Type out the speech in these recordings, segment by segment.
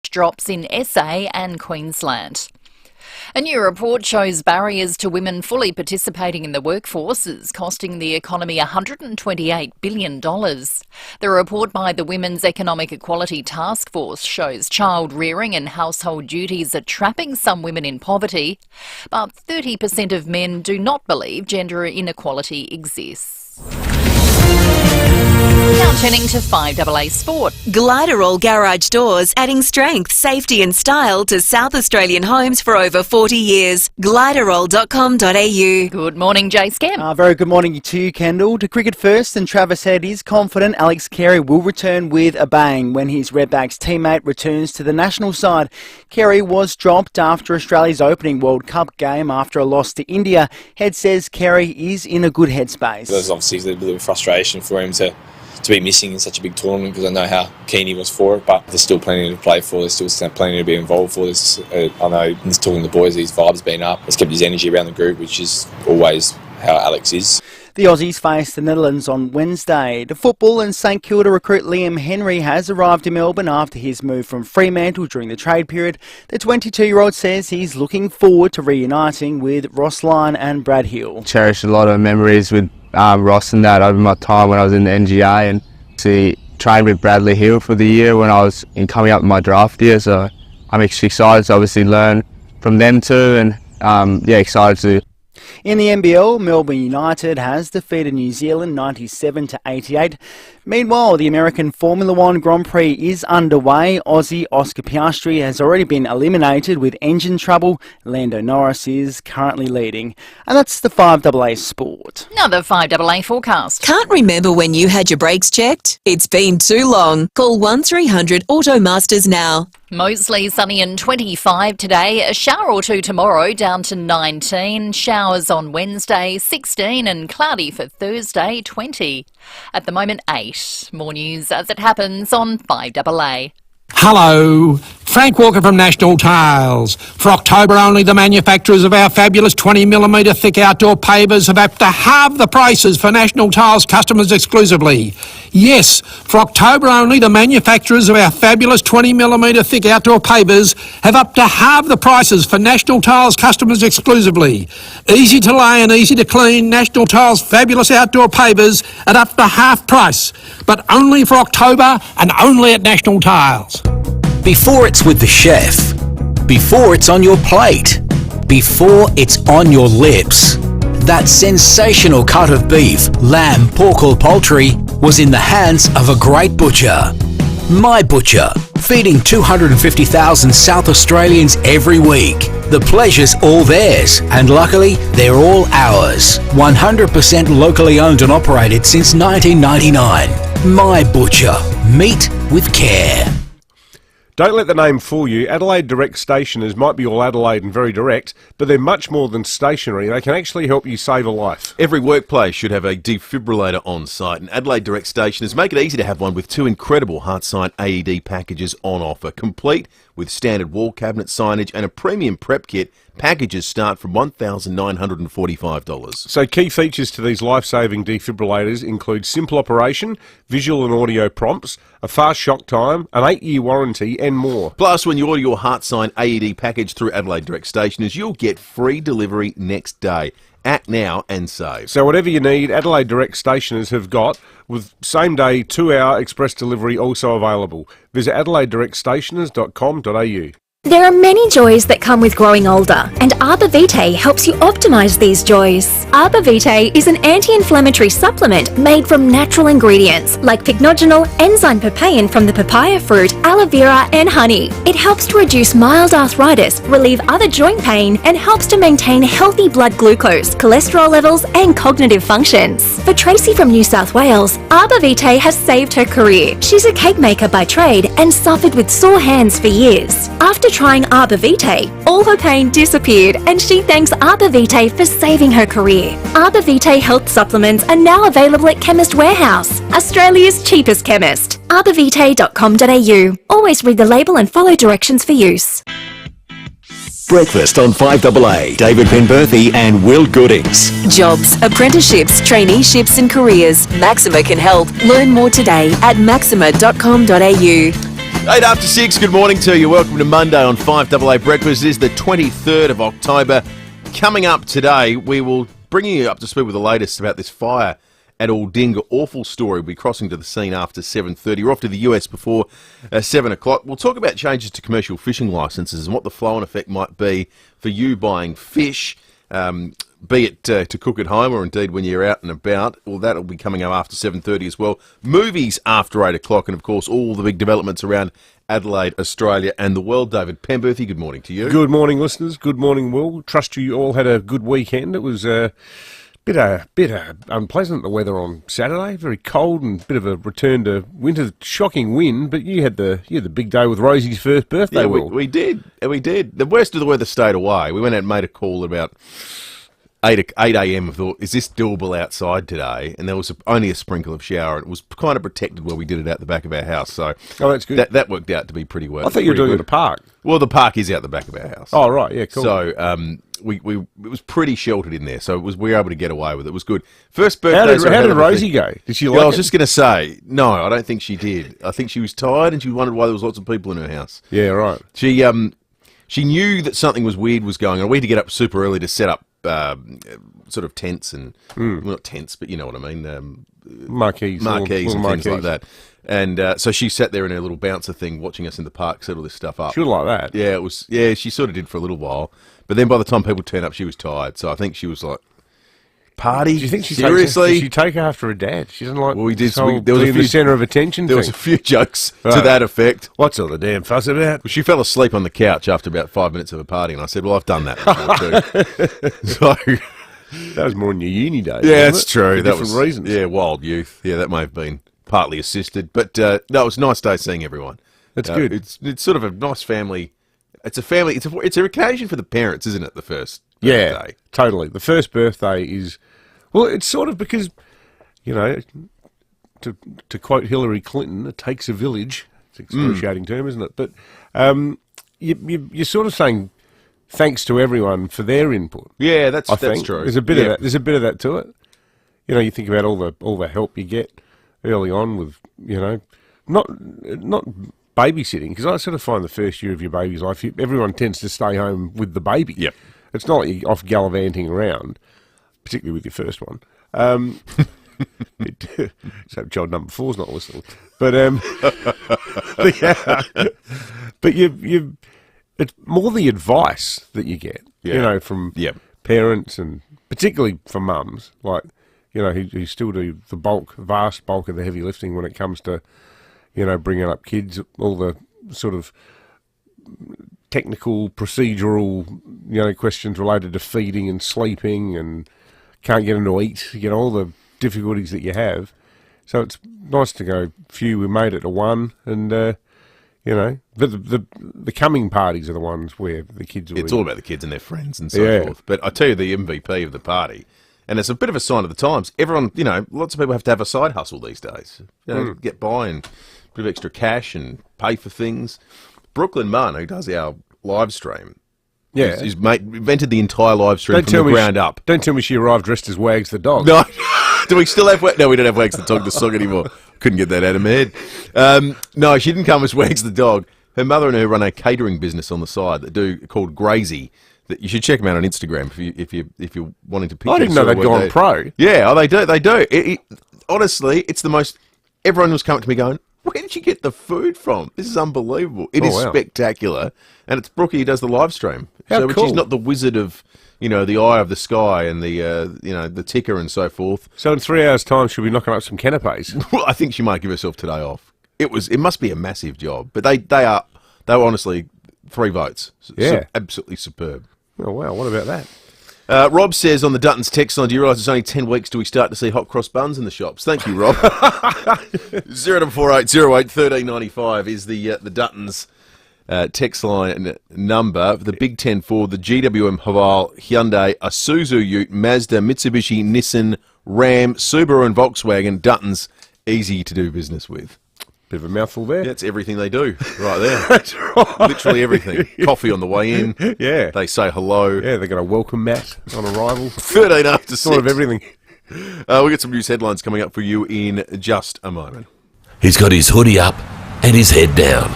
wage drops in SA and Queensland. A new report shows barriers to women fully participating in the workforce is costing the economy $128 billion. The report by the Women's Economic Equality Task Force shows child rearing and household duties are trapping some women in poverty, but 30% of men do not believe gender inequality exists. Now turning to FIVEAA Sport. Gliderol Garage Doors, adding strength, safety and style to South Australian homes for over 40 years. Gliderol.com.au. Good morning, Jay Scam. Very good morning to you, Kendall. To cricket first, and Travis Head is confident Alex Carey will return with a bang when his Redbacks teammate returns to the national side. Carey was dropped after Australia's opening World Cup game after a loss to India. Head says Carey is in a good headspace. There's obviously a little bit of frustration for him to be missing in such a big tournament, because I know how keen he was for it, but there's still plenty to play for, there's still plenty to be involved for. I know in talking to the boys, his vibe's been up, he's kept his energy around the group, which is always how Alex is. The Aussies face the Netherlands on Wednesday. The football and St Kilda recruit Liam Henry has arrived in Melbourne after his move from Fremantle during the trade period. The 22-year-old says he's looking forward to reuniting with Ross Lyon and Brad Hill. Cherish a lot of memories with Ross and that over my time when I was in the NGA, and trained with Bradley Hill for the year when I was coming up in my draft year, so I'm excited to obviously learn from them too, and excited to. In the NBL, Melbourne United has defeated New Zealand 97-88. Meanwhile, the American Formula One Grand Prix is underway. Aussie Oscar Piastri has already been eliminated with engine trouble. Lando Norris is currently leading. And that's the FIVEAA Sport. Now the FIVEAA forecast. Can't remember when you had your brakes checked? It's been too long. Call 1300 Automasters now. Mostly sunny and 25 today, a shower or two tomorrow down to 19, showers on Wednesday 16 and cloudy for Thursday 20. At the moment 8. More news as it happens on FIVEAA. Hello, Frank Walker from National Tiles. For October only, the manufacturers of our fabulous 20mm thick outdoor pavers have upped to halve the prices for National Tiles customers exclusively. Yes, for October only, the manufacturers of our fabulous 20mm thick outdoor pavers have up to halve the prices for National Tiles customers exclusively. Easy to lay and easy to clean, National Tiles fabulous outdoor pavers at up to half price, but only for October and only at National Tiles. Before it's with the chef, before it's on your plate, before it's on your lips, that sensational cut of beef, lamb, pork or poultry was in the hands of a great butcher. My Butcher, feeding 250,000 South Australians every week. The pleasure's all theirs, and luckily they're all ours. 100% locally owned and operated since 1999. My Butcher, meat with care. Don't let the name fool you. Adelaide Direct Stationers might be all Adelaide and very direct, but they're much more than stationary. They can actually help you save a life. Every workplace should have a defibrillator on site, and Adelaide Direct Stationers make it easy to have one with 2 incredible HeartSign AED packages on offer, complete with standard wall cabinet signage and a premium prep kit. Packages start from $1,945. So key features to these life-saving defibrillators include simple operation, visual and audio prompts, a fast shock time, an 8-year warranty and more. Plus, when you order your HeartSign AED package through Adelaide Direct Stationers, you'll get free delivery next day. Act now and save. So whatever you need, Adelaide Direct Stationers have got, with same-day 2-hour express delivery also available. Visit adelaidedirectstationers.com.au. There are many joys that come with growing older, and Arbor Vitae helps you optimize these joys. Arbor Vitae is an anti-inflammatory supplement made from natural ingredients like pycnogenol, enzyme papain from the papaya fruit, aloe vera and honey. It helps to reduce mild arthritis, relieve other joint pain, and helps to maintain healthy blood glucose, cholesterol levels and cognitive functions. For Tracy from New South Wales, Arbor Vitae has saved her career. She's a cake maker by trade and suffered with sore hands for years. After trying Arbor Vitae, all her pain disappeared and she thanks Arbor Vitae for saving her career. Arbor Vitae health supplements are now available at Chemist Warehouse, Australia's cheapest chemist. arborvitae.com.au. Always read the label and follow directions for use. Breakfast on FIVEAA. David Penberthy and Will Goodings. Jobs, apprenticeships, traineeships and careers. Maxima can help. Learn more today at maxima.com.au. 8 after 6, good morning to you. Welcome to Monday on 5AA Breakfast. It is the 23rd of October. Coming up today, we will bring you up to speed with the latest about this fire at Aldinga. Awful story. We'll be crossing to the scene after 7:30. We're off to the US before 7 o'clock. We'll talk about changes to commercial fishing licences and what the flow-on effect might be for you buying fish, be it to cook at home or indeed when you're out and about. Well, that'll be coming up after 7:30 as well. Movies after 8 o'clock, and of course all the big developments around Adelaide, Australia and the world. David Pemberthy, good morning to you. Good morning, listeners. Good morning, Will. Trust you all had a good weekend. It was bit unpleasant, the weather on Saturday. Very cold and bit of a return to winter. Shocking wind, but you had the big day with Rosie's first birthday. Yeah, Will. we did. The worst of the weather stayed away. We went out and made a call at about 8 a.m. I thought, is this doable outside today? And there was only a sprinkle of shower. It was kind of protected where we did it out the back of our house. So that's good. That worked out to be pretty well. I thought you were doing it at a park. Well, the park is out the back of our house. Oh, right. Yeah, cool. So it was pretty sheltered in there. So we were able to get away with it. It was good. First birthday. How did Rosie go? Did she like it? I was just going to say, no, I don't think she did. I think she was tired and she wondered why there was lots of people in her house. Yeah, right. She knew that something was weird was going on. We had to get up super early to set up sort of tents and well, not tents, but you know what I mean, marquees and marquees. things like that. And so she sat there in her little bouncer thing, watching us in the park set all this stuff up. She was like that. Yeah, it was. Yeah, she sort of did for a little while, but then by the time people turned up, she was tired. So I think she was like, "Party? Do you think she seriously? Did she take her after her dad? She doesn't like. Well, we did. There was the centre of attention. There was a few jokes to that effect. What's all the damn fuss about? Well, she fell asleep on the couch after about 5 minutes of a party, and I said, "Well, I've done that before too." So. That was more in your uni days. Yeah, that's true. For different reasons. Yeah, wild youth. Yeah, that may have been partly assisted, but no, it was a nice day seeing everyone. That's good. It's sort of a nice family. It's a family. It's an occasion for the parents, isn't it? The first birthday. Yeah, totally. The first birthday is, well, it's sort of because, you know, to quote Hillary Clinton, it takes a village. It's an excruciating term, isn't it? But you're sort of saying thanks to everyone for their input. Yeah, that's true. There's a bit of that. There's a bit of that to it. You know, you think about all the help you get early on with, you know, not babysitting, because I sort of find the first year of your baby's life, everyone tends to stay home with the baby. Yep. It's not like you're off gallivanting around, particularly with your first one. So child number 4's not listening, but you. It's more the advice that you get, you know, from parents and particularly from mums, like, you know, who still do the vast bulk of the heavy lifting when it comes to, you know, bringing up kids, all the sort of technical, procedural, you know, questions related to feeding and sleeping and can't get them to eat, you know, all the difficulties that you have. So it's nice to go, phew, we made it to one, and you know, the coming parties are the ones where the kids will... It's all about the kids and their friends and so forth. But I tell you, the MVP of the party, and it's a bit of a sign of the times, everyone, you know, lots of people have to have a side hustle these days. You know, get by and a bit of extra cash and pay for things. Brooklyn Munn, who does our live stream, he's invented the entire live stream from the ground up. Don't tell me she arrived dressed as Wags the dog. No. Do we still have... No, we don't have Wags the dog, the song anymore. Couldn't get that out of my head. No, she didn't come as Wags the dog. Her mother and her run a catering business on the side called Grazy. That you should check them out on Instagram if you're wanting to pick. I didn't know they'd gone pro. Yeah, oh, they do. They do. Honestly, it's the most. Everyone was coming to me going, "Where did you get the food from? This is unbelievable. It is spectacular." And it's Brookie who does the live stream. How Which cool. is not the wizard of, you know, the eye of the sky and the you know, the ticker and so forth. So in 3 hours' time, she'll be knocking up some canapes. Well, I think she might give herself today off. It must be a massive job, but they were honestly 3 votes. Yeah, absolutely superb. Oh wow, what about that? Rob says on the Duttons text line, do you realise it's only 10 weeks till we start to see hot cross buns in the shops? Thank you, Rob. 0448 08 1395 is the Duttons text line number. The Big Ten for the GWM Haval, Hyundai, Isuzu Ute, Mazda, Mitsubishi, Nissan, Ram, Subaru and Volkswagen. Duttons, easy to do business with. Bit of a mouthful there. That's everything they do right there. That's right. Literally everything. Coffee on the way in. Yeah. They say hello. Yeah, they got a welcome mat on arrival. 13 after 6. Sort of everything. We'll get some news headlines coming up for you in just a moment. He's got his hoodie up and his head down.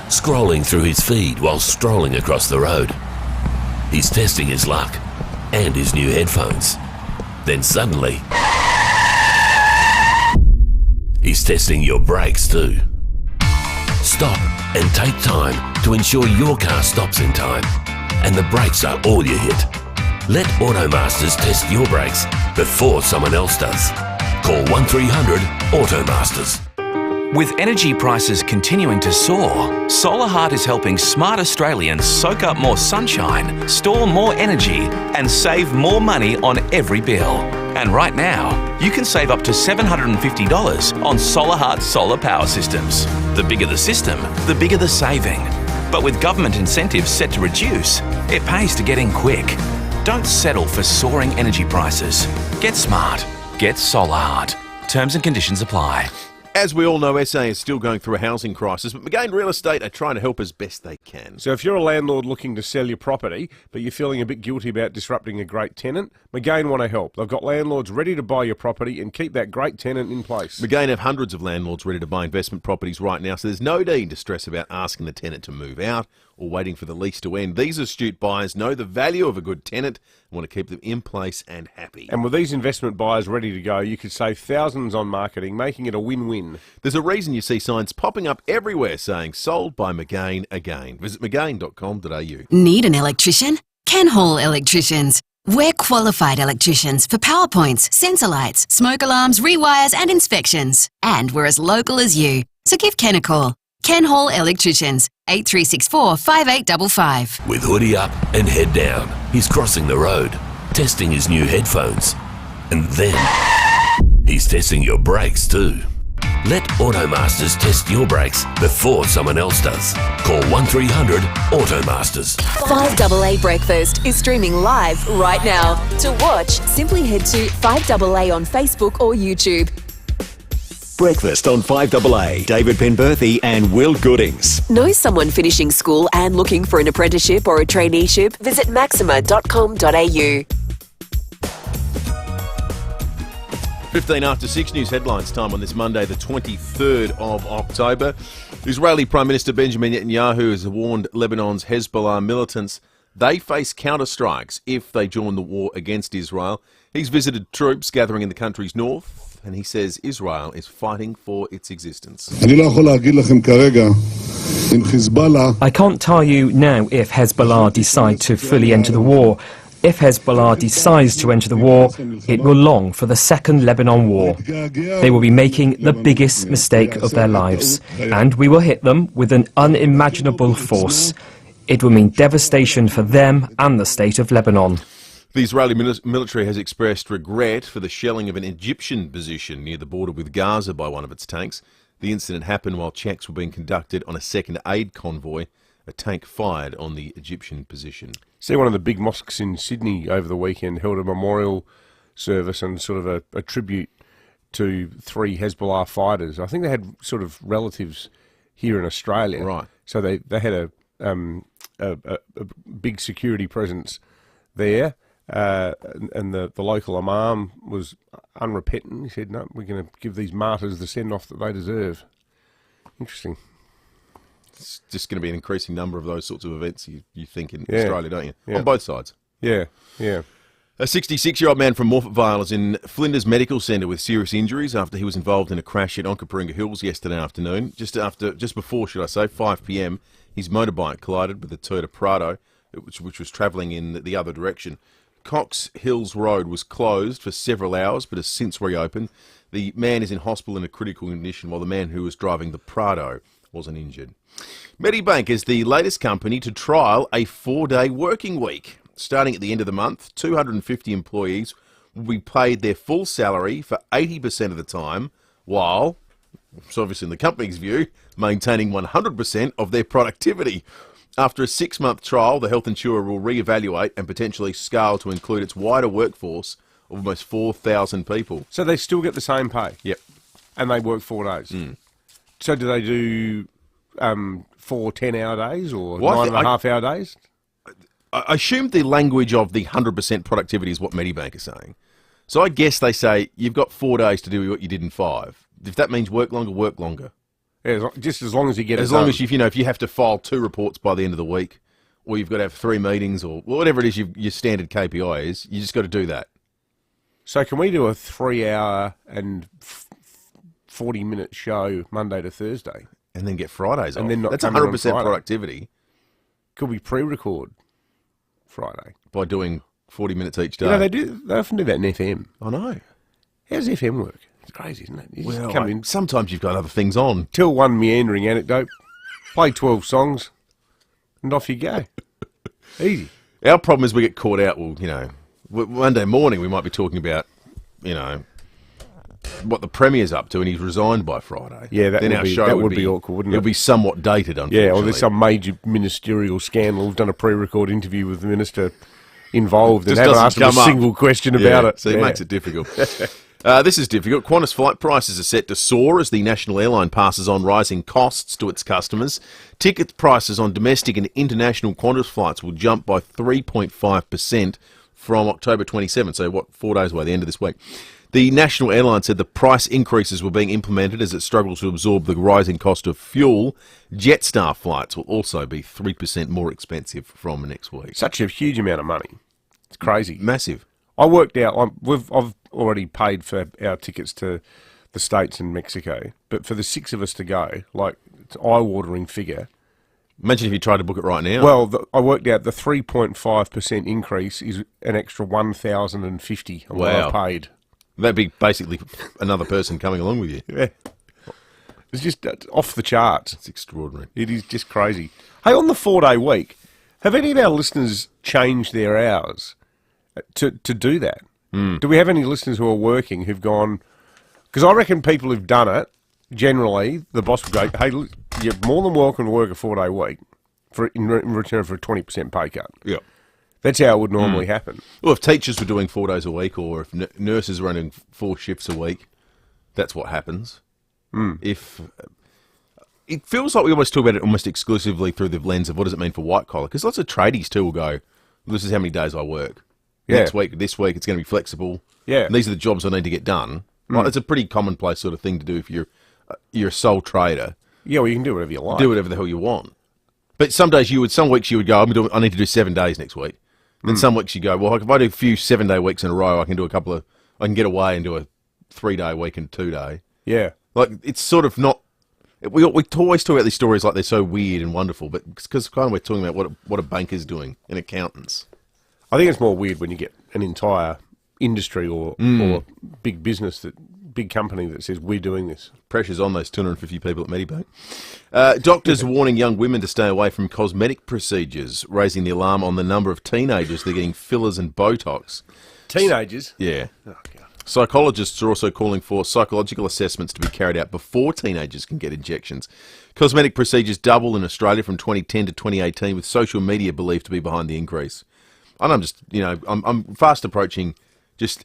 scrolling through his feed while strolling across the road. He's testing his luck and his new headphones. Then suddenly, he's testing your brakes too. Stop and take time to ensure your car stops in time and the brakes are all you hit. Let Automasters test your brakes before someone else does. Call 1300 Automasters. With energy prices continuing to soar, Solar Heart is helping smart Australians soak up more sunshine, store more energy, and save more money on every bill. And right now, you can save up to $750 on Solar Heart solar power systems. The bigger the system, the bigger the saving. But with government incentives set to reduce, it pays to get in quick. Don't settle for soaring energy prices. Get smart. Get Solar Heart. Terms and conditions apply. As we all know, SA is still going through a housing crisis, but McGain Real Estate are trying to help as best they can. So if you're a landlord looking to sell your property, but you're feeling a bit guilty about disrupting a great tenant, McGain want to help. They've got landlords ready to buy your property and keep that great tenant in place. McGain have hundreds of landlords ready to buy investment properties right now, so there's no need to stress about asking the tenant to move out or waiting for the lease to end. These astute buyers know the value of a good tenant and want to keep them in place and happy. And with these investment buyers ready to go, you could save thousands on marketing, making it a win-win. There's a reason you see signs popping up everywhere saying sold by McGain again. Visit mcgain.com.au. Need an electrician? Ken Hall Electricians. We're qualified electricians for power points, sensor lights, smoke alarms, rewires and inspections. And we're as local as you. So give Ken a call. Ken Hall Electricians, 8364 5855. With hoodie up and head down, he's crossing the road, testing his new headphones. And then, he's testing your brakes too. Let Automasters test your brakes before someone else does. Call 1300 Automasters. 5AA Breakfast is streaming live right now. To watch, simply head to 5AA on Facebook or YouTube. Breakfast on 5AA. David Penberthy and Will Goodings. Know someone finishing school and looking for an apprenticeship or a traineeship? Visit maxima.com.au. 15 after 6 news headlines time on this Monday, the 23rd of October. Israeli Prime Minister Benjamin Netanyahu has warned Lebanon's Hezbollah militants they face counter-strikes if they join the war against Israel. He's visited troops gathering in the country's north, and he says Israel is fighting for its existence. I can't tell you now if Hezbollah decide to fully enter the war. If Hezbollah decides to enter the war, it will long for the Second Lebanon War. They will be making the biggest mistake of their lives, and we will hit them with an unimaginable force. It will mean devastation for them and the state of Lebanon. The Israeli military has expressed regret for the shelling of an Egyptian position near the border with Gaza by one of its tanks. The incident happened while checks were being conducted on a second aid convoy. A tank fired on the Egyptian position. See, one of the big mosques in Sydney over the weekend held a memorial service and sort of a tribute to 3 Hezbollah fighters. I think they had sort of relatives here in Australia. Right. So they had a big security presence there. And the local imam was unrepentant. He said, no, we're going to give these martyrs the send-off that they deserve. Interesting. It's just going to be an increasing number of those sorts of events, you think, in Australia, don't you? Yeah. On both sides. Yeah, yeah. A 66-year-old man from Morphett Vale is in Flinders Medical Centre with serious injuries after he was involved in a crash at Onkaparinga Hills yesterday afternoon. Just before 5 p.m, his motorbike collided with a Toyota Prado, which was travelling in the other direction. Cox Hills Road was closed for several hours, but has since reopened. The man is in hospital in a critical condition, while the man who was driving the Prado wasn't injured. Medibank is the latest company to trial a 4-day working week. Starting at the end of the month, 250 employees will be paid their full salary for 80% of the time, while, so obviously in the company's view, maintaining 100% of their productivity. After a 6-month trial, the health insurer will re-evaluate and potentially scale to include its wider workforce of almost 4,000 people. So they still get the same pay? Yep. And they work 4 days? Mm. So do they do 4 10-hour days or Well, 9.5-hour days? I assume the language of the 100% productivity is what Medibank is saying. So I guess they say you've got 4 days to do what you did in 5. If that means work longer, work longer. Yeah, just as long as you get as long as you if you have to file 2 reports by the end of the week, or you've got to have 3 meetings, or whatever it is your standard KPI is, you just got to do that. So can we do a 3-hour and 40-minute show Monday to Thursday, and then get Fridays off? And then not that's come in on 100% Friday? productivity. Could we pre-record Friday By doing 40 minutes each day. You know, they often do that in FM. I know. How does FM work? It's crazy, isn't it? You just Well, come in, sometimes you've got other things on. tell one meandering anecdote, play 12 songs, and off you go. Easy. Our problem is we get caught out. Well, Monday morning we might be talking about, what the Premier's up to, and he's resigned by Friday. Yeah, that then would our be- show that would be awkward, wouldn't it? It'll be somewhat dated, unfortunately. Yeah, or there's some major ministerial scandal. We've done a pre-record interview with the minister involved and Just haven't doesn't asked him a come up. single question about it. So it makes it difficult. This is difficult. Qantas flight prices are set to soar as the national airline passes on rising costs to its customers. Ticket prices on domestic and international Qantas flights will jump by 3.5% from October 27, so 4 days away, the end of this week. The national airline said the price increases were being implemented as it struggles to absorb the rising cost of fuel. Jetstar flights will also be 3% more expensive from next week. Such a huge amount of money. It's crazy. Massive. I worked out, I've already paid for our tickets to the States and Mexico, but for the 6 of us to go, it's an eye-watering figure. Imagine if you tried to book it right now. Well, I worked out the 3.5% increase is an extra $1,050 on what I paid. That'd be basically another person coming along with you. Yeah. It's just off the charts. It's extraordinary. It is just crazy. Hey, on the 4-day week, have any of our listeners changed their hours to do that? Do we have any listeners who are working who've gone... Because I reckon people who've done it, generally, the boss would go, hey, you're more than welcome to work a 4-day week in return for a 20% pay cut. Yeah. That's how it would normally happen. Well, if teachers were doing 4 days a week, or if nurses were running 4 shifts a week, that's what happens. If it feels like we almost talk about it almost exclusively through the lens of what does it mean for white collar, because lots of tradies too will go, this is how many days I work. Yeah. Next week, this week, it's going to be flexible. Yeah. And these are the jobs I need to get done. Like, it's a pretty commonplace sort of thing to do if you're a sole trader. Yeah, well, you can do whatever you like. Do whatever the hell you want. But some weeks you would go, I need to do 7 days next week. And some weeks you go, well, if I do a few 7-day weeks in a row, I can do I can get away and do a 3-day week and 2-day. Yeah. Like, it's sort of not, we always talk about these stories like they're so weird and wonderful, but because kind of we're talking about what a banker's doing and accountants. I think it's more weird when you get an entire industry or big business, big company that says, we're doing this. Pressure's on those 250 people at Medibank. Doctors warning young women to stay away from cosmetic procedures, raising the alarm on the number of teenagers that are getting fillers and Botox. Teenagers? Yeah. Oh, God. Psychologists are also calling for psychological assessments to be carried out before teenagers can get injections. Cosmetic procedures doubled in Australia from 2010 to 2018, with social media believed to be behind the increase. And I'm just, I'm fast approaching just,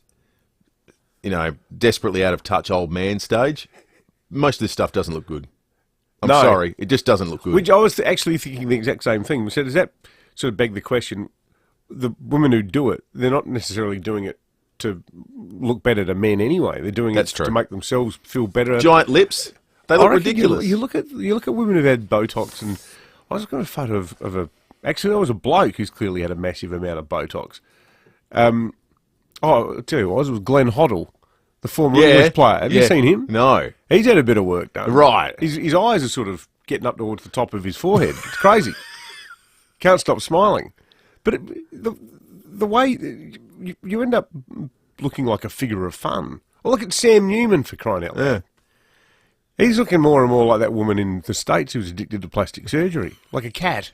desperately out of touch old man stage. Most of this stuff doesn't look good. I'm sorry, it just doesn't look good. Which I was actually thinking the exact same thing. So does that sort of beg the question, the women who do it, they're not necessarily doing it to look better to men anyway. They're doing it to make themselves feel better. Giant lips, they look ridiculous. You look at women who've had Botox, and I was got a photo of a. Actually, there was a bloke who's clearly had a massive amount of Botox. I'll tell you what, it was Glenn Hoddle, the former English player. Have you seen him? No. He's had a bit of work done. Right. His eyes are sort of getting up towards the top of his forehead. It's crazy. Can't stop smiling. But the way you end up looking like a figure of fun. Well, look at Sam Newman, for crying out loud. Yeah. He's looking more and more like that woman in the States who's addicted to plastic surgery, like a cat.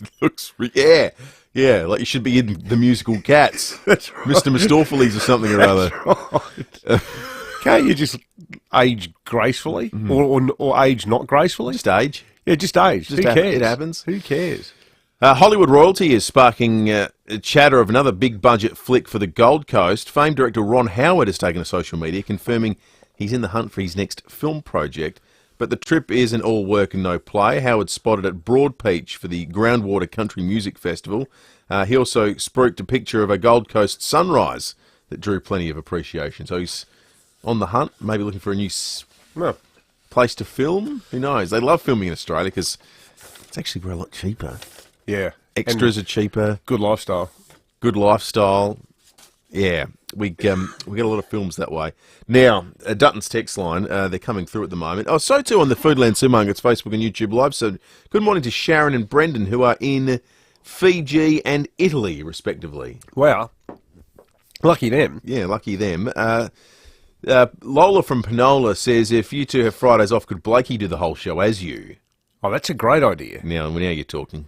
Yeah, like you should be in the musical Cats. That's right. Mr. Mistopheles or something or other. Right. Can't you just age gracefully or age not gracefully? Just age. Yeah, just age. Who cares? It happens. Who cares? Hollywood royalty is sparking chatter of another big-budget flick for the Gold Coast. Famed director Ron Howard has taken to social media, confirming he's in the hunt for his next film project. But the trip isn't all work and no play. Howard spotted at Broadpeach for the Groundwater Country Music Festival. He also spruiked a picture of a Gold Coast sunrise that drew plenty of appreciation. So he's on the hunt, maybe looking for a new place to film. Who knows? They love filming in Australia because it's actually a lot cheaper. Yeah. Extras are cheaper. Good lifestyle. Good lifestyle. Yeah, we get a lot of films that way. Now, Dutton's text line, they're coming through at the moment. Oh, so too on the Foodland Supermarkets Facebook and YouTube Live. So good morning to Sharon and Brendan, who are in Fiji and Italy, respectively. Wow. Lucky them. Yeah, lucky them. Lola from Panola says, if you two have Fridays off, could Blakey do the whole show as you? Oh, that's a great idea. Now you're talking.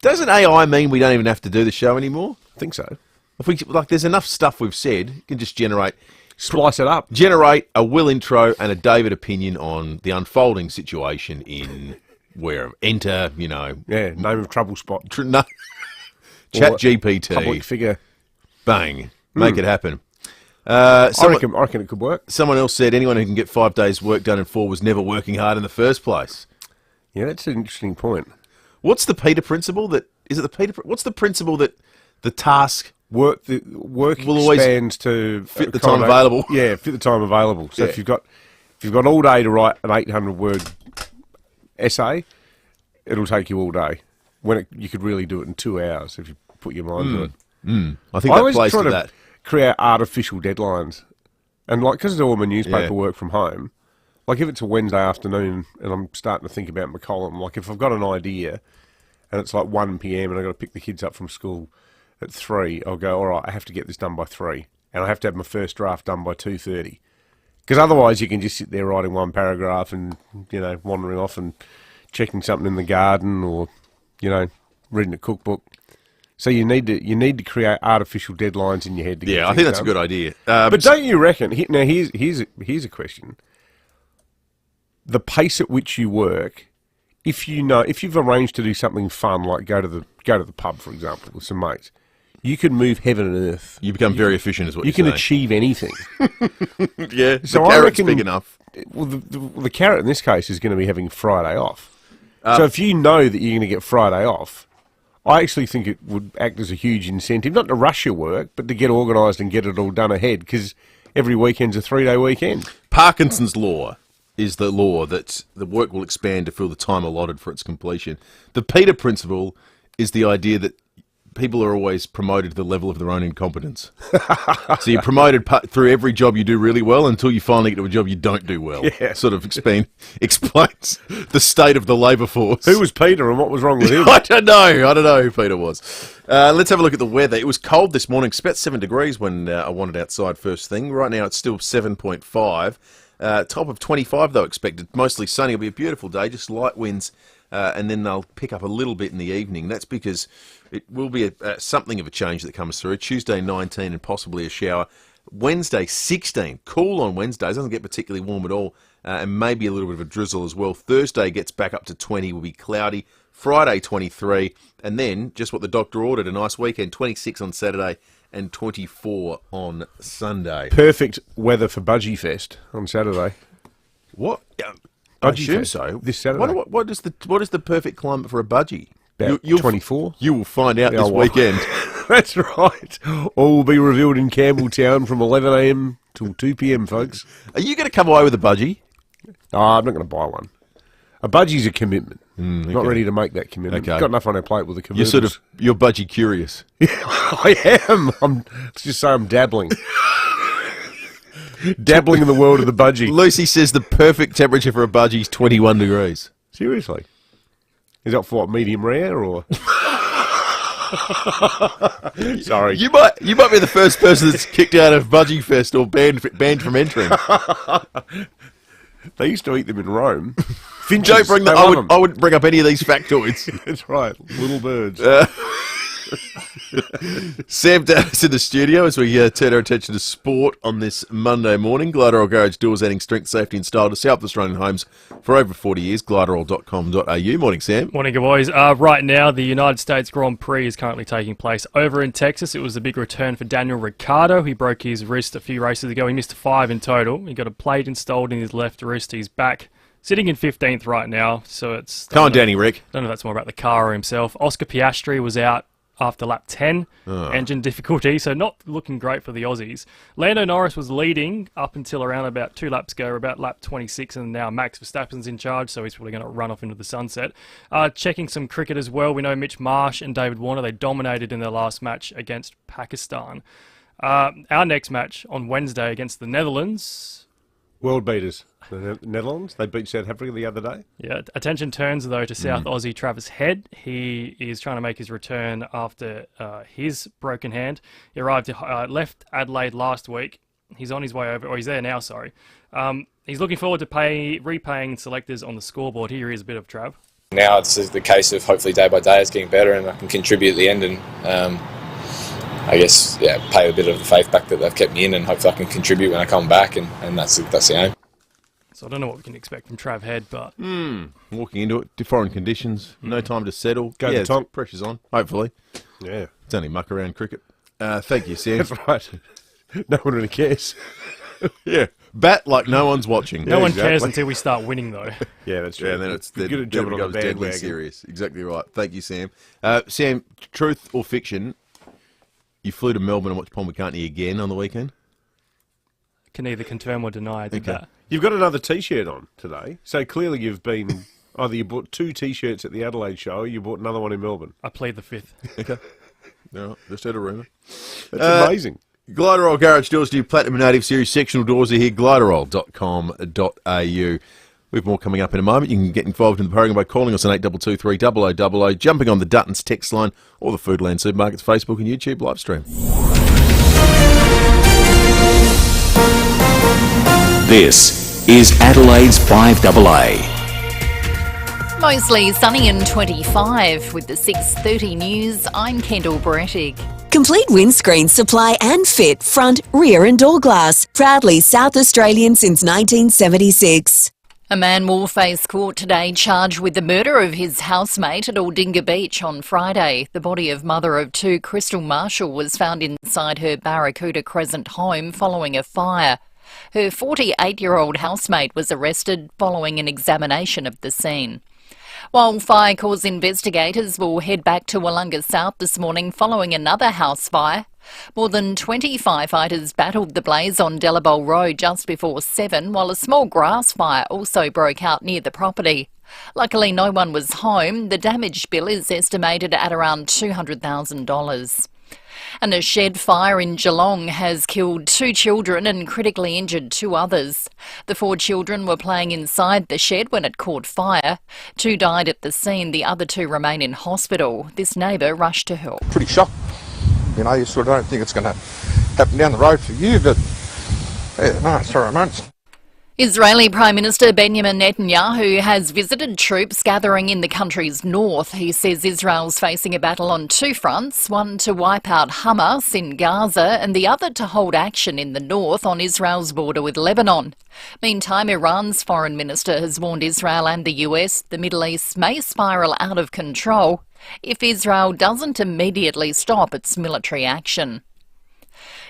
Doesn't AI mean we don't even have to do the show anymore? I think so. If we there's enough stuff we've said, you can just splice it up. Generate a Will intro and a David opinion on the unfolding situation in where enter, name of trouble spot. No. Chat GPT. Public figure. Bang. Make it happen. I reckon it could work. Someone else said anyone who can get 5 days work done in 4 was never working hard in the first place. Yeah, that's an interesting point. What's the Peter principle what's the principle that the task work will expands to fit the time available? Yeah, fit the time available. So if you've got all day to write an 800-word essay, it'll take you all day. You could really do it in 2 hours if you put your mind to it. I think that plays to that. Create artificial deadlines, and because it's all my newspaper work from home. Like if it's a Wednesday afternoon and I'm starting to think about my column, like if I've got an idea and it's like 1 p.m. and I've got to pick the kids up from school at 3, I'll go, all right, I have to get this done by 3 and I have to have my first draft done by 2:30. Because otherwise you can just sit there writing one paragraph and, wandering off and checking something in the garden or, reading a cookbook. So you need to create artificial deadlines in your head to get I think that's a good idea. But don't you reckon, now here's a question. The pace at which you work, if you've arranged to do something fun, like go to the pub, for example, with some mates, you can move heaven and earth. You become very efficient, is what you can achieve anything. Yeah, so the carrot's big enough. Well, the carrot in this case is going to be having Friday off. So if you know that you're going to get Friday off, I actually think it would act as a huge incentive, not to rush your work, but to get organised and get it all done ahead, because every weekend's a 3-day weekend. Parkinson's law is the law that the work will expand to fill the time allotted for its completion. The Peter principle is the idea that people are always promoted to the level of their own incompetence. So you're promoted through every job you do really well until you finally get to a job you don't do well. Yeah. Sort of explains the state of the labour force. Who was Peter and what was wrong with him? I don't know who Peter was. Let's have a look at the weather. It was cold this morning. It's about 7 degrees when I wanted outside first thing. Right now it's still 7.5. Top of 25 though expected. Mostly sunny. It'll be a beautiful day. Just light winds. And then they'll pick up a little bit in the evening. That's because it will be something of a change that comes through. Tuesday 19 and possibly a shower. Wednesday 16. Cool on Wednesday. It doesn't get particularly warm at all. And maybe a little bit of a drizzle as well. Thursday gets back up to 20. Will be cloudy. Friday 23. And then, just what the doctor ordered, a nice weekend. 26 on Saturday and 24 on Sunday. Perfect weather for Budgie Fest on Saturday. What? I assume so. This Saturday. What is the perfect climate for a budgie? About 24. You will find out this weekend. That's right. All will be revealed in Campbelltown from 11 a.m. till 2 p.m, folks. Are you going to come away with a budgie? No, I'm not going to buy one. A budgie's a commitment. Not ready to make that commitment. Okay. Got enough on our plate with the commitment. You're budgie curious. I am. Let's just say I'm dabbling. Dabbling in the world of the budgie. Lucy says the perfect temperature for a budgie is 21 degrees. Seriously? Is that for what, medium rare or? Sorry. You might be the first person that's kicked out of Budgie Fest or banned from entering. They used to eat them in Rome. Finches, don't bring them. I wouldn't bring up any of these factoids. That's right. Little birds. Sam Davis in the studio as we turn our attention to sport on this Monday morning. Gliderol Garage Doors, adding strength, safety and style to South Australian homes for over 40 years. Gliderol.com.au. Morning, Sam. Morning, good boys. Right now, the United States Grand Prix is currently taking place over in Texas. It was a big return for Daniel Ricciardo. He broke his wrist a few races ago. He missed 5 in total. He got a plate installed in his left wrist. He's back, sitting in 15th right now. So it's... Come on, Danny Rick. I don't know if that's more about the car or himself. Oscar Piastri was out after lap 10. Engine difficulty, so not looking great for the Aussies. Lando Norris was leading up until around about 2 laps ago, about lap 26, and now Max Verstappen's in charge, so he's probably going to run off into the sunset. Checking some cricket as well, we know Mitch Marsh and David Warner, they dominated in their last match against Pakistan. Our next match on Wednesday against the Netherlands. World beaters. The Netherlands, they beat South Africa the other day. Yeah, attention turns though to South Aussie Travis Head. He is trying to make his return after his broken hand. He left Adelaide last week. He's on his way over, or he's there now, sorry. He's looking forward to repaying selectors on the scoreboard. Here is a bit of Trav. Now it's the case of hopefully day by day it's getting better and I can contribute at the end and I guess, pay a bit of the faith back that they've kept me in and hopefully I can contribute when I come back and that's the aim. So I don't know what we can expect from Trav Head, but... Walking into it, foreign conditions, no time to settle. Go to Tonk. Pressure's on, hopefully. Yeah. It's only muck around cricket. Thank you, Sam. That's right. No one really cares. Yeah. Bat like no one's watching. No one cares until we start winning, though. Yeah, that's true. Yeah, and then it's good at jumping on the deadly bandwagon. serious. Exactly right. Thank you, Sam. Sam, truth or fiction, you flew to Melbourne and watched Paul McCartney again on the weekend? Can neither confirm or deny I did that. You've got another T-shirt on today, so clearly you've been... Either you bought 2 T-shirts at the Adelaide show or you bought another one in Melbourne. I plead the 5th. Okay. All right, just had a rumour. That's amazing. Gliderol Garage Doors new Platinum Native Series sectional doors are here, gliderol.com.au. We have more coming up in a moment. You can get involved in the program by calling us on 8223 0000, jumping on the Duttons text line or the Foodland Supermarkets Facebook and YouTube live stream. This is Adelaide's 5AA. Mostly sunny and 25 with the 6:30 news. I'm Kendall Brettig. Complete windscreen supply and fit, front, rear and door glass. Proudly South Australian since 1976. A man will face court today charged with the murder of his housemate at Aldinga Beach on Friday. The body of mother of 2, Crystal Marshall, was found inside her Barracuda Crescent home following a fire. Her 48-year-old housemate was arrested following an examination of the scene. While fire cause investigators will head back to Wollonga South this morning following another house fire. More than 20 firefighters battled the blaze on Delabole Road just before 7, while a small grass fire also broke out near the property. Luckily, no one was home. The damage bill is estimated at around $200,000. And a shed fire in Geelong has killed 2 children and critically injured 2 others. The 4 children were playing inside the shed when it caught fire. 2 died at the scene, the other 2 remain in hospital. This neighbour rushed to help. Pretty shocked. You know, you sort of don't think it's going to happen down the road for you, but no, it's all right, mate. Israeli Prime Minister Benjamin Netanyahu has visited troops gathering in the country's north. He says Israel's facing a battle on 2 fronts, one to wipe out Hamas in Gaza and the other to hold action in the north on Israel's border with Lebanon. Meantime, Iran's foreign minister has warned Israel and the US the Middle East may spiral out of control if Israel doesn't immediately stop its military action.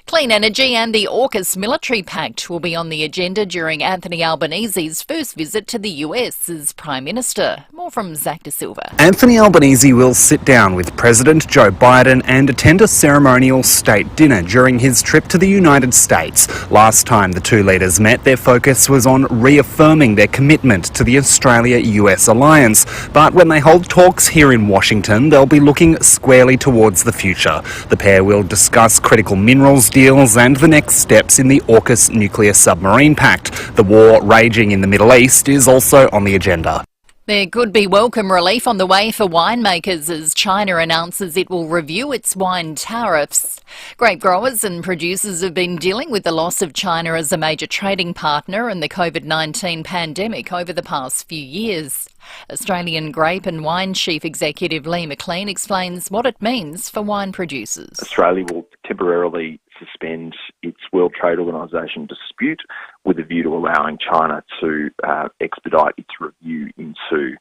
Clean energy and the AUKUS military pact will be on the agenda during Anthony Albanese's first visit to the US as Prime Minister. More from Zach De Silva. Anthony Albanese will sit down with President Joe Biden and attend a ceremonial state dinner during his trip to the United States. Last time the 2 leaders met, their focus was on reaffirming their commitment to the Australia-US alliance. But when they hold talks here in Washington, they'll be looking squarely towards the future. The pair will discuss critical minerals deals and the next steps in the AUKUS nuclear submarine pact. The war raging in the Middle East is also on the agenda. There could be welcome relief on the way for winemakers as China announces it will review its wine tariffs. Grape growers and producers have been dealing with the loss of China as a major trading partner and the COVID-19 pandemic over the past few years. Australian Grape and Wine Chief Executive Lee McLean explains what it means for wine producers. Australia will temporarily suspend its World Trade Organisation dispute with a view to allowing China to expedite its review into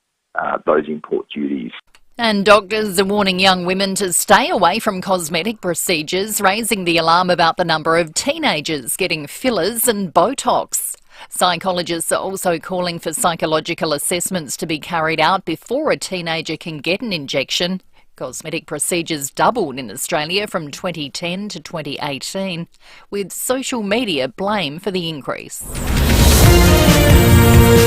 those import duties. And doctors are warning young women to stay away from cosmetic procedures, raising the alarm about the number of teenagers getting fillers and Botox. Psychologists are also calling for psychological assessments to be carried out before a teenager can get an injection. Cosmetic procedures doubled in Australia from 2010 to 2018, with social media blame for the increase.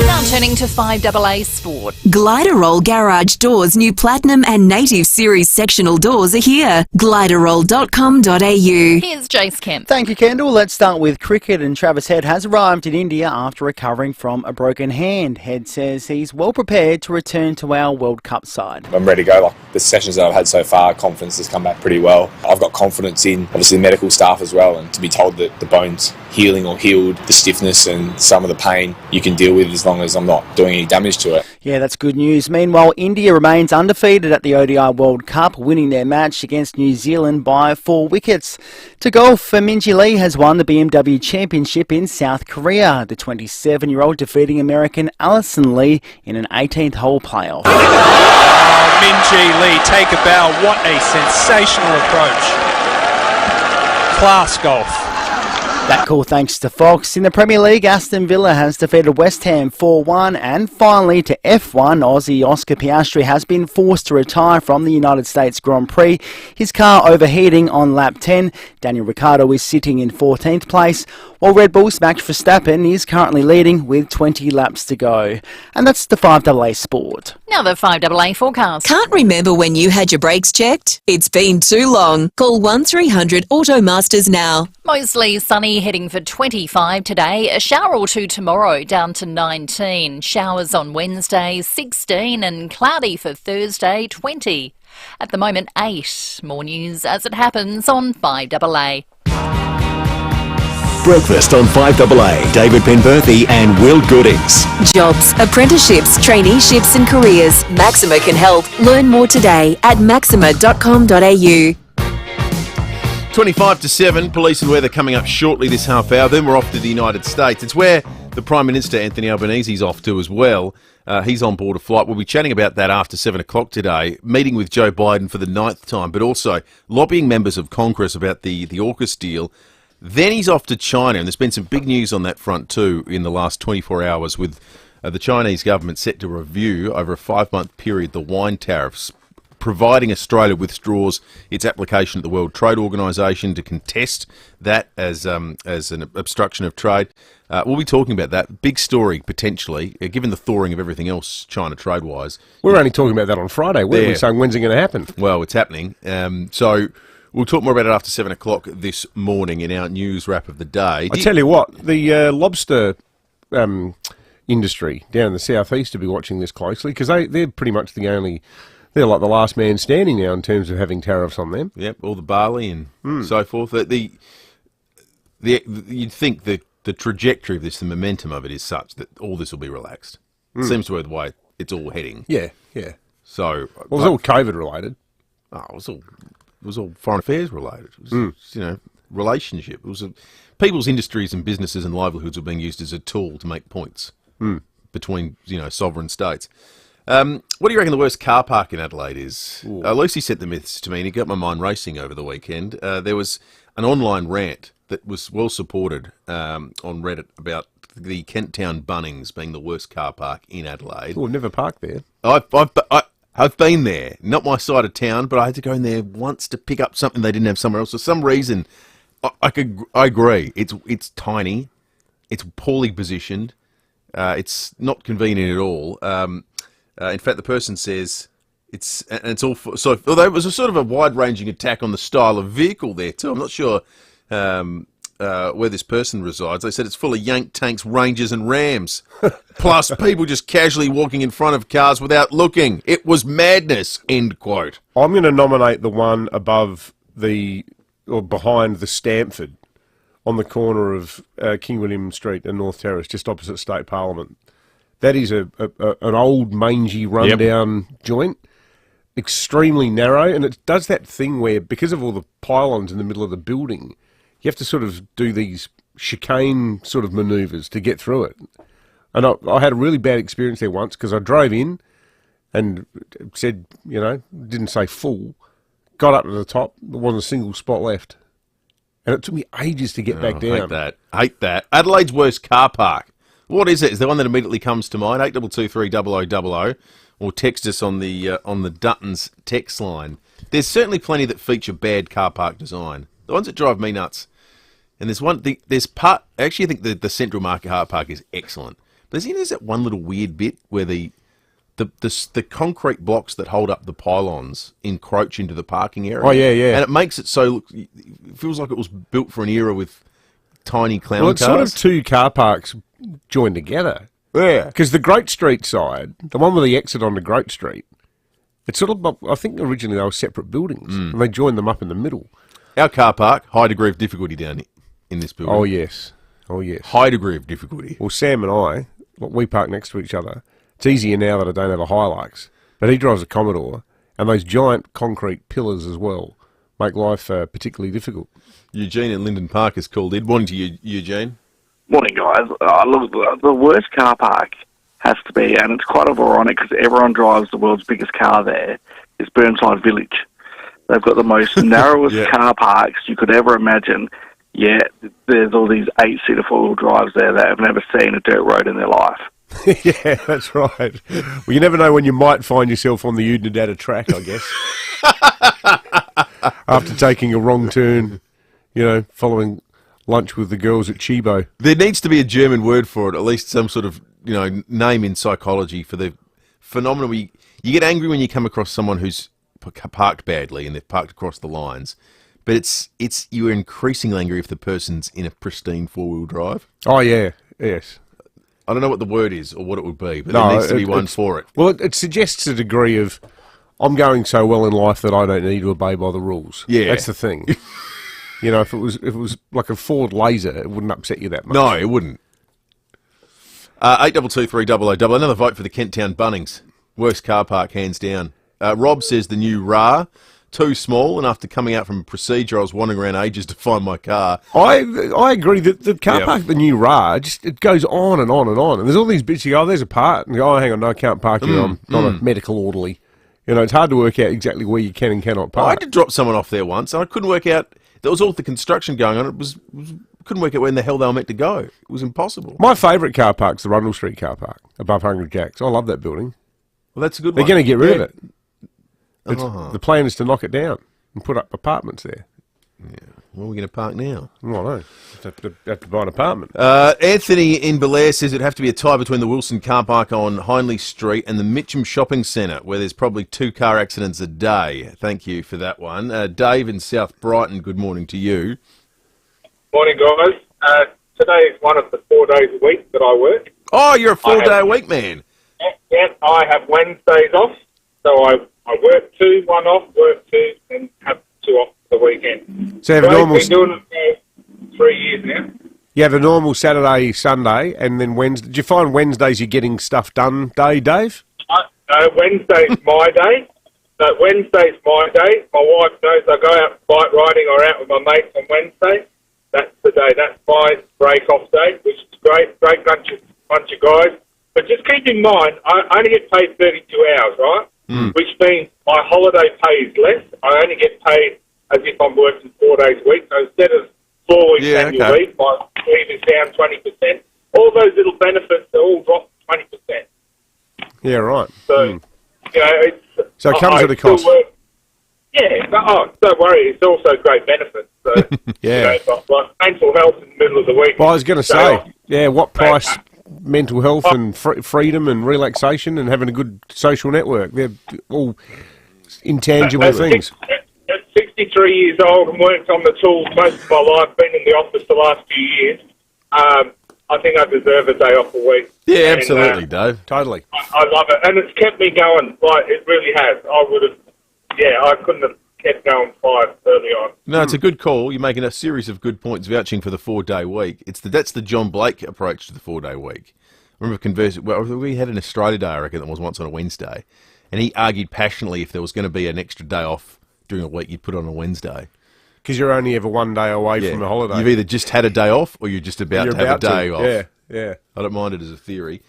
Now turning to 5AA Sport. Gliderroll Garage Doors' new Platinum and Native Series sectional doors are here. Gliderroll.com.au. Here's Jace Kemp. Thank you, Kendall. Let's start with cricket, and Travis Head has arrived in India after recovering from a broken hand. Head says he's well prepared to return to our World Cup side. I'm ready to go. Like the sessions that I've had so far, confidence has come back pretty well. I've got confidence in obviously the medical staff as well, and to be told that the bone's healing or healed, the stiffness and some of the pain you can deal with as long as I'm not doing any damage to it. Yeah, that's good news. Meanwhile, India remains undefeated at the ODI World Cup, winning their match against New Zealand by 4 wickets. To golf, Minjee Lee has won the BMW Championship in South Korea, the 27-year-old defeating American Alison Lee in an 18th hole playoff. Minjee Lee, take a bow. What a sensational approach. Class golf. That call thanks to Fox. In the Premier League, Aston Villa has defeated West Ham 4-1. And finally, to F1, Aussie Oscar Piastri has been forced to retire from the United States Grand Prix. His car overheating on lap 10. Daniel Ricciardo is sitting in 14th place, while Red Bull's Max Verstappen is currently leading with 20 laps to go. And that's the 5AA Sport. Now the 5AA forecast. Can't remember when you had your brakes checked? It's been too long. Call 1300 Automasters now. Mostly sunny, heading for 25 today. A shower or two tomorrow, down to 19. Showers on Wednesday, 16, and cloudy for Thursday, 20. At the moment, 8. More news as it happens on 5AA. Breakfast on 5AA. David Penberthy and Will Goodings. Jobs, apprenticeships, traineeships and careers. Maxima can help. Learn more today at maxima.com.au. 25 to 7, police and weather coming up shortly this half hour. Then we're off to the United States. It's where the Prime Minister, Anthony Albanese, is off to as well. He's on board a flight. We'll be chatting about that after 7 o'clock today, meeting with Joe Biden for the 9th time, but also lobbying members of Congress about the AUKUS deal. Then he's off to China, and there's been some big news on that front too in the last 24 hours with the Chinese government set to review over a 5-month period the wine tariffs, providing Australia withdraws its application at the World Trade Organisation to contest that as an obstruction of trade. We'll be talking about that. Big story, potentially, given the thawing of everything else China trade-wise. We were only talking about that on Friday, weren't we? Saying, when's it going to happen? Well, it's happening. So we'll talk more about it after 7 o'clock this morning in our news wrap of the day. I tell you what, the lobster industry down in the southeast will be watching this closely, because they're pretty much the only... They're like the last man standing now in terms of having tariffs on them. Yep, all the barley and so forth. You'd think that the trajectory of this, the momentum of it is such that all this will be relaxed. Seems to be the way it's all heading. Yeah, yeah. So, well, it was all COVID related. Oh, it was all foreign affairs related. It was, relationship. It was people's industries and businesses and livelihoods were being used as a tool to make points between sovereign states. What do you reckon the worst car park in Adelaide is? Lucy sent the myths to me and it got my mind racing over the weekend. There was an online rant that was well supported on Reddit about the Kent Town Bunnings being the worst car park in Adelaide. Oh, I've never parked there. I've been there, not my side of town, but I had to go in there once to pick up something they didn't have somewhere else. For some reason, I agree. It's tiny, it's poorly positioned, it's not convenient at all. In fact, the person says it's all so. Although it was a sort of a wide-ranging attack on the style of vehicle there too. I'm not sure where this person resides. They said it's full of Yank tanks, Rangers, and Rams, plus people just casually walking in front of cars without looking. It was madness. End quote. I'm going to nominate the one above or behind the Stamford, on the corner of King William Street and North Terrace, just opposite State Parliament. That is an old, mangy, rundown joint, extremely narrow, and it does that thing where, because of all the pylons in the middle of the building, you have to sort of do these chicane sort of manoeuvres to get through it. And I had a really bad experience there once, because I drove in and said, didn't say full, got up to the top, there wasn't a single spot left. And it took me ages to get back down. Hate that. Adelaide's worst car park. What is it? Is the one that immediately comes to mind? 8223 or text us on the Duttons text line. There's certainly plenty that feature bad car park design. The ones that drive me nuts. And there's one. Actually, I think the Central Market car park is excellent. But there's that one little weird bit where the concrete blocks that hold up the pylons encroach into the parking area. Oh, yeah. And it makes it so it feels like it was built for an era with tiny clown cars. Well, it's sort of two car parks joined together. Yeah. Because the Great Street side, the one with the exit onto Great Street, it's sort of, I think originally they were separate buildings, and they joined them up in the middle. Our car park, high degree of difficulty down in this building. Oh, yes. High degree of difficulty. Well, Sam and I, we park next to each other. It's easier now that I don't have a Hilux, but he drives a Commodore, and those giant concrete pillars as well make life particularly difficult. Eugene and Linden Park is called in. Morning to you, Eugene. Morning, guys. Look, the worst car park has to be, and it's quite ironic because everyone drives the world's biggest car there, is Burnside Village. They've got the most narrowest car parks you could ever imagine. Yeah, there's all these 8-seater four-wheel drives there that have never seen a dirt road in their life. Yeah, that's right. Well, you never know when you might find yourself on the Udnadata track, I guess. After taking a wrong turn, following lunch with the girls at Chibo. There needs to be a German word for it, at least some sort of name in psychology for the phenomenon where you get angry when you come across someone who's parked badly and they've parked across the lines. But you're increasingly angry if the person's in a pristine four-wheel drive. Oh, yeah, yes. I don't know what the word is or what it would be, but there needs to be one for it. Well, it suggests a degree of, I'm going so well in life that I don't need to obey by the rules. Yeah. That's the thing. If it was like a Ford Laser, it wouldn't upset you that much. No, it wouldn't. 8223 another vote for the Kent Town Bunnings. Worst car park, hands down. Rob says the new RA, too small, and after coming out from a procedure, I was wandering around ages to find my car. I agree that the car park, the new RA, it goes on and on and on. And there's all these bits you go, there's a part, and you go, hang on, no, I can't park here, I'm not a medical orderly. It's hard to work out exactly where you can and cannot park. I had to drop someone off there once, and I couldn't work out, there was all the construction going on, couldn't work out where in the hell they were meant to go. It was impossible. My favourite car park's the Rundle Street car park, above Hungry Jack's. I love that building. Well, that's a good They're one. going to get rid of it. The plan is to knock it down and put up apartments there. Yeah. Where are we going to park now? Well, I know. Have to buy an apartment. Anthony in Belair says it'd have to be a tie between the Wilson car park on Hindley Street and the Mitcham Shopping Centre, where there's probably 2 car accidents a day. Thank you for that one. Dave in South Brighton, good morning to you. Morning, guys. Today is one of the 4 days a week that I work. Oh, you're a 4-day-a-week man. Yeah, I have Wednesdays off, so I work 2, 1 off, work 2, and have 2 off the weekend. So you have a normal... I've been doing it for 3 years now. You have a normal Saturday, Sunday, and then Wednesday. Do you find Wednesdays you're getting stuff done day, Dave? No, Wednesday's my day. So Wednesday's my day. My wife knows I go out bike riding or out with my mates on Wednesday. That's the day. That's my break-off day, which is great. Great bunch of guys. But just keep in mind, I only get paid 32 hours, right? Which means my holiday pay is less. I only get paid as if I'm working 4 days a week. So instead of 4 weeks annual leave, my leave is down 20%. All those little benefits are all dropped 20%. Yeah, right. So, So it comes at a cost. Yeah, don't worry. It's also great benefits. So, yeah. Like mental health in the middle of the week. Well, I was going to say, what price mental health and freedom and relaxation and having a good social network? They're all intangible things. At 63 years old and worked on the tools most of my life, been in the office the last few years, I think I deserve a day off a week. Yeah, absolutely, Dave. Totally. I love it. And it's kept me going. Like, it really has. I couldn't have kept going 5 early on. No, it's a good call. You're making a series of good points vouching for the 4-day week. That's the John Blake approach to the 4-day week. I remember we had an Australia Day, I reckon, that was once on a Wednesday, and he argued passionately if there was going to be an extra day off during a week, you'd put it on a Wednesday. Because you're only ever 1 day away from a holiday. You've either just had a day off or you're just about to have a day off. Yeah. I don't mind it as a theory.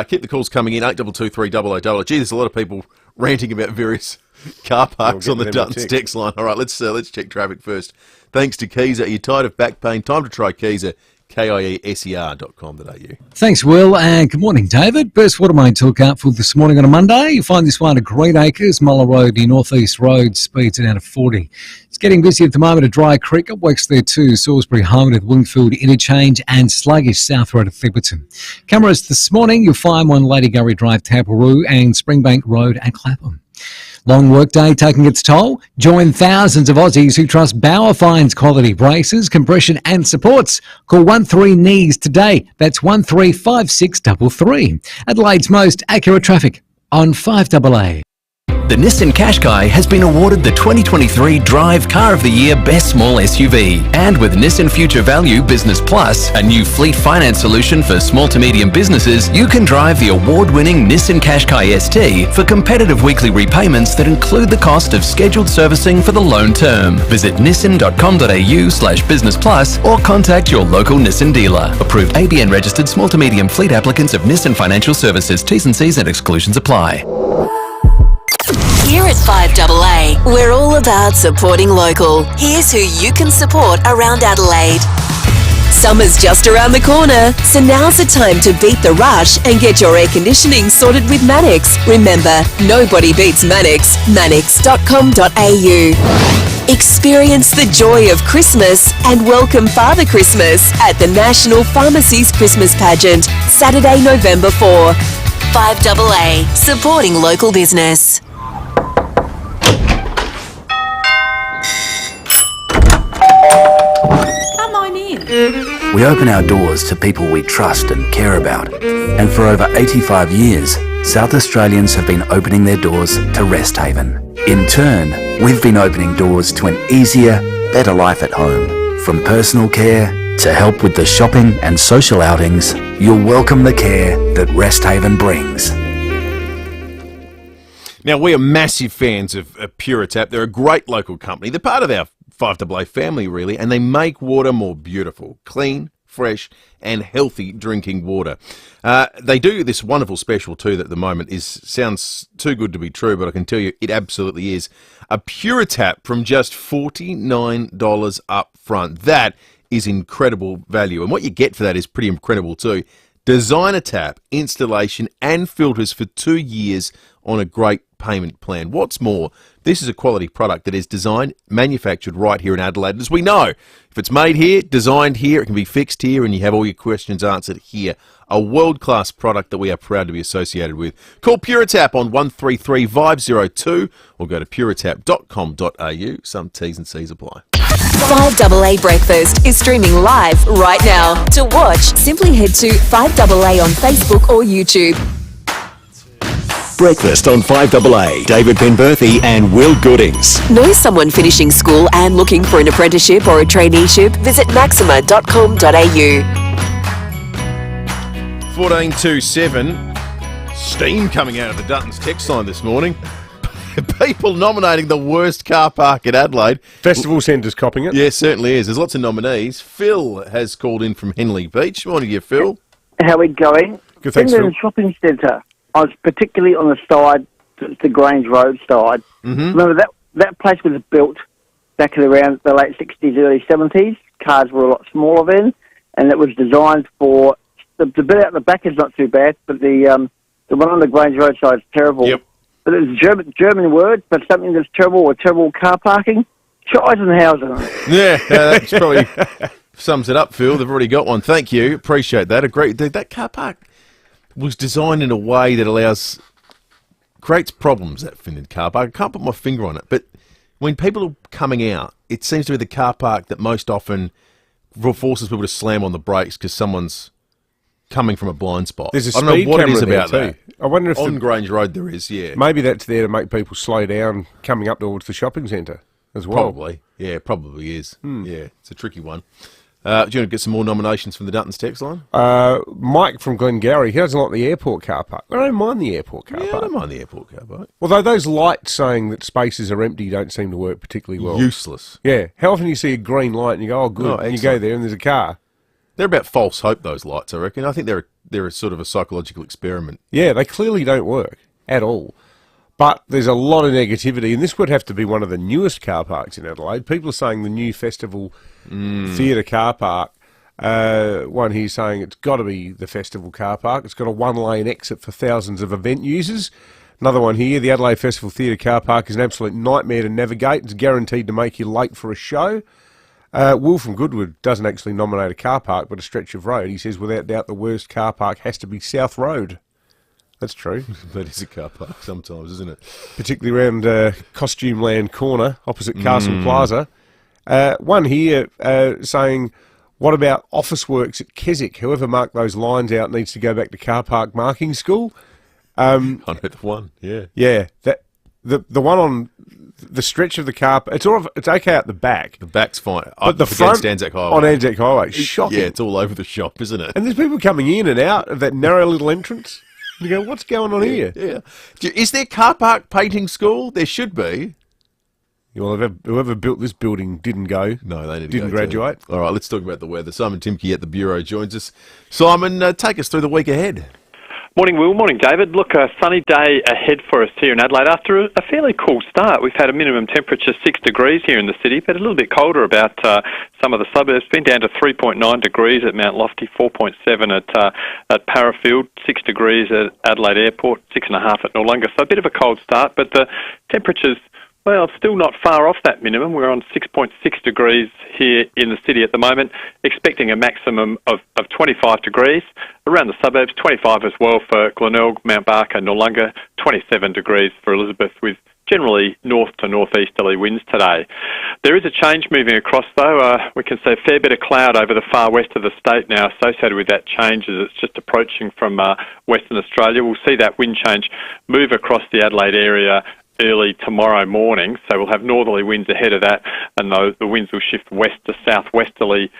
Keep the calls coming in, 8223 Gee, there's a lot of people ranting about various car parks on the Duttons text line. All right, let's check traffic first. Thanks to Keezer. Are you tired of back pain? Time to try Keezer. KIESER.com.au. Thanks, Will, and good morning, David. Burst water main to look out for this morning on a Monday. You'll find this one at Green Acres, Muller Road, near North East Road, speeds are down to 40. It's getting busy at the moment at Dry Creek. It works there too. Salisbury Home at Wingfield Interchange and sluggish South Road at Thibberton. Cameras this morning, you'll find one Lady Gurry Drive, Taparoo, and Springbank Road at Clapham. Long workday taking its toll? Join thousands of Aussies who trust Bauer Fines quality braces, compression and supports. Call 13-KNEES today. That's 135633. Adelaide's most accurate traffic on 5AA. The Nissan Qashqai has been awarded the 2023 Drive Car of the Year Best Small SUV. And with Nissan Future Value Business Plus, a new fleet finance solution for small to medium businesses, you can drive the award-winning Nissan Qashqai ST for competitive weekly repayments that include the cost of scheduled servicing for the loan term. Visit nissan.com.au/business plus or contact your local Nissan dealer. Approved ABN registered small to medium fleet applicants of Nissan Financial Services. T's and C's and exclusions apply. Here at 5AA, we're all about supporting local. Here's who you can support around Adelaide. Summer's just around the corner, so now's the time to beat the rush and get your air conditioning sorted with Mannix. Remember, nobody beats Mannix. Mannix.com.au. Experience the joy of Christmas and welcome Father Christmas at the National Pharmacies Christmas Pageant, Saturday, November 4. 5AA, supporting local business. Come on in. We open our doors to people we trust and care about. And for over 85 years, South Australians have been opening their doors to Rest Haven. In turn, we've been opening doors to an easier, better life at home. From personal care to help with the shopping and social outings, you'll welcome the care that Rest Haven brings. Now, we are massive fans of PureTap. They're a great local company. They're part of our 5AA family, really, and they make water more beautiful, clean, fresh, and healthy drinking water. They do this wonderful special, too, that at the moment sounds too good to be true, but I can tell you it absolutely is. A PureTap from just $49 up front. That is incredible value, and what you get for that is pretty incredible, too. Designer tap, installation, and filters for 2 years on a great payment plan. What's more, this is a quality product that is designed, manufactured right here in Adelaide. As we know, if it's made here, designed here, it can be fixed here, and you have all your questions answered here. A world-class product that we are proud to be associated with. Call PureTap on 133 502 or go to puretap.com.au. Some T's and C's apply. 5AA Breakfast is streaming live right now. To watch, simply head to 5AA on Facebook or YouTube. Breakfast on 5AA. David Penberthy and Will Goodings. Know someone finishing school and looking for an apprenticeship or a traineeship? Visit maxima.com.au. 1427. Steam coming out of the Duttons text line this morning. People nominating the worst car park in Adelaide. Festival Centre's copping it. Yeah, certainly is. There's lots of nominees. Phil has called in from Henley Beach. Morning to you, Phil. How are we going? Good, thanks, in Phil. the shopping centre, I was particularly on the side, the Grange Road side. Mm-hmm. Remember that place was built back in around the late 60s, early 70s. Cars were a lot smaller then, and it was designed for the bit out the back is not too bad, but the one on the Grange Road side is terrible. Yep. But it's German word, but something that's terrible or terrible car parking. Scheisenhausen. Yeah, that's probably sums it up, Phil. They've already got one. Thank you. Appreciate that. Agree. That car park was designed in a way that creates problems, that Finland car park. I can't put my finger on it, but when people are coming out, it seems to be the car park that most often forces people to slam on the brakes because someone's coming from a blind spot. There's a I don't speed know what it camera is there about too. that. I wonder if on Grange Road there is, yeah. Maybe that's there to make people slow down coming up towards the shopping centre as well. Probably. Yeah, probably is. Yeah, it's a tricky one. Do you want to get some more nominations from the Duttons text line? Mike from Glengarry, he doesn't like the airport car park. I don't mind the airport car park. I don't mind the airport car park. Although those lights saying that spaces are empty don't seem to work particularly well. Useless. Yeah. How often do you see a green light and you go, oh, good, and you go there and there's a car? They're about false hope, those lights, I reckon. I think they're a sort of a psychological experiment. Yeah, they clearly don't work at all. But there's a lot of negativity, and this would have to be one of the newest car parks in Adelaide. People are saying the new Festival Theatre car park One here saying it's got to be the festival car park. It's got a one-lane exit for thousands of event users. Another one here, the Adelaide Festival Theatre car park is an absolute nightmare to navigate. It's guaranteed to make you late for a show. Will from Goodwood doesn't actually nominate a car park, but a stretch of road. He says, without doubt, the worst car park has to be South Road. That's true. That is a car park sometimes, isn't it? Particularly around Costume Land Corner, opposite Castle Plaza. One here saying, what about office works at Keswick? Whoever marked those lines out needs to go back to car park marking school. I know the one, yeah. Yeah, the one on the stretch of the car, it's okay at the back. The back's fine. But the front Anzac Highway. on Anzac Highway, shocking. Yeah, it's all over the shop, isn't it? And there's people coming in and out of that narrow little entrance. You go, what's going on here? Yeah. Is there car park painting school? There should be. Well, whoever built this building didn't go. No, they didn't graduate. All right, let's talk about the weather. Simon Timke at the Bureau joins us. Simon, take us through the week ahead. Morning, Will. Morning, David. Look, a sunny day ahead for us here in Adelaide after a fairly cool start. We've had a minimum temperature 6 degrees here in the city, but a little bit colder about some of the suburbs. Been down to 3.9 degrees at Mount Lofty, 4.7 at Parafield, 6 degrees at Adelaide Airport, 6.5 at Noarlunga. So a bit of a cold start, but the temperatures, well, still not far off that minimum. We're on 6.6 degrees here in the city at the moment, expecting a maximum of 25 degrees. Around the suburbs, 25 as well for Glenelg, Mount Barker, Noarlunga, 27 degrees for Elizabeth, with generally north to northeasterly winds today. There is a change moving across, though. We can see a fair bit of cloud over the far west of the state now associated with that change as it's just approaching from Western Australia. We'll see that wind change move across the Adelaide area early tomorrow morning, so we'll have northerly winds ahead of that, and the winds will shift west to southwesterly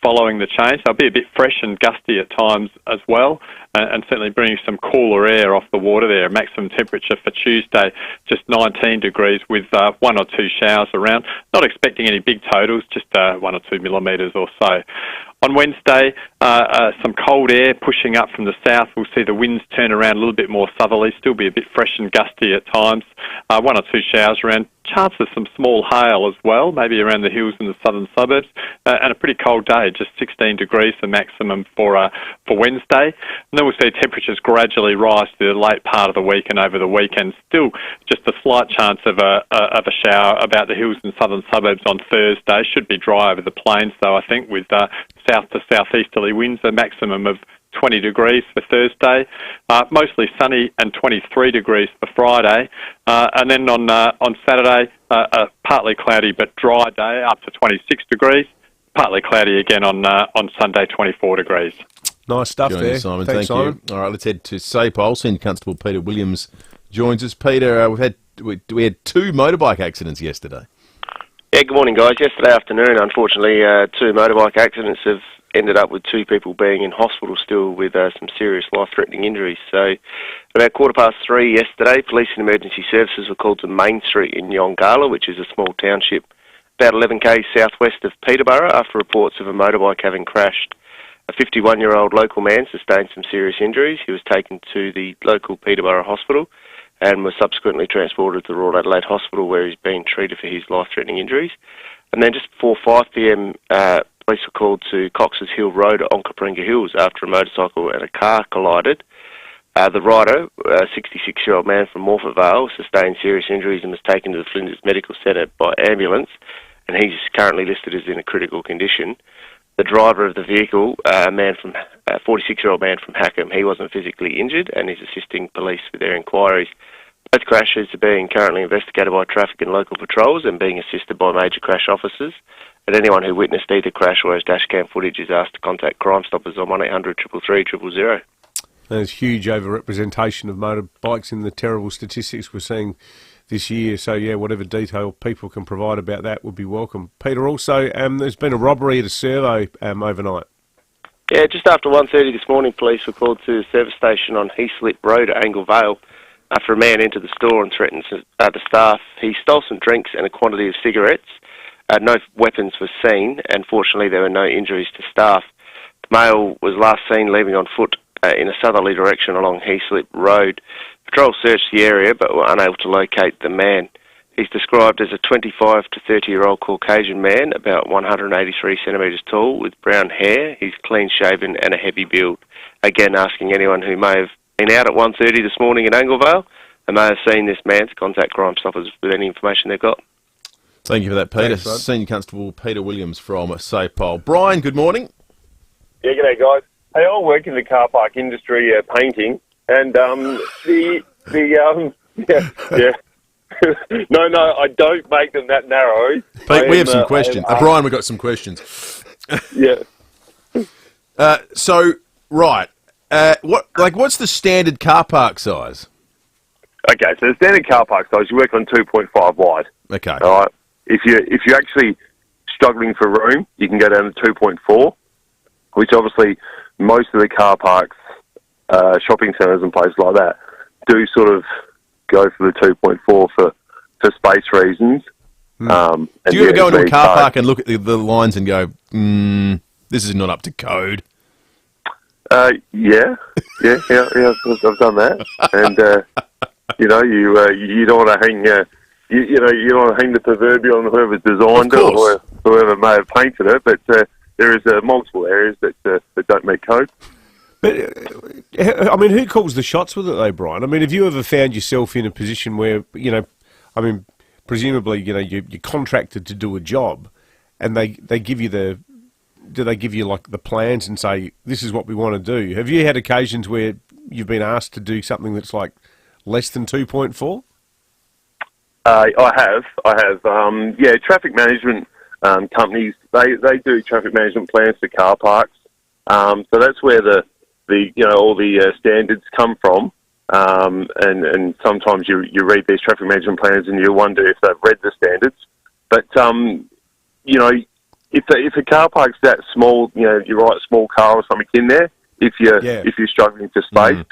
following the change. They'll be a bit fresh and gusty at times as well, and certainly bringing some cooler air off the water there. Maximum temperature for Tuesday, just 19 degrees with 1 or 2 showers around. Not expecting any big totals, just 1 or 2 millimetres or so. On Wednesday, some cold air pushing up from the south. We'll see the winds turn around a little bit more southerly, still be a bit fresh and gusty at times. 1 or 2 showers around. Chance of some small hail as well, maybe around the hills in the southern suburbs. And a pretty cold day, just 16 degrees the maximum for Wednesday. And then we'll see temperatures gradually rise to the late part of the week and over the weekend. Still just a slight chance of a shower about the hills and southern suburbs on Thursday. Should be dry over the plains, though, I think, with south to southeasterly winds, a maximum of 20 degrees for Thursday, mostly sunny, and 23 degrees for Friday. And then on Saturday, a partly cloudy but dry day, up to 26 degrees. Partly cloudy again on Sunday, 24 degrees. Nice stuff Join there. us, Simon. Thanks, Thank Simon. you. All right, let's head to SAPOL. Senior Constable Peter Williams joins us. Peter, we had 2 motorbike accidents yesterday. Yeah, good morning, guys. Yesterday afternoon, unfortunately, 2 motorbike accidents have ended up with 2 people being in hospital still with some serious life-threatening injuries. So about 3:15 yesterday, police and emergency services were called to Main Street in Yongala, which is a small township about 11 k's southwest of Peterborough, after reports of a motorbike having crashed. A 51-year-old local man sustained some serious injuries. He was taken to the local Peterborough hospital and was subsequently transported to the Royal Adelaide Hospital, where he's being treated for his life-threatening injuries. And then just before 5 p.m, police were called to Cox's Hill Road at Onkaparinga Hills after a motorcycle and a car collided. The rider, a 66-year-old man from Morphet Vale, sustained serious injuries and was taken to the Flinders Medical Centre by ambulance, and he's currently listed as in a critical condition. The driver of the vehicle, a 46-year-old man from Hackham, he wasn't physically injured and is assisting police with their inquiries. Both crashes are being currently investigated by traffic and local patrols and being assisted by major crash officers. And anyone who witnessed either crash or has dashcam footage is asked to contact Crime Stoppers on 1800 333 000. There's huge over-representation of motorbikes in the terrible statistics we're seeing this year. So, yeah, whatever detail people can provide about that would be welcome. Peter, also, there's been a robbery at a servo overnight. Yeah, just after 1:30 this morning, police were called to the service station on Heaslip Road at Angle Vale after a man entered the store and threatened the staff. He stole some drinks and a quantity of cigarettes. No weapons were seen, and fortunately there were no injuries to staff. The male was last seen leaving on foot in a southerly direction along Heaslip Road. Patrol searched the area but were unable to locate the man. He's described as a 25 to 30-year-old Caucasian man, about 183 centimetres tall, with brown hair. He's clean-shaven and a heavy build. Again, asking anyone who may have been out at 1:30 this morning in Anglevale and may have seen this man to contact Crime Stoppers with any information they've got. Thank you for that, Peter. Thanks, Senior Constable Peter Williams from SAPOL. Brian, good morning. Yeah, g'day, guys. Hey, I work in the car park industry, painting, and no, I don't make them that narrow. Pete, we have some questions. Brian, we've got some questions. Yeah. What's the standard car park size? Okay, so the standard car park size, you work on 2.5 wide. Okay. All right. If you're actually struggling for room, you can go down to 2.4, which obviously most of the car parks, shopping centres and places like that, do sort of go for the 2.4 for space reasons. Do you ever go into a car park and look at the lines and go, this is not up to code? Yeah, I've done that, and you don't want to hang, you don't want to hang the proverbial on whoever's designed it or whoever may have painted it, but there is multiple areas that don't meet code. But, I mean, who calls the shots with it, though, Brian? I mean, have you ever found yourself in a position where, presumably, you're contracted to do a job, and they give you do they give you, like, the plans and say, this is what we want to do? Have you had occasions where you've been asked to do something that's, like, less than 2.4? I have. Traffic management companies, they do traffic management plans for car parks. So that's where all the standards come from. And sometimes you read these traffic management plans and you wonder if they've read the standards. But if a car park's that small, you write a small car or something in there. If you're struggling for space,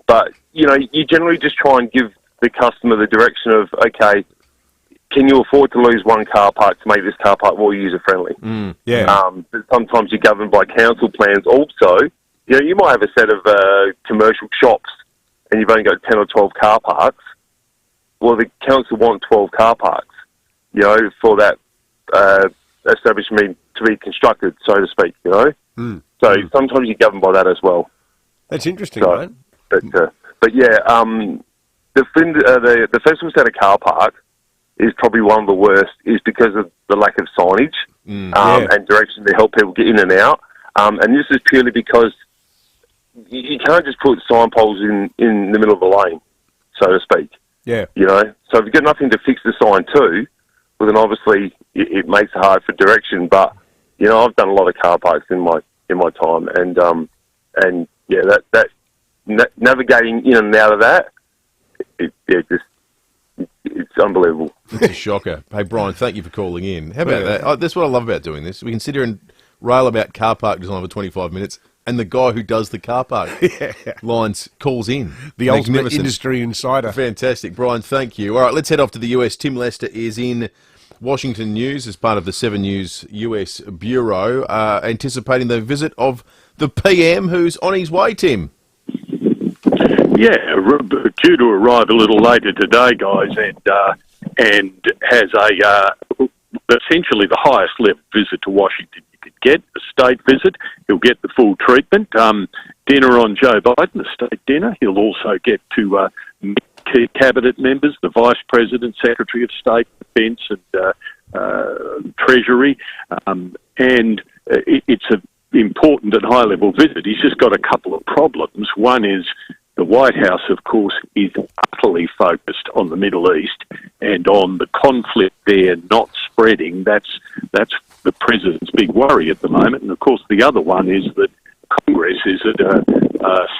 but you generally just try and give the customer the direction of, okay, can you afford to lose one car park to make this car park more user-friendly? But sometimes you're governed by council plans also. You might have a set of commercial shops and you've only got 10 or 12 car parks. Well, the council want 12 car parks, for that establishment to be constructed, so to speak, So sometimes you're governed by that as well. That's interesting, right? But yeah, the festival centre car park is probably one of the worst, is because of the lack of signage and direction to help people get in and out. And this is purely because you can't just put sign poles in the middle of the lane, so to speak. Yeah. So if you've got nothing to fix the sign to, well, then obviously it makes it hard for direction. But I've done a lot of car parks in my time, and navigating in and out of that, it's unbelievable. It's a shocker. Hey, Brian, thank you for calling in. How about that? That's what I love about doing this. We can sit here and rail about car park design for 25 minutes, and the guy who does the car park lines calls in. The ultimate industry insider. Fantastic. Brian, thank you. All right, let's head off to the US. Tim Lester is in Washington News as part of the 7 News US Bureau, anticipating the visit of the PM who's on his way, Tim. Yeah, due to arrive a little later today, guys, and has essentially the highest level visit to Washington you could get, a state visit. He'll get the full treatment. Dinner on Joe Biden, a state dinner. He'll also get to meet key cabinet members, the Vice President, Secretary of State, Defence and Treasury. And it's an important and high-level visit. He's just got a couple of problems. One is the White House, of course, is utterly focused on the Middle East and on the conflict there not spreading. That's the president's big worry at the moment. And, of course, the other one is that Congress is at a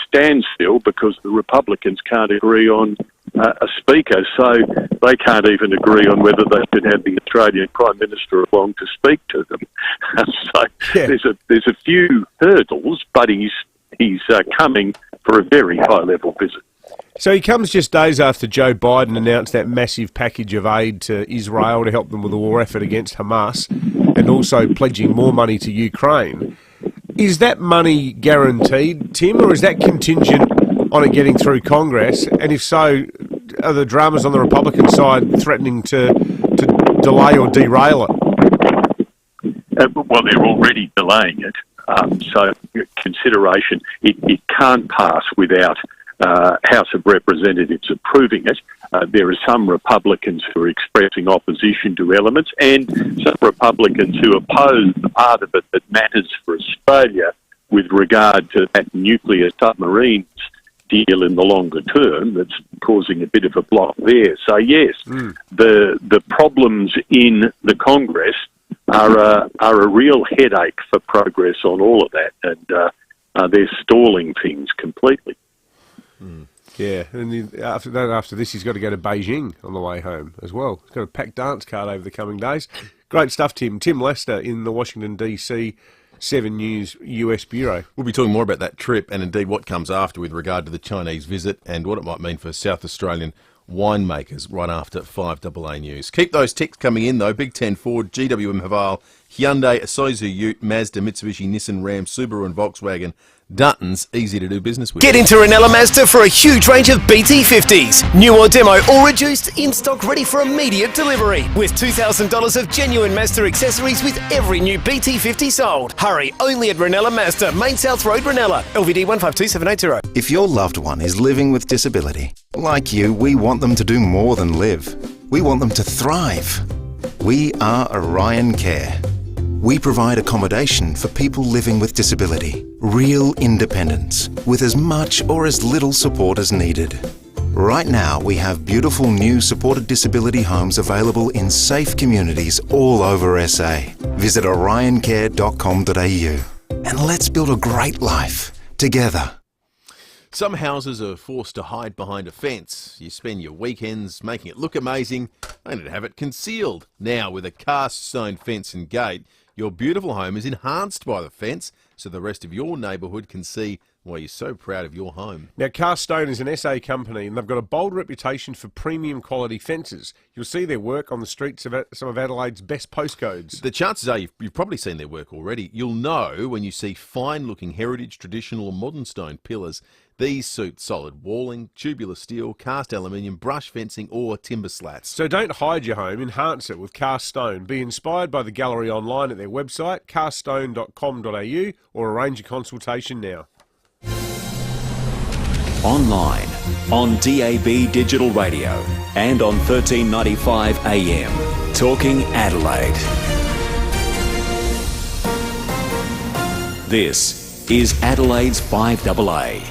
standstill because the Republicans can't agree on a speaker, so they can't even agree on whether they should have the Australian Prime Minister along to speak to them. So there's a few hurdles, but he's coming for a very high-level visit. So he comes just days after Joe Biden announced that massive package of aid to Israel to help them with the war effort against Hamas, and also pledging more money to Ukraine. Is that money guaranteed, Tim, or is that contingent on it getting through Congress? And if so, are the dramas on the Republican side threatening to delay or derail it? Well, they're already delaying it. So consideration, it can't pass without House of Representatives approving it. There are some Republicans who are expressing opposition to elements and some Republicans who oppose the part of it that matters for Australia with regard to that nuclear submarines deal in the longer term that's causing a bit of a block there. So yes, the problems in the Congress are a real headache for progress on all of that, and they're stalling things completely. Yeah, and after this, he's got to go to Beijing on the way home as well. He's got a packed dance card over the coming days. Great stuff, Tim. Tim Lester in the Washington, D.C. 7 News US Bureau. We'll be talking more about that trip and indeed what comes after with regard to the Chinese visit and what it might mean for South Australian winemakers right after 5AA News. Keep those texts coming in though. Big 10 Ford, GWM Haval, Hyundai, Isuzu Ute, Mazda, Mitsubishi, Nissan, Ram, Subaru and Volkswagen. Dutton's easy to do business with. Get into Ranella Mazda for a huge range of BT50s. New or demo or reduced, in stock ready for immediate delivery. With $2,000 of genuine Mazda accessories with every new BT50 sold. Hurry, only at Ranella Mazda, Main South Road, Ranella. LVD 152780. If your loved one is living with disability, like you, we want them to do more than live. We want them to thrive. We are Orion Care. We provide accommodation for people living with disability, real independence, with as much or as little support as needed. Right now, we have beautiful new supported disability homes available in safe communities all over SA. Visit orioncare.com.au and let's build a great life together. Some houses are forced to hide behind a fence. You spend your weekends making it look amazing, only to have it concealed. Now, with a cast stone fence and gate, your beautiful home is enhanced by the fence, so the rest of your neighbourhood can see why you're so proud of your home. Now, Cast Stone is an SA company, and they've got a bold reputation for premium quality fences. You'll see their work on the streets of some of Adelaide's best postcodes. The chances are you've probably seen their work already. You'll know when you see fine-looking heritage, traditional or modern stone pillars. These suit solid walling, tubular steel, cast aluminium, brush fencing or timber slats. So don't hide your home, enhance it with Cast Stone. Be inspired by the gallery online at their website, caststone.com.au, or arrange a consultation now. Online, on DAB Digital Radio and on 1395 AM. Talking Adelaide. This is Adelaide's 5AA.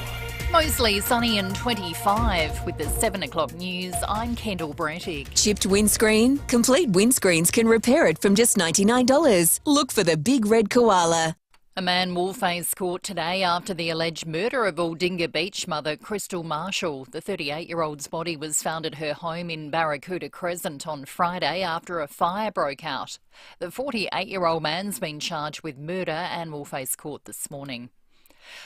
Mostly sunny and 25 with the 7 o'clock news. I'm Kendall Brettig. Chipped windscreen? Complete Windscreens can repair it from just $99. Look for the big red koala. A man will face court today after the alleged murder of Aldinga Beach mother Crystal Marshall. The 38-year-old's body was found at her home in Barracuda Crescent on Friday after a fire broke out. The 48-year-old man's been charged with murder and will face court this morning.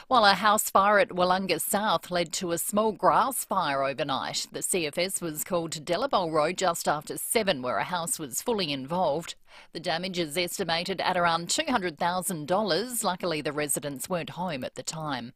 While a house fire at Wollonga South led to a small grass fire overnight, the CFS was called to Delabole Road just after 7, where a house was fully involved. The damage is estimated at around $200,000. Luckily, the residents weren't home at the time.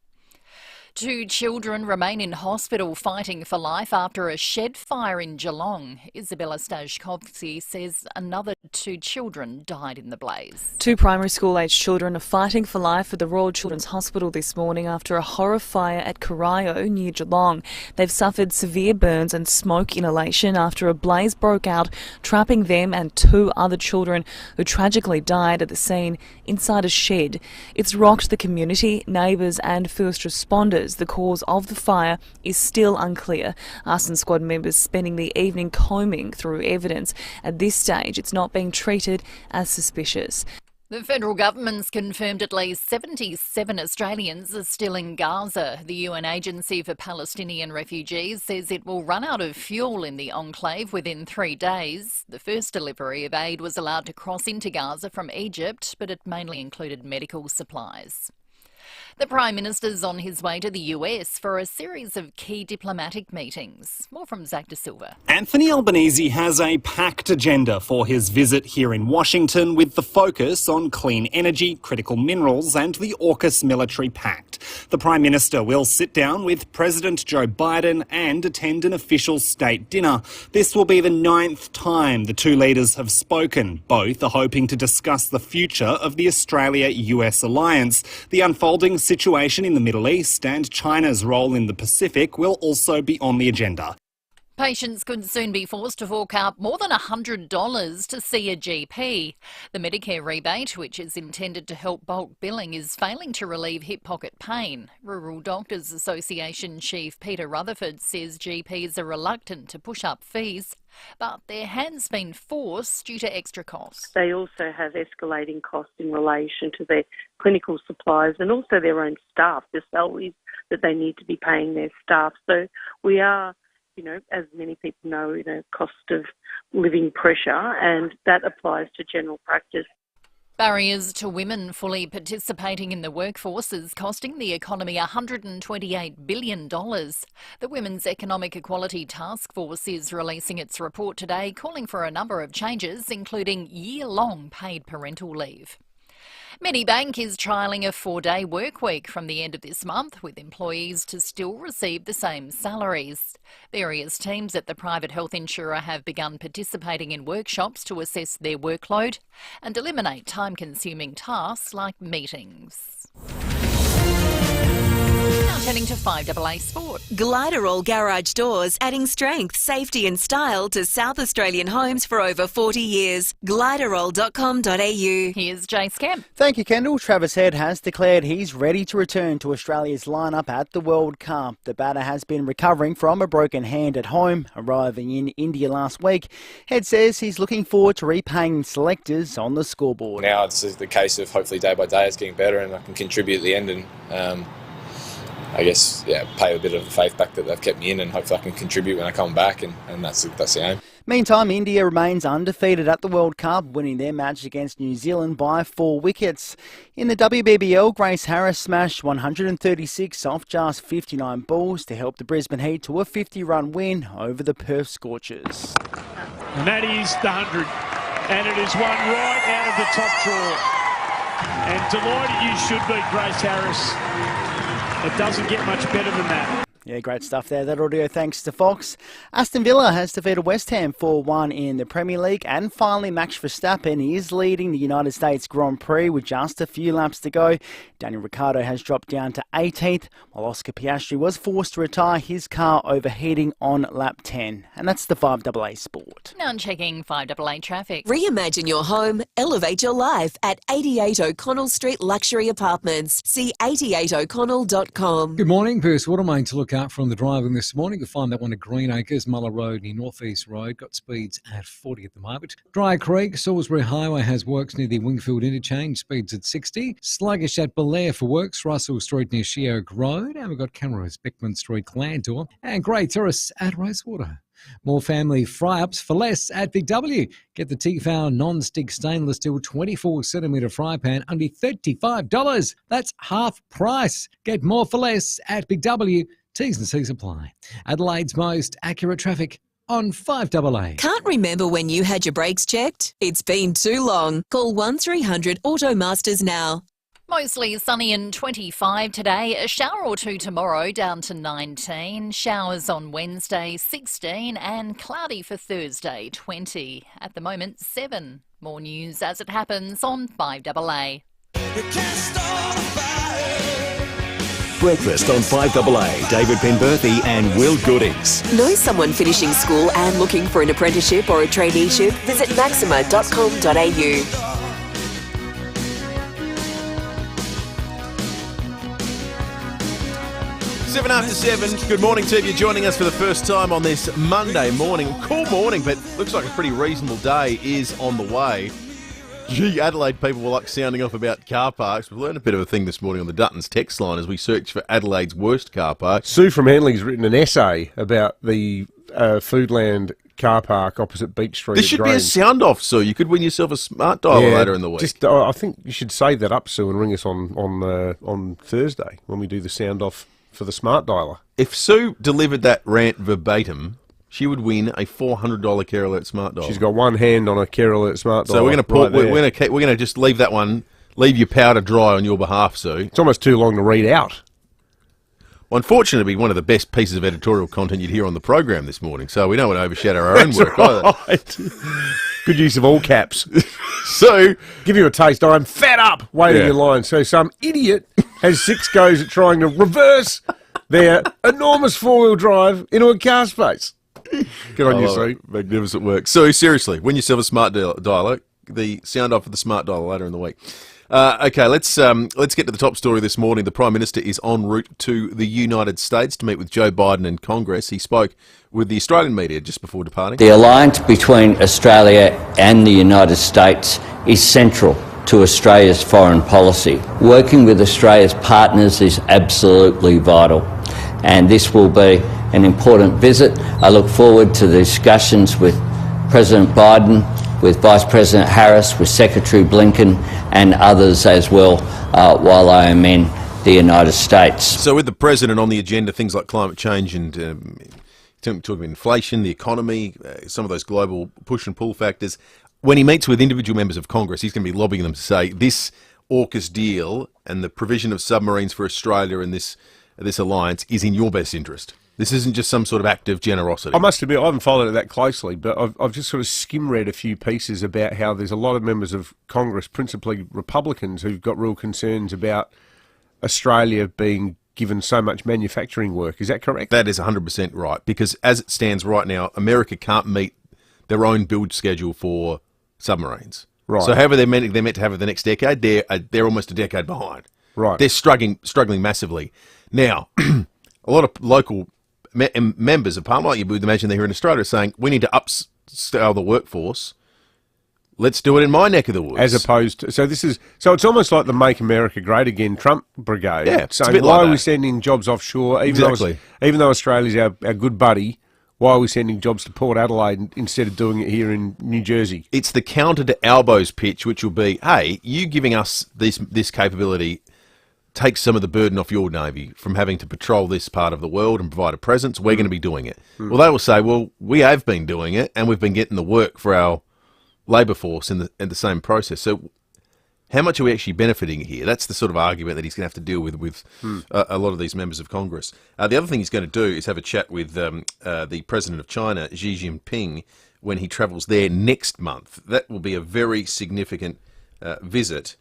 2 children remain in hospital fighting for life after a shed fire in Geelong. Isabella Stajkovsky says another 2 children died in the blaze. 2 primary school-aged children are fighting for life at the Royal Children's Hospital this morning after a horror fire at Corio near Geelong. They've suffered severe burns and smoke inhalation after a blaze broke out, trapping them and 2 other children who tragically died at the scene inside a shed. It's rocked the community, neighbours and first responders. The cause of the fire is still unclear. Arson squad members spending the evening combing through evidence. At this stage, it's not being treated as suspicious. The federal government's confirmed at least 77 Australians are still in Gaza. The UN Agency for Palestinian Refugees says it will run out of fuel in the enclave within 3 days. The first delivery of aid was allowed to cross into Gaza from Egypt, but it mainly included medical supplies. The Prime Minister's on his way to the US for a series of key diplomatic meetings. More from Zach De Silva. Anthony Albanese has a packed agenda for his visit here in Washington, with the focus on clean energy, critical minerals and the AUKUS military pact. The Prime Minister will sit down with President Joe Biden and attend an official state dinner. This will be the 9th time the two leaders have spoken. Both are hoping to discuss the future of the Australia-US alliance. The unfolding situation in the Middle East and China's role in the Pacific will also be on the agenda. Patients could soon be forced to fork out more than $100 to see a GP. The Medicare rebate, which is intended to help bulk billing, is failing to relieve hip pocket pain. Rural Doctors Association Chief Peter Rutherford says GPs are reluctant to push up fees, but their hand's been forced due to extra costs. They also have escalating costs in relation to their clinical supplies and also their own staff, the salaries that they need to be paying their staff. So we are, as many people know, cost of living pressure, and that applies to general practice. Barriers to women fully participating in the workforce is costing the economy $128 billion. The Women's Economic Equality Task Force is releasing its report today, calling for a number of changes, including year-long paid parental leave. Medibank is trialling a 4-day work week from the end of this month, with employees to still receive the same salaries. Various teams at the private health insurer have begun participating in workshops to assess their workload and eliminate time-consuming tasks like meetings. Now turning to 5AA Sport. Gliderall Garage Doors, adding strength, safety and style to South Australian homes for over 40 years. Gliderall.com.au. Here's Jace Kemp. Thank you, Kendall. Travis Head has declared he's ready to return to Australia's lineup at the World Cup. The batter has been recovering from a broken hand at home, arriving in India last week. Head says he's looking forward to repaying selectors on the scoreboard. Now it's the case of hopefully day by day it's getting better and I can contribute at the end and I guess, pay a bit of the faith back that they've kept me in, and hopefully I can contribute when I come back, and that's the aim. Meantime, India remains undefeated at the World Cup, winning their match against New Zealand by 4 wickets. In the WBBL, Grace Harris smashed 136 off just 59 balls to help the Brisbane Heat to a 50-run win over the Perth Scorchers. And that is the 100, and it is one right out of the top drawer. And delighted you should be, Grace Harris. It doesn't get much better than that. Yeah, great stuff there. That audio thanks to Fox. Aston Villa has defeated West Ham 4-1 in the Premier League, and finally Max Verstappen is leading the United States Grand Prix with just a few laps to go. Daniel Ricciardo has dropped down to 18th, while Oscar Piastri was forced to retire his car overheating on lap 10. And that's the 5AA Sport. Now checking 5AA traffic. Reimagine your home, elevate your life at 88 O'Connell Street Luxury Apartments. See 88o'connell.com. Good morning, Perth Watermain to look out from the driving this morning. You'll find that one at Greenacres, Muller Road near North East Road. Got speeds at 40 at the moment. Dry Creek, Salisbury Highway has works near the Wingfield Interchange, speeds at 60. Sluggish at Belair for works, Russell Street near Sheoak Road. And we've got cameras, Beckman Street, Glandor. And Grey Terrace at Rosewater. More family fry-ups for less at Big W. Get the Tefal non-stick stainless steel 24cm fry pan, only $35. That's half price. Get more for less at Big W. T's and C's apply. Adelaide's most accurate traffic on 5AA. Can't remember when you had your brakes checked? It's been too long. Call 1300 Automasters now. Mostly sunny and 25 today, a shower or two tomorrow down to 19, showers on Wednesday 16 and cloudy for Thursday 20. At the moment 7. More news as it happens on 5AA. Breakfast on 5AA. David Penberthy and Will Goodings. Know someone finishing school and looking for an apprenticeship or a traineeship? Visit maxima.com.au. 7 after 7. Good morning to you. Joining us for the first time on this Monday morning. Cool morning, but looks like a pretty reasonable day is on the way. Gee, Adelaide people were like sounding off about car parks. We've learned a bit of a thing this morning on the Duttons text line as we search for Adelaide's worst car park. Sue from Hanley's written an essay about the Foodland car park opposite Beach Street. This should be a sound off, Sue. You could win yourself a smart dialer later in the week. I think you should save that up, Sue, and ring us on Thursday when we do the sound off for the smart dialer. If Sue delivered that rant verbatim, she would win a $400 Care Alert smart dialer. She's got one hand on a Care Alert smart dialer. So we're going to just leave that one, leave your powder dry on your behalf, Sue. It's almost too long to read out. Well, unfortunately, one of the best pieces of editorial content you'd hear on the program this morning, so we don't want to overshadow our own work either. Good use of all caps. So, give you a taste. I'm fed up waiting in line. So some idiot has 6 goes at trying to reverse their enormous 4-wheel drive into a car space. Good on you, Sue. Magnificent work. So, seriously, win yourself a smart dialer. The sound off of the smart dialer later in the week. Okay, let's get to the top story this morning. The Prime Minister is en route to the United States to meet with Joe Biden and Congress. He spoke with the Australian media just before departing. The alliance between Australia and the United States is central to Australia's foreign policy. Working with Australia's partners is absolutely vital, and this will be an important visit. I look forward to the discussions with President Biden, with Vice President Harris, with Secretary Blinken and others as well while I am in the United States. So with the President on the agenda, things like climate change and talking about inflation, the economy, some of those global push and pull factors, when he meets with individual members of Congress, he's going to be lobbying them to say this AUKUS deal and the provision of submarines for Australia and this alliance is in your best interest. This isn't just some sort of act of generosity. I must admit, I haven't followed it that closely, but I've just sort of skim-read a few pieces about how there's a lot of members of Congress, principally Republicans, who've got real concerns about Australia being given so much manufacturing work. Is that correct? That is 100% right, because as it stands right now, America can't meet their own build schedule for submarines. Right. So however they're meant to have it the next decade, they're almost a decade behind. Right. They're struggling massively. Now, a lot of local members of Parliament, like you would imagine they're here in Australia, are saying we need to upscale the workforce. Let's do it in my neck of the woods. As opposed to, so it's almost like the Make America Great Again Trump brigade. Yeah, it's saying, a bit why like are we that. sending jobs offshore? Exactly. Even though Australia's our good buddy, why are we sending jobs to Port Adelaide instead of doing it here in New Jersey? It's the counter to Albo's pitch, which will be, hey, you giving us this capability takes some of the burden off your Navy from having to patrol this part of the world and provide a presence. We're going to be doing it. Well, they will say, well, we have been doing it and we've been getting the work for our labour force in the same process. So how much are we actually benefiting here? That's the sort of argument that he's going to have to deal with a lot of these members of Congress. The other thing he's going to do is have a chat with the President of China, Xi Jinping, when he travels there next month. That will be a very significant visit.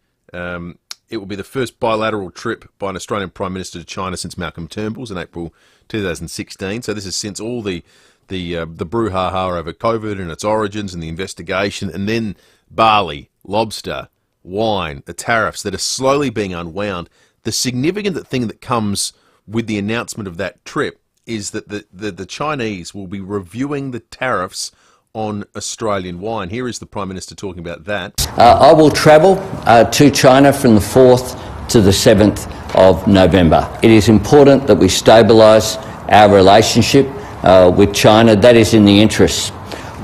It will be the first bilateral trip by an Australian Prime Minister to China since Malcolm Turnbull's in April 2016. So this is since all the brouhaha over COVID and its origins and the investigation, and then barley, lobster, wine, the tariffs that are slowly being unwound. The significant thing that comes with the announcement of that trip is that the Chinese will be reviewing the tariffs on Australian wine. Here is the Prime Minister talking about that. I will travel to China from the 4th to the 7th of November. It is important that we stabilise our relationship with China. That is in the interests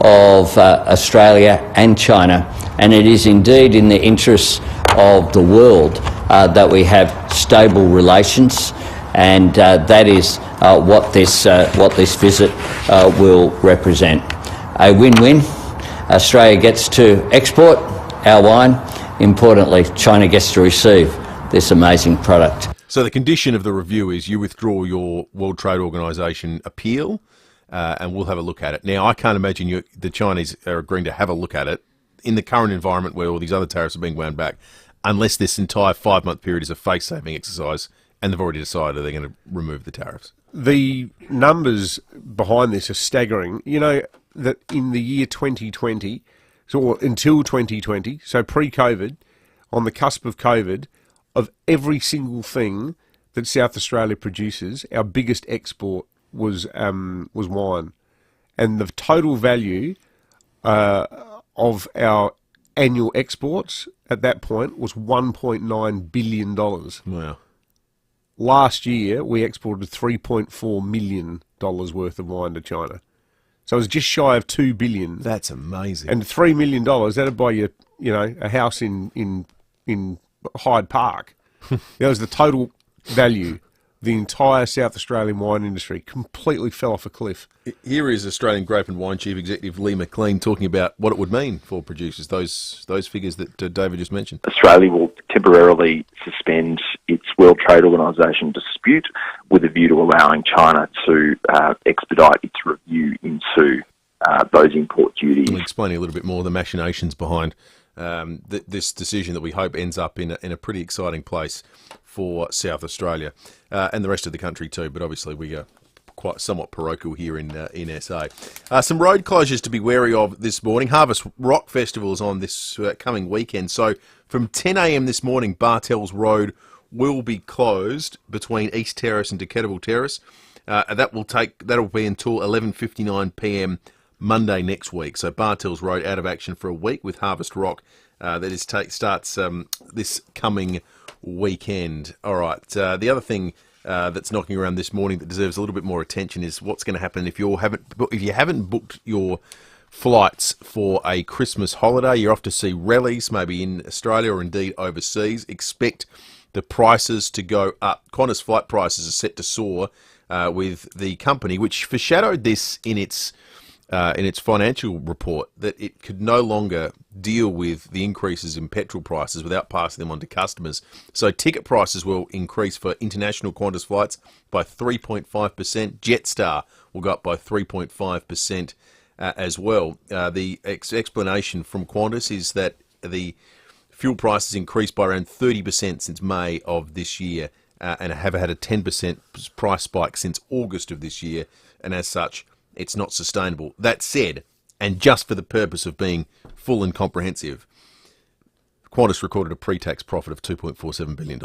of Australia and China, and it is indeed in the interests of the world that we have stable relations, and that is what this visit will represent. A win-win. Australia gets to export our wine. Importantly, China gets to receive this amazing product. So the condition of the review is you withdraw your World Trade Organisation appeal, and we'll have a look at it. Now, I can't imagine the Chinese are agreeing to have a look at it in the current environment where all these other tariffs are being wound back, unless this entire 5-month period is a face-saving exercise, and they've already decided they're going to remove the tariffs. The numbers behind this are staggering. You know that in the year 2020, or until 2020, so pre-COVID, on the cusp of COVID, of every single thing that South Australia produces, our biggest export was wine, and the total value of our annual exports at that point was $1.9 billion. Wow. Last year, we exported $3.4 million worth of wine to China. So it was just shy of $2 billion. That's amazing. And $3 million, that'd buy you, a house in Hyde Park. That was the total value. The entire South Australian wine industry completely fell off a cliff. Here is Australian Grape and Wine Chief Executive Lee McLean talking about what it would mean for producers, those figures that David just mentioned. Australia will temporarily suspend its World Trade Organisation dispute with a view to allowing China to expedite its review into those import duties. We'll explain a little bit more the machinations behind this decision that we hope ends up in a pretty exciting place for South Australia and the rest of the country too. But obviously we are somewhat parochial here in SA. Some road closures to be wary of this morning. Harvest Rock Festival is on this coming weekend. So from 10 a.m. this morning, Bartels Road will be closed between East Terrace and Decatable Terrace. That'll be until 11:59 p.m. Monday next week. So Bartels Road out of action for a week with Harvest Rock. Starts this coming weekend. All right. The other thing that's knocking around this morning that deserves a little bit more attention is what's going to happen if you haven't booked your flights for a Christmas holiday. You're off to see rallies, maybe in Australia or indeed overseas. Expect the prices to go up. Qantas flight prices are set to soar with the company, which foreshadowed this in its financial report, that it could no longer deal with the increases in petrol prices without passing them on to customers. So ticket prices will increase for international Qantas flights by 3.5%. Jetstar will go up by 3.5% as well. The explanation from Qantas is that the fuel prices increased by around 30% since May of this year and have had a 10% price spike since August of this year, and as such, it's not sustainable. That said, and just for the purpose of being full and comprehensive, Qantas recorded a pre-tax profit of $2.47 billion.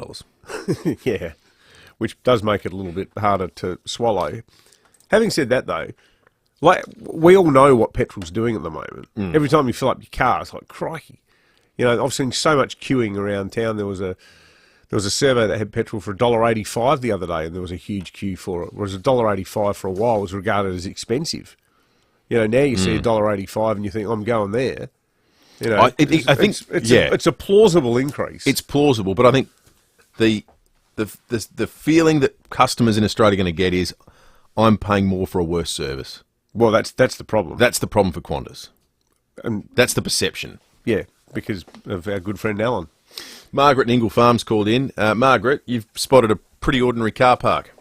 Yeah, which does make it a little bit harder to swallow. Having said that, though, like we all know what petrol's doing at the moment. Every time you fill up your car, it's like, crikey. I've seen so much queuing around town. There was a survey that had petrol for $1.85 the other day, and there was a huge queue for it. Whereas $1.85 for a while was regarded as expensive. Now you see $1.85 and you think, I'm going there. I think it's a plausible increase. It's plausible, but I think the feeling that customers in Australia are going to get is, I'm paying more for a worse service. Well, that's the problem. That's the problem for Qantas, and that's the perception. Yeah, because of our good friend Alan. Margaret in Ingle Farms called in. Margaret, you've spotted a pretty ordinary car park.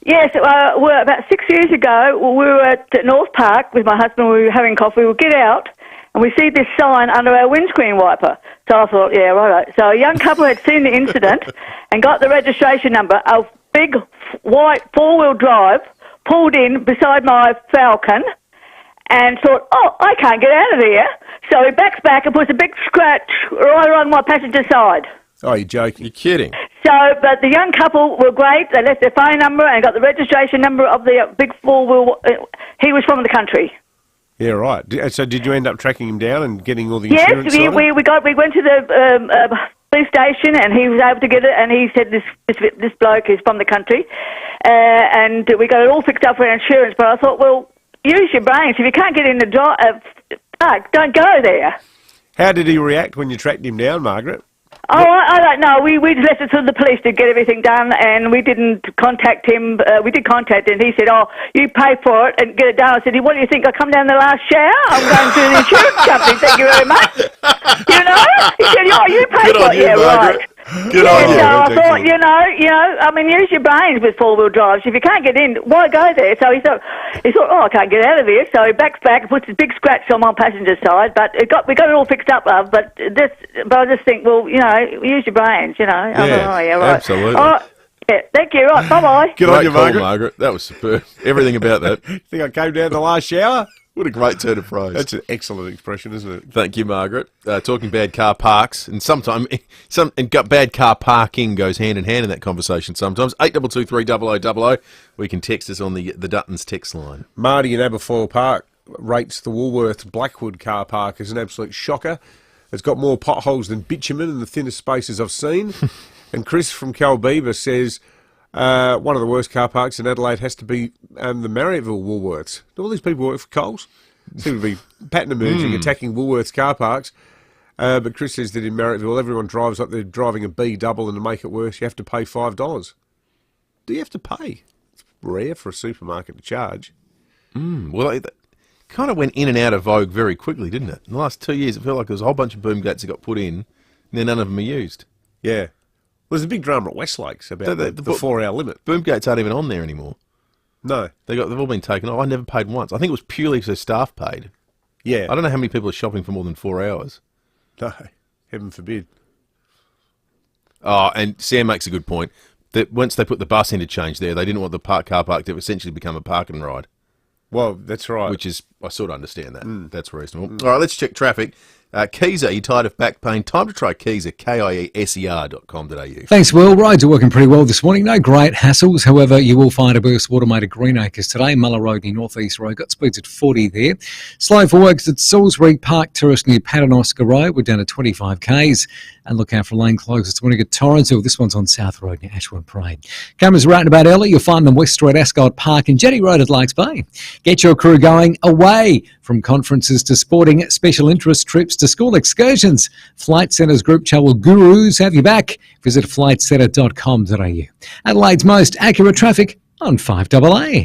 Yes, well, about 6 years ago, we were at North Park with my husband. We were having coffee. We would get out, and we see this sign under our windscreen wiper. So I thought, yeah, right. So a young couple had seen the incident and got the registration number. A big white four-wheel drive pulled in beside my Falcon and thought, oh, I can't get out of there. So he backs back and puts a big scratch right on my passenger side. Oh, you're joking. You're kidding. So, but the young couple were great. They left their phone number and got the registration number of the big four-wheel. He was from the country. Yeah, right. So did you end up tracking him down and getting all the insurance? Yes, we went to the police station and he was able to get it, and he said this bloke is from the country, and we got it all fixed up for our insurance. But I thought, well, use your brains. If you can't get in the park, don't go there. How did he react when you tracked him down, Margaret? Oh, I don't know. We just left it to the police to get everything done, and we didn't contact him. We did contact him. He said, oh, you pay for it and get it done. I said, what do you think? I come down the last shower? I'm going to the insurance company. Thank you very much. He said, oh, you pay for it. Yeah, Margaret. Right. Good on you. So I thought, use your brains with four-wheel drives. If you can't get in, why go there? So he thought, oh, I can't get out of here. So he backs back and puts a big scratch on my passenger side. But we got it all fixed up, love. But I just think, well, use your brains. Yeah, right. Absolutely. Oh, yeah, thank you. Right, bye-bye. Good on you, Margaret. Margaret. That was superb. Everything about that. Think I came down the last shower? What a great turn of phrase. That's an excellent expression, isn't it? Thank you, Margaret. Talking bad car parks, and sometimes bad car parking goes hand in hand in that conversation sometimes. 8223 We can text us on the Duttons text line. Marty in Aberfoyle Park rates the Woolworths Blackwood car park as an absolute shocker. It's got more potholes than bitumen in the thinnest spaces I've seen. And Chris from Calbeaver says, One of the worst car parks in Adelaide has to be the Marriotteville Woolworths. Do all these people work for Coles? Seem to be pattern emerging, attacking Woolworths car parks. But Chris says that in Marriotteville, everyone drives like they're driving a B double, and to make it worse, you have to pay $5. Do you have to pay? It's rare for a supermarket to charge. Well, it kind of went in and out of vogue very quickly, didn't it? In the last 2 years, it felt like there was a whole bunch of boom gates that got put in, and then none of them are used. Yeah. Well, there's a big drama at Westlakes about the 4-hour limit. Boom gates aren't even on there anymore. No. They've all been taken off. I never paid once. I think it was purely because staff paid. Yeah. I don't know how many people are shopping for more than 4 hours. No, heaven forbid. Oh, and Sam makes a good point. That once they put the bus interchange there, they didn't want the car park to essentially become a park and ride. Well, that's right. Which is, I sort of understand that. That's reasonable. All right, let's check traffic. Kiesa, you tired of back pain? Time to try Kiesa, KIESER.com.au. Thanks, Will. Roads are working pretty well this morning. No great hassles. However, you will find a burst of automated Greenacres today. Muller Road near North East Road. Got speeds at 40 there. Slow for works at Salisbury Park Terrace near Paternoster Road. We're down to 25 Ks. And look out for lane closures this morning at Torrensville. This one's on South Road near Ashwood Parade. Cameras are out and about early. You'll find them West Street, Ascot Park and Jetty Road at Lakes Bay. Get your crew going away from conferences to sporting, special interest trips to school excursions. Flight Centre's Group Travel Gurus have you back. Visit flightcentre.com.au. Adelaide's most accurate traffic on 5AA.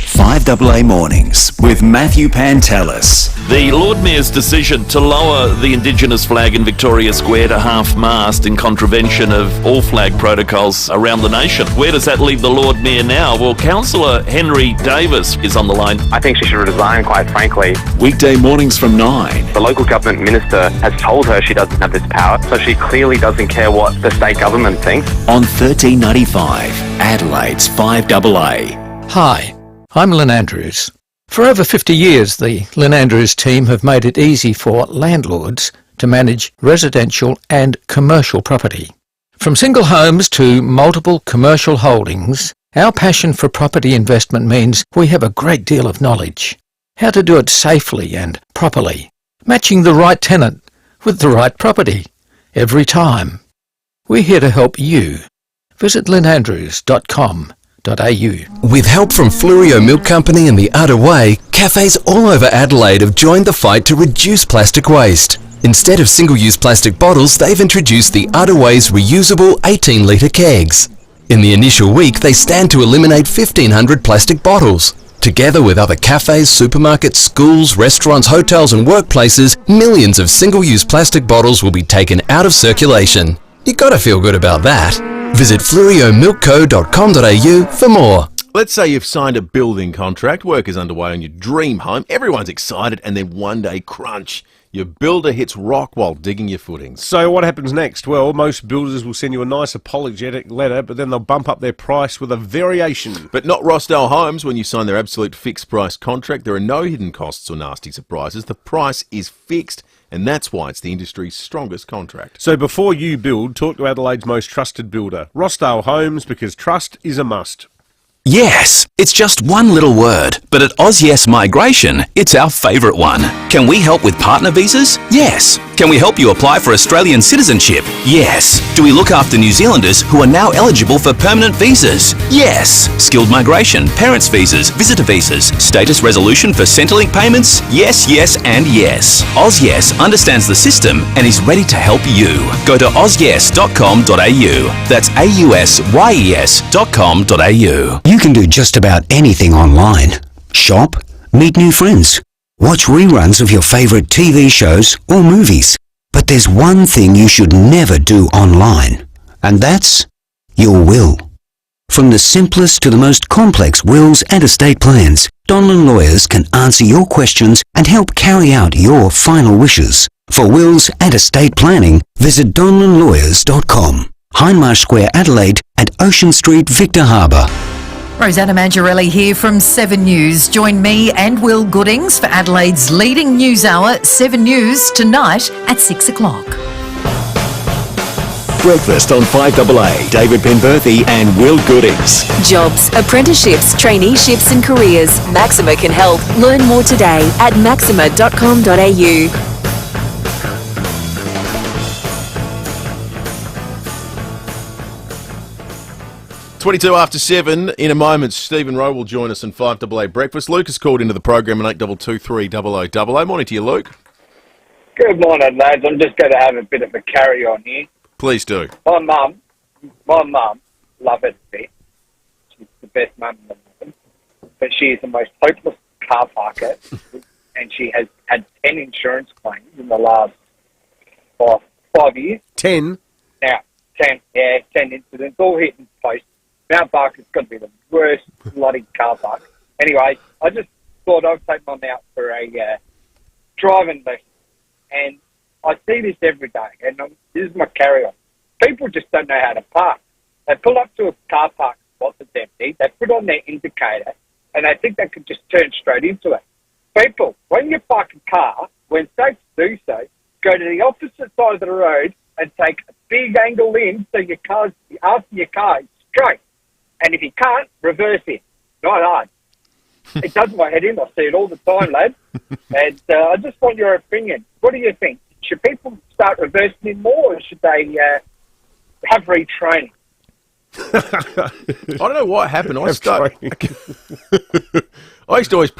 5AA Mornings with Matthew Pantelis. The Lord Mayor's decision to lower the Indigenous flag in Victoria Square to half-mast in contravention of all flag protocols around the nation. Where does that leave the Lord Mayor now? Well, Councillor Henry Davis is on the line. I think she should resign, quite frankly. Weekday mornings from 9. The local government minister has told her she doesn't have this power, so she clearly doesn't care what the state government thinks. On 1395, Adelaide's 5AA. Hi, I'm Lynn Andrews. For over 50 years, the Lynn Andrews team have made it easy for landlords to manage residential and commercial property. From single homes to multiple commercial holdings, our passion for property investment means we have a great deal of knowledge. How to do it safely and properly, matching the right tenant with the right property every time. We're here to help you. Visit lynnandrews.com. With help from Flurio Milk Company and the Udder Way, cafes all over Adelaide have joined the fight to reduce plastic waste. Instead of single-use plastic bottles, they've introduced the Udder Way's reusable 18-litre kegs. In the initial week, they stand to eliminate 1,500 plastic bottles. Together with other cafes, supermarkets, schools, restaurants, hotels and workplaces, millions of single-use plastic bottles will be taken out of circulation. You gotta feel good about that. Visit fluriomilkco.com.au for more. Let's say you've signed a building contract, work is underway on your dream home, everyone's excited, and then one day, crunch, your builder hits rock while digging your footings. So what happens next? Well, most builders will send you a nice apologetic letter, but then they'll bump up their price with a variation. But not Rossdale Homes. When you sign their absolute fixed price contract, there are no hidden costs or nasty surprises. The price is fixed, and that's why it's the industry's strongest contract. So before you build, talk to Adelaide's most trusted builder, Rossdale Homes, because trust is a must. Yes, it's just one little word, but at AusYes Migration, it's our favourite one. Can we help with partner visas? Yes. Can we help you apply for Australian citizenship? Yes. Do we look after New Zealanders who are now eligible for permanent visas? Yes. Skilled migration, parents' visas, visitor visas, status resolution for Centrelink payments? Yes, yes and yes. AusYes understands the system and is ready to help you. Go to ausyes.com.au. That's ausyes.com.au. You can do just about anything online. Shop, meet new friends, watch reruns of your favourite TV shows or movies. But there's one thing you should never do online, and that's your will. From the simplest to the most complex wills and estate plans, Donlan Lawyers can answer your questions and help carry out your final wishes. For wills and estate planning, visit donlanlawyers.com. Hindmarsh Square, Adelaide, and Ocean Street, Victor Harbour. Rosanna Mangiarelli here from 7 News. Join me and Will Goodings for Adelaide's leading news hour, 7 News, tonight at 6 o'clock. Breakfast on 5AA. David Penberthy and Will Goodings. Jobs, apprenticeships, traineeships and careers. Maxima can help. Learn more today at maxima.com.au. 22 after 7. In a moment, Stephen Rowe will join us in 5AA Breakfast. Luke has called into the program on 8223 0000. Morning to you, Luke. Good morning, lads. I'm just going to have a bit of a carry-on here. Please do. My mum, love it a bit. She's the best mum in the world. But she is the most hopeless car parker, and she has had 10 insurance claims in the last 5 years. 10? Now, 10 incidents, all hitting post. Mount Barker's got to be the worst bloody car park. Anyway, I just thought I'd take mum out for a driving lesson. And I see this every day, and this is my carry-on. People just don't know how to park. They pull up to a car park spot that's empty, they put on their indicator, and they think they could just turn straight into it. People, when you park a car, when safe to do so, go to the opposite side of the road and take a big angle in so your car is straight. And if you can't, reverse it. Not hard. It does my head in. I see it all the time, lad. And I just want your opinion. What do you think? Should people start reversing it more, or should they have retraining? I don't know what happened. I used to always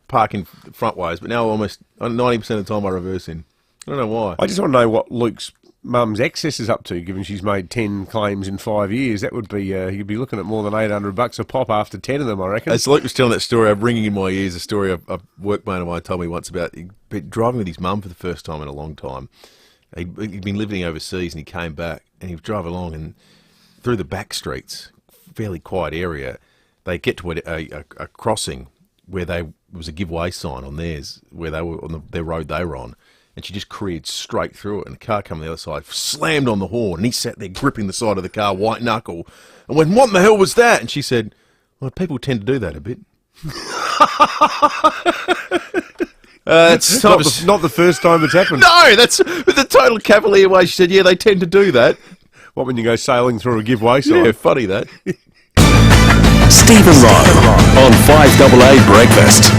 park in front ways, but now almost 90% of the time I reverse in. I don't know why. I just want to know what Luke's mum's excess is up to, given she's made 10 claims in 5 years. That would be, you'd be looking at more than $800 a pop after 10 of them, I reckon. As Luke was telling that story, I'm ringing in my ears a story a workmate of mine told me once about driving with his mum for the first time in a long time. He'd been living overseas and he came back and he would drive along and through the back streets, fairly quiet area, they get to a crossing where there was a giveaway sign on theirs, where they were on their road they were on. And she just careered straight through it, and the car came on the other side, slammed on the horn, and he sat there gripping the side of the car, white knuckle, and went, "What in the hell was that?" And she said, "Well, people tend to do that a bit." It's not the first time it's happened. No, that's with the total cavalier way. She said, "Yeah, they tend to do that." What, when you go sailing through a giveaway sign? Yeah, funny that. Stephen Rowe on 5AA Breakfast.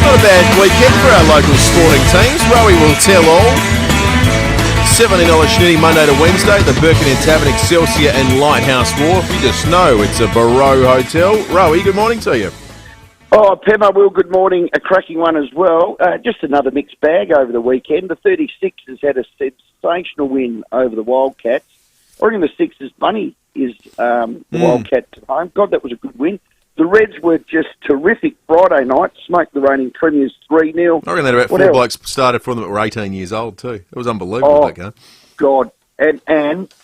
Not a bad weekend for our local sporting teams. Rowie will tell all. $70 Schnitty Monday to Wednesday at the Birkenhead Tavern, Excelsior and Lighthouse Wharf. You just know it's a Barrow Hotel. Rowie, good morning to you. Oh, Pema, Will, good morning. A cracking one as well. Just another mixed bag over the weekend. The 36ers had a sensational win over the Wildcats. I reckon the Sixers bunny is the Wildcats at home. God, that was a good win. The Reds were just terrific Friday night. Smoked the reigning premiers 3-0. I reckon they had about four blokes started for them that were 18 years old too. It was unbelievable, that game. God. And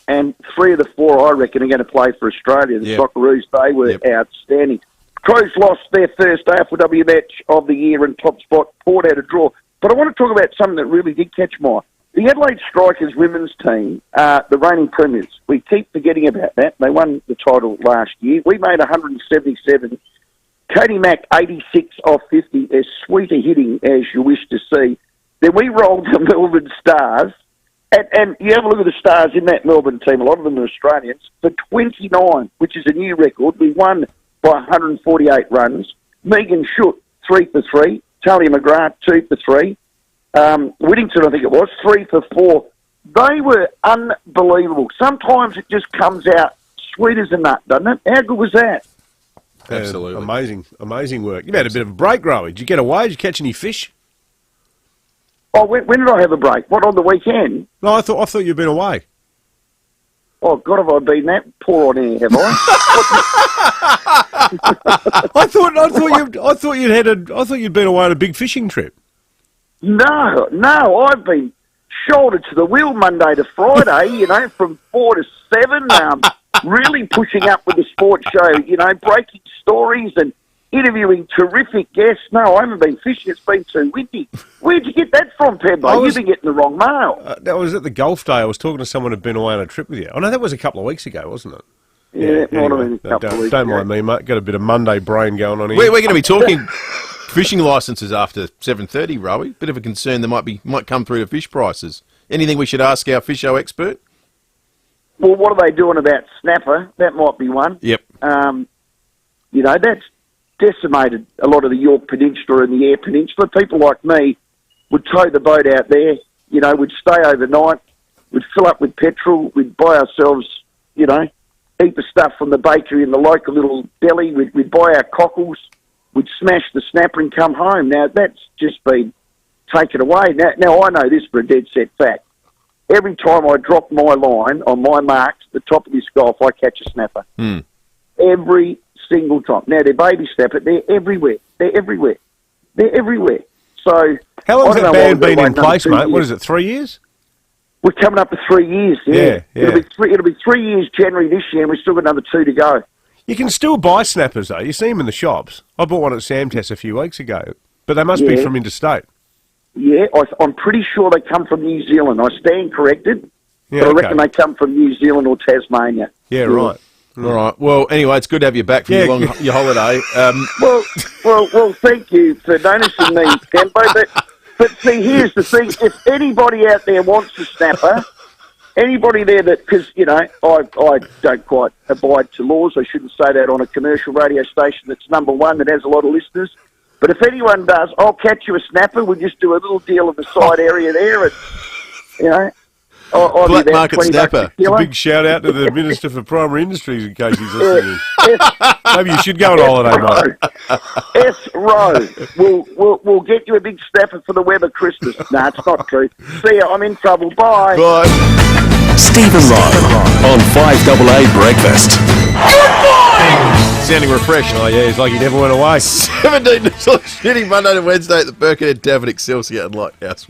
3 of the 4, I reckon, are going to play for Australia. The Socceroos, they were outstanding. Crows lost their first AFLW match of the year and top spot. Port had a draw. But I want to talk about something that really did catch my eye. The Adelaide Strikers women's team, the reigning premiers, we keep forgetting about that. They won the title last year. We made 177. Katie Mack, 86 off 50, as sweet a hitting as you wish to see. Then we rolled the Melbourne Stars. And you have a look at the stars in that Melbourne team, a lot of them are Australians, for 29, which is a new record. We won by 148 runs. Megan Schutt, 3 for 3. Talia McGrath, 2 for 3. Whittington, I think it was, 3 for 4. They were unbelievable. Sometimes it just comes out sweet as a nut, doesn't it? How good was that? Absolutely. Amazing work. You've had a bit of a break, Rowie. Did you get away? Did you catch any fish? Oh, when did I have a break? What, on the weekend? No, I thought you'd been away. Oh, God, have I been that poor on air, have I? I thought you'd been away on a big fishing trip. No, I've been shoulder to the wheel Monday to Friday, from 4 to 7, really pushing up with the sports show, breaking stories and interviewing terrific guests. No, I haven't been fishing. It's been too windy. Where'd you get that from, Pembo? You've been getting the wrong mail. That was at the golf day. I was talking to someone who'd been away on a trip with you. Oh, no, that was a couple of weeks ago, wasn't it? Yeah, it might have been a couple of weeks Don't ago. mind me, mate. Got a bit of Monday brain going on here. We're going to be talking fishing licences after 7:30, Rowie. Bit of a concern there might come through to fish prices. Anything we should ask our fisho expert? Well, what are they doing about snapper? That might be one. Yep. That's decimated a lot of the York Peninsula and the Eyre Peninsula. People like me would tow the boat out there, would stay overnight, we'd fill up with petrol, we'd buy ourselves, you know, heap of stuff from the bakery in the local little deli, we'd buy our cockles, we'd smash the snapper and come home. Now, that's just been taken away. Now I know this for a dead set fact. Every time I drop my line on my marks, the top of this golf, I catch a snapper. Every single time. Now, they're baby snapper. They're everywhere. They're everywhere. They're everywhere. So, how long's that ban been in place, mate? Years. What is it, 3 years? We're coming up to 3 years, yeah. It'll be 3 years January this year, and we've still got another 2 to go. You can still buy snappers, though. You see them in the shops. I bought one at Samtest a few weeks ago, but they must be from interstate. Yeah, I'm pretty sure they come from New Zealand. I stand corrected, but I reckon they come from New Zealand or Tasmania. Yeah, right. All right. Well, anyway, it's good to have you back from your holiday. Well, thank you for noticing me, Tempo. But see, here's the thing. If anybody out there wants a snapper, anybody there because, you know, I don't quite abide to laws. I shouldn't say that on a commercial radio station that's number one that has a lot of listeners. But if anyone does, I'll catch you a snapper. We'll just do a little deal in the side area there. And, you know, I'll Black be about market $20 snapper. a kilo. A big shout out to the Minister for Primary Industries in case he's listening. Maybe you should go on holiday, mate. S-Row. We'll get you a big snapper for the Weber Christmas. No, it's not true. See ya, I'm in trouble. Bye. Bye. Stephen Rowe on 5AA Breakfast. Sounding refreshed. Oh, yeah, it's like he never went away. 17 shooting Monday to Wednesday at the Birkenhead Tavern, Excelsior and Lighthouse.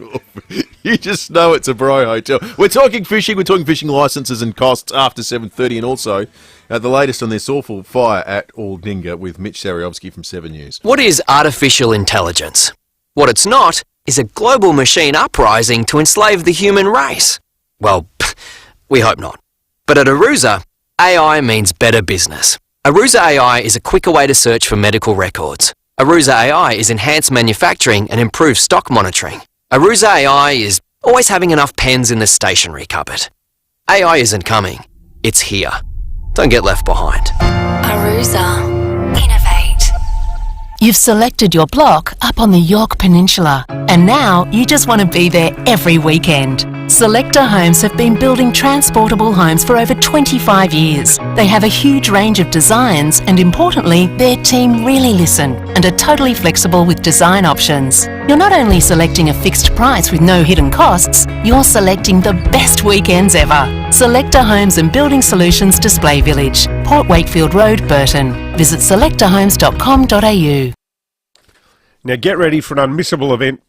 You just know it's a bro hotel. We're talking fishing. We're talking fishing licences and costs after 7:30, and also the latest on this awful fire at Aldinga with Mitch Sariovsky from 7 News. What is artificial intelligence? What it's not is a global machine uprising to enslave the human race. Well, we hope not. But at Arusa, AI means better business. Arusa AI is a quicker way to search for medical records. Arusa AI is enhanced manufacturing and improved stock monitoring. Arusa AI is always having enough pens in the stationery cupboard. AI isn't coming, it's here. Don't get left behind. Arusa. Innovate. You've selected your block up on the York Peninsula, and now you just want to be there every weekend. Selector Homes have been building transportable homes for over 25 years. They have a huge range of designs, and importantly, their team really listen and are totally flexible with design options. You're not only selecting a fixed price with no hidden costs, you're selecting the best weekends ever. Selector Homes and Building Solutions Display Village, Port Wakefield Road, Burton. Visit selectorhomes.com.au. Now get ready for an unmissable event.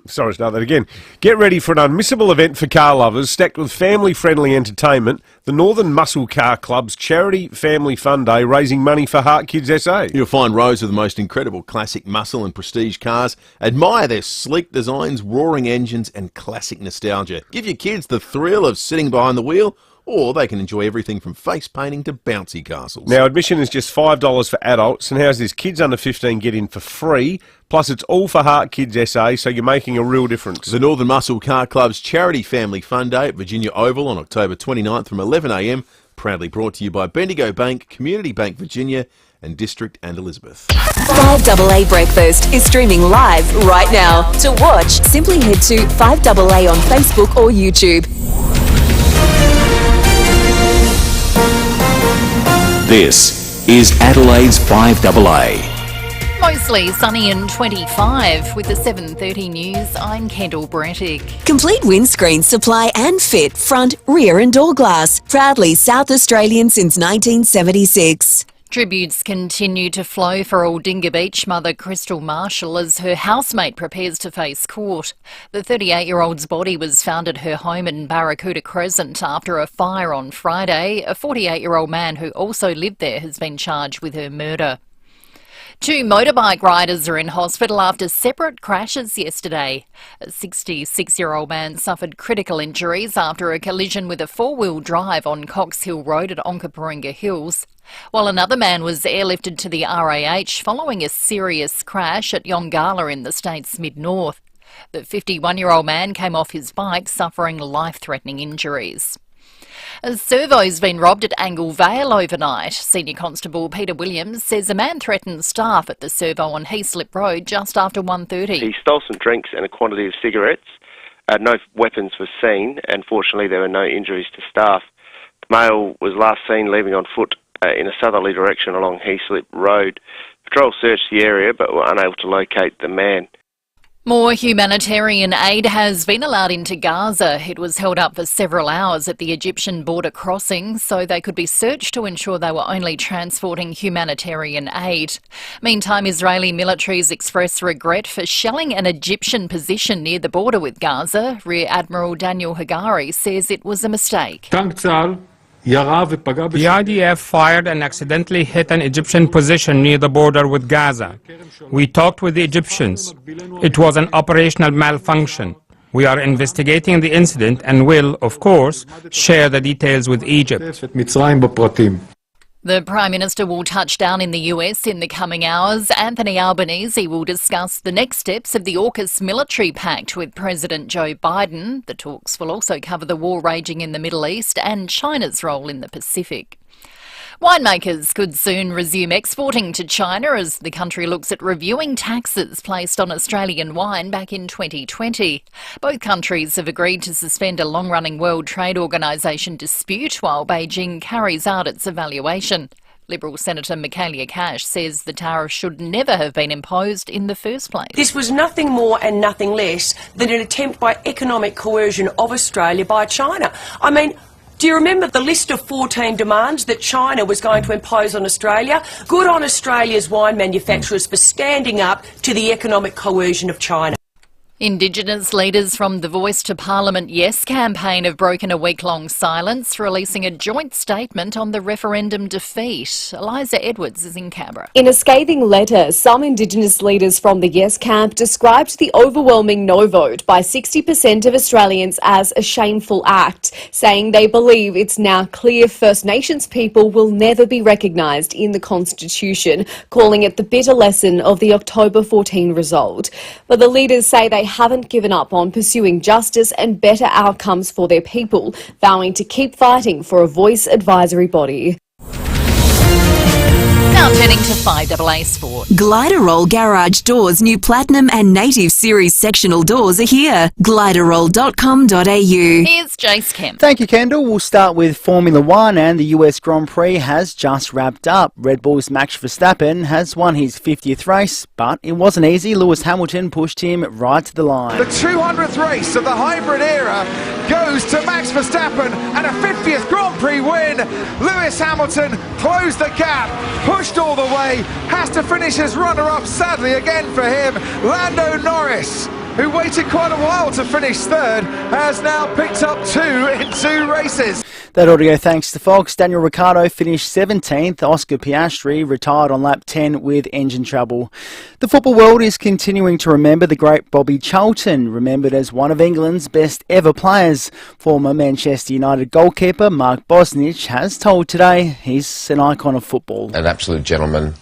Sorry, start that again. Get ready for an unmissable event for car lovers, stacked with family-friendly entertainment. The Northern Muscle Car Club's Charity Family Fun Day, raising money for Heart Kids SA. You'll find rows of the most incredible classic muscle and prestige cars. Admire their sleek designs, roaring engines, and classic nostalgia. Give your kids the thrill of sitting behind the wheel, or they can enjoy everything from face painting to bouncy castles. Now, admission is just $5 for adults, and how's this? Kids under 15 get in for free, plus it's all for Heart Kids SA, so you're making a real difference. The Northern Muscle Car Club's Charity Family Fun Day at Virginia Oval on October 29th from 11am, proudly brought to you by Bendigo Bank, Community Bank Virginia, and District and Elizabeth. 5AA Breakfast is streaming live right now. To watch, simply head to 5AA on Facebook or YouTube. This is Adelaide's 5AA. Mostly sunny and 25. With the 7:30 news, I'm Kendall Brettick. Complete windscreen supply and fit, front, rear and door glass. Proudly South Australian since 1976. Tributes continue to flow for Aldinga Beach mother Crystal Marshall as her housemate prepares to face court. The 38-year-old's body was found at her home in Barracuda Crescent after a fire on Friday. A 48-year-old man who also lived there has been charged with her murder. 2 motorbike riders are in hospital after separate crashes yesterday. A 66-year-old man suffered critical injuries after a collision with a four-wheel drive on Cox Hill Road at Onkaparinga Hills, while another man was airlifted to the RAH following a serious crash at Yongala in the state's mid-north. The 51-year-old man came off his bike suffering life-threatening injuries. A servo's been robbed at Angle Vale overnight. Senior Constable Peter Williams says a man threatened staff at the servo on Heaslip Road just after 1:30. He stole some drinks and a quantity of cigarettes, no weapons were seen, and fortunately there were no injuries to staff. The male was last seen leaving on foot in a southerly direction along Heaslip Road. Patrol searched the area but were unable to locate the man. More humanitarian aid has been allowed into Gaza. It was held up for several hours at the Egyptian border crossing so they could be searched to ensure they were only transporting humanitarian aid. Meantime, Israeli militaries express regret for shelling an Egyptian position near the border with Gaza. Rear Admiral Daniel Hagari says it was a mistake. The IDF fired and accidentally hit an Egyptian position near the border with Gaza. We talked with the Egyptians. It was an operational malfunction. We are investigating the incident and will, of course, share the details with Egypt. The Prime Minister will touch down in the US in the coming hours. Anthony Albanese will discuss the next steps of the AUKUS military pact with President Joe Biden. The talks will also cover the war raging in the Middle East and China's role in the Pacific. Winemakers could soon resume exporting to China as the country looks at reviewing taxes placed on Australian wine back in 2020. Both countries have agreed to suspend a long-running World Trade Organisation dispute while Beijing carries out its evaluation. Liberal Senator Michaelia Cash says the tariff should never have been imposed in the first place. This was nothing more and nothing less than an attempt by economic coercion of Australia by China. I mean, do you remember the list of 14 demands that China was going to impose on Australia? Good on Australia's wine manufacturers for standing up to the economic coercion of China. Indigenous leaders from the Voice to Parliament Yes campaign have broken a week-long silence, releasing a joint statement on the referendum defeat. Eliza Edwards is in Canberra. In a scathing letter, some Indigenous leaders from the Yes camp described the overwhelming no vote by 60% of Australians as a shameful act, saying they believe it's now clear First Nations people will never be recognised in the Constitution, calling it the bitter lesson of the October 14 result. But the leaders say they haven't given up on pursuing justice and better outcomes for their people, vowing to keep fighting for a voice advisory body. Now turning to 5AA Sport. Gliderroll Garage Doors' new Platinum and Native Series sectional doors are here. Gliderroll.com.au. Here's Jace Kemp. Thank you, Kendall. We'll start with Formula One, and the US Grand Prix has just wrapped up. Red Bull's Max Verstappen has won his 50th race, but it wasn't easy. Lewis Hamilton pushed him right to the line. The 200th race of the hybrid era goes to Max Verstappen and a 50th Grand Prix win. Lewis Hamilton closed the gap, pushed all the way, has to finish as runner-up, sadly again for him. Lando Norris, who waited quite a while to finish third, has now picked up two in two races. That audio thanks to Fox. Daniel Ricciardo finished 17th. Oscar Piastri retired on lap 10 with engine trouble. The football world is continuing to remember the great Bobby Charlton, remembered as one of England's best ever players. Former Manchester United goalkeeper Mark Bosnich has told Today he's an icon of football. An absolute gentleman,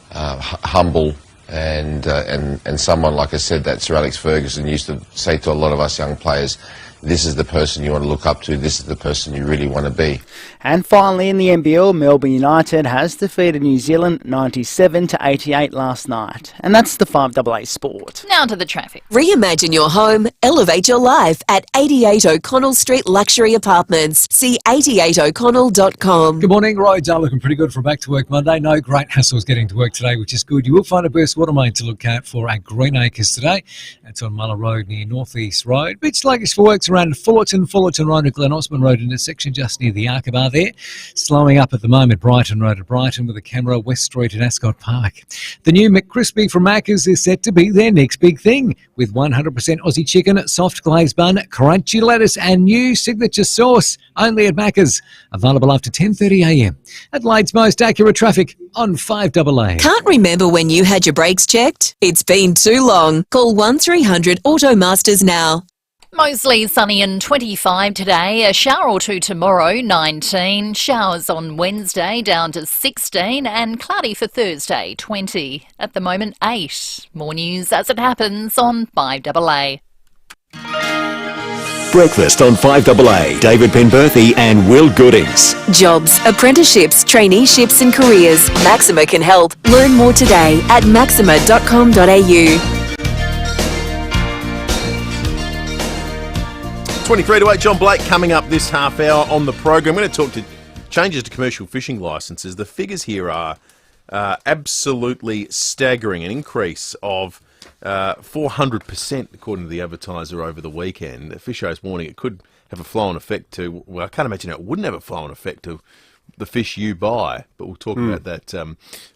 humble, and someone, like I said, that Sir Alex Ferguson used to say to a lot of us young players, this is the person you want to look up to, this is the person you really want to be. And finally, in the NBL, Melbourne United has defeated New Zealand 97-88 last night. And that's the 5AA Sport. Now to the traffic. Reimagine your home, elevate your life at 88 O'Connell Street Luxury Apartments. See 88o'connell.com. Good morning. Roads are looking pretty good for Back to Work Monday. No great hassles getting to work today, which is good. You will find a burst water main to look at for at Green Acres today. That's on Muller Road near North East Road. Bit sluggish for works around Fullerton Road and Glen Osmond Road intersection just near the Arkabar there. Slowing up at the moment, Brighton Road at Brighton with a camera, West Street and Ascot Park. The new McCrispy from Macca's is set to be their next big thing with 100% Aussie chicken, soft glazed bun, crunchy lettuce and new signature sauce. Only at Macca's. Available after 10:30am. Adelaide's most accurate traffic on 5AA. Can't remember when you had your brakes checked? It's been too long. Call 1300 Automasters now. Mostly sunny and 25 today, a shower or two tomorrow, 19, showers on Wednesday down to 16 and cloudy for Thursday, 20. At the moment, 8. More news as it happens on 5AA. Breakfast on 5AA. David Penberthy and Will Goodings. Jobs, apprenticeships, traineeships and careers. Maxima can help. Learn more today at maxima.com.au. 23 to 8, John Blake coming up this half hour on the program. I'm going to talk to changes to commercial fishing licences. The figures here are absolutely staggering, an increase of 400% according to the advertiser over the weekend. Fisho's warning it could have a flow-on effect to, well, I can't imagine it wouldn't have a flow-on effect to the fish you buy, but we'll talk about that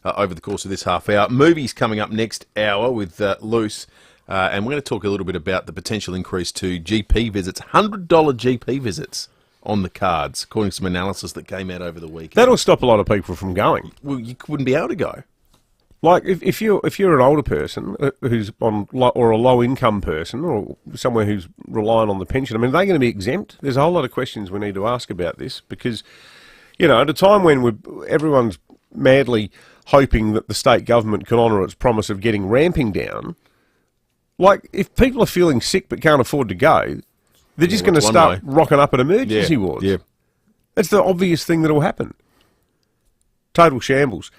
over the course of this half hour. Movies coming up next hour with Luce, and we're going to talk a little bit about the potential increase to GP visits, $100 GP visits on the cards, according to some analysis that came out over the weekend. That'll stop a lot of people from going. Well, you wouldn't be able to go. Like if you're an older person who's on or a low income person or somewhere who's relying on the pension, I mean, are they going to be exempt? There's a whole lot of questions we need to ask about this because, you know, at a time when everyone's madly hoping that the state government can honour its promise of getting ramping down, like if people are feeling sick but can't afford to go, they're just going to start rocking up at emergency wards. Yeah. That's the obvious thing that will happen. Total shambles.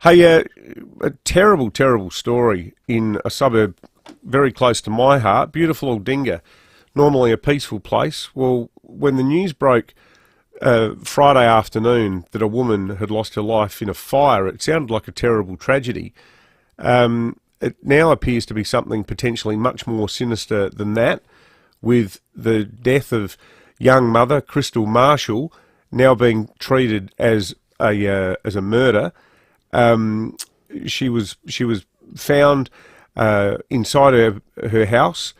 Hey, a terrible, terrible story in a suburb very close to my heart, beautiful Aldinga, normally a peaceful place. Well, when the news broke Friday afternoon that a woman had lost her life in a fire, it sounded like a terrible tragedy. It now appears to be something potentially much more sinister than that, with the death of young mother Crystal Marshall now being treated as a murder. She was found inside her house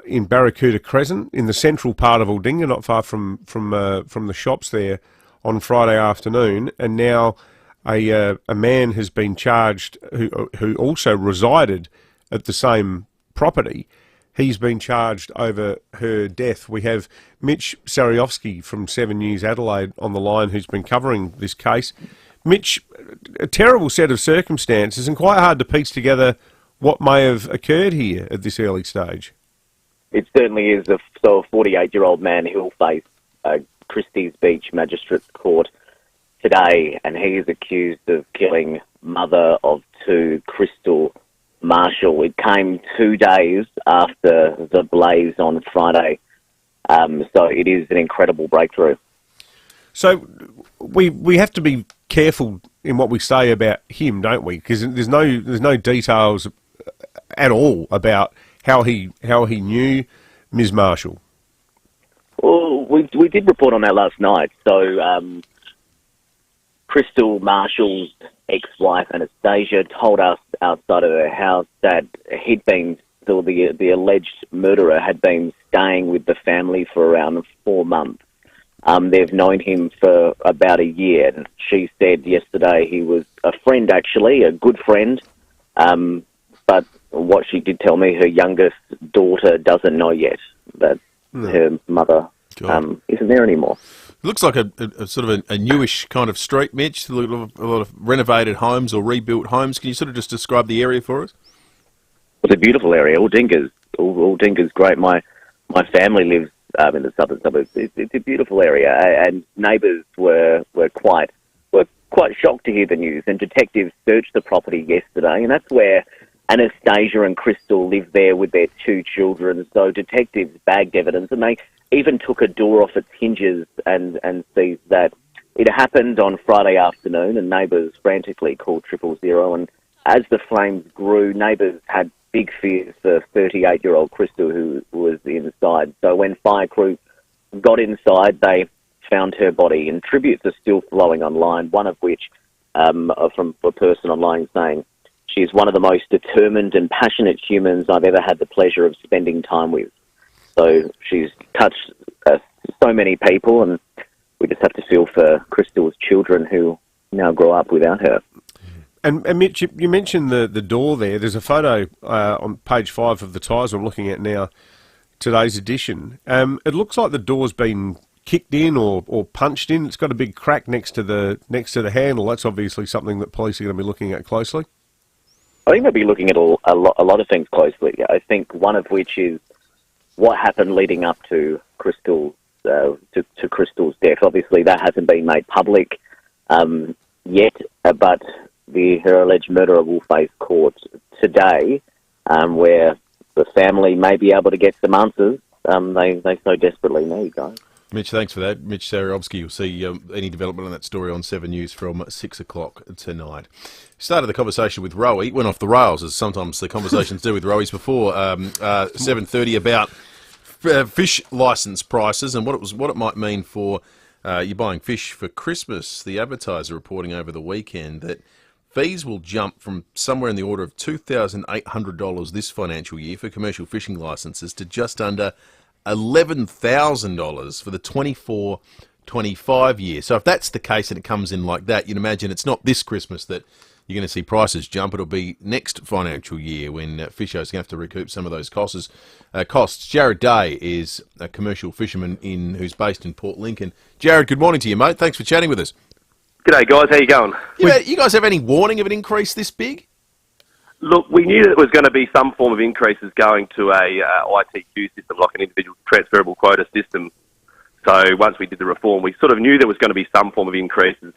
in Barracuda Crescent in the central part of Aldinga, not far from the shops there, on Friday afternoon, and now a man has been charged who also resided at the same property. He's been charged over her death. We have Mitch Sariovsky from 7 News Adelaide on the line, who's been covering this case. Mitch, a terrible set of circumstances and quite hard to piece together what may have occurred here at this early stage. It certainly is. So a 48-year-old man who will face Christie's Beach Magistrates Court today, and he is accused of killing mother of two, Crystal Marshall. It came 2 days after the blaze on Friday, so it is an incredible breakthrough. So we have to be careful in what we say about him, don't we? Because there's no details at all about how he knew Ms. Marshall. Well, we did report on that last night. So Crystal Marshall's ex-wife Anastasia told us outside of her house that the alleged murderer had been staying with the family for around 4 months. They've known him for about a year, and she said yesterday he was a friend, actually, a good friend. But what she did tell me, her youngest daughter doesn't know yet that her mother isn't there anymore. It looks like a sort of a newish kind of street, Mitch, a lot of renovated homes or rebuilt homes. Can you sort of just describe the area for us? It's a beautiful area. Aldinga's great. My family lives in the southern suburbs. It's a beautiful area, and neighbours were quite shocked to hear the news. And detectives searched the property yesterday, and that's where Anastasia and Crystal live there with their 2 children. So detectives bagged evidence, and they even took a door off its hinges and seized that. It happened on Friday afternoon, and neighbours frantically called 000. And as the flames grew, neighbours had big fears for 38-year-old Crystal, who was inside. So when fire crew got inside, they found her body, and tributes are still flowing online, one of which from a person online saying, "She's one of the most determined and passionate humans I've ever had the pleasure of spending time with." So she's touched so many people, and we just have to feel for Crystal's children who now grow up without her. And Mitch, you mentioned the door there. There's a photo on page 5 of the Times I'm looking at now, today's edition. It looks like the door's been kicked in or punched in. It's got a big crack next to the handle. That's obviously something that police are going to be looking at closely. I think they'll be looking at a lot of things closely. I think one of which is what happened leading up to Crystal's death. Obviously, that hasn't been made public yet, but her alleged murderer will face court today, where the family may be able to get some answers they so desperately need, guys. Mitch, thanks for that. Mitch Sarabowski. You'll see any development on that story on 7 News from 6 o'clock tonight. Started the conversation with Rowie. Went off the rails, as sometimes the conversations do with Rowies before 7:30 about fish licence prices and what it might mean for you buying fish for Christmas. The Advertiser reporting over the weekend that fees will jump from somewhere in the order of $2,800 this financial year for commercial fishing licences to just under $11,000 for the 24-25 year. So if that's the case and it comes in like that, you'd imagine it's not this Christmas that you're going to see prices jump. It'll be next financial year when Fishers are going to have to recoup some of those costs. Jared Day is a commercial fisherman who's based in Port Lincoln. Jared, good morning to you, mate. Thanks for chatting with us. G'day, guys. How you going? You guys have any warning of an increase this big? Look, we knew that there was going to be some form of increases going to a ITQ system, like an individual transferable quota system. So once we did the reform, we sort of knew there was going to be some form of increases.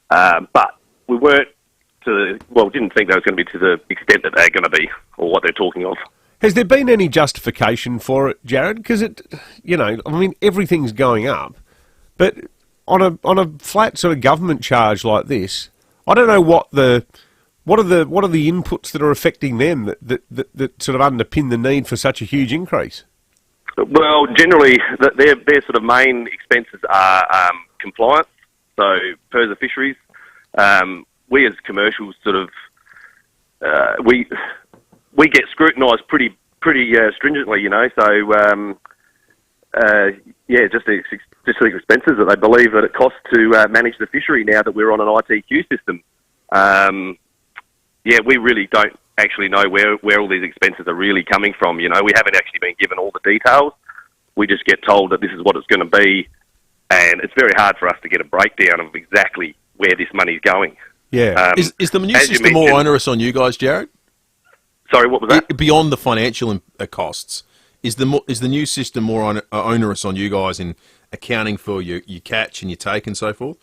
But we didn't think that was going to be to the extent that they're going to be, or what they're talking of. Has there been any justification for it, Jared? Because everything's going up, but on a flat sort of government charge like this, I don't know what are the inputs that are affecting them that sort of underpin the need for such a huge increase? Well, generally, their sort of main expenses are compliance. So, per the fisheries, we as commercials sort of we get scrutinised pretty stringently, you know. So, just the expenses that they believe that it costs to manage the fishery now that we're on an ITQ system. We really don't actually know where all these expenses are really coming from. You know, we haven't actually been given all the details. We just get told that this is what it's going to be, and it's very hard for us to get a breakdown of exactly where this money's going. Yeah. Is the new system more onerous on you guys, Jared? Sorry, what was that? Beyond the financial costs, is the new system more onerous on you guys in accounting for your catch and your take and so forth?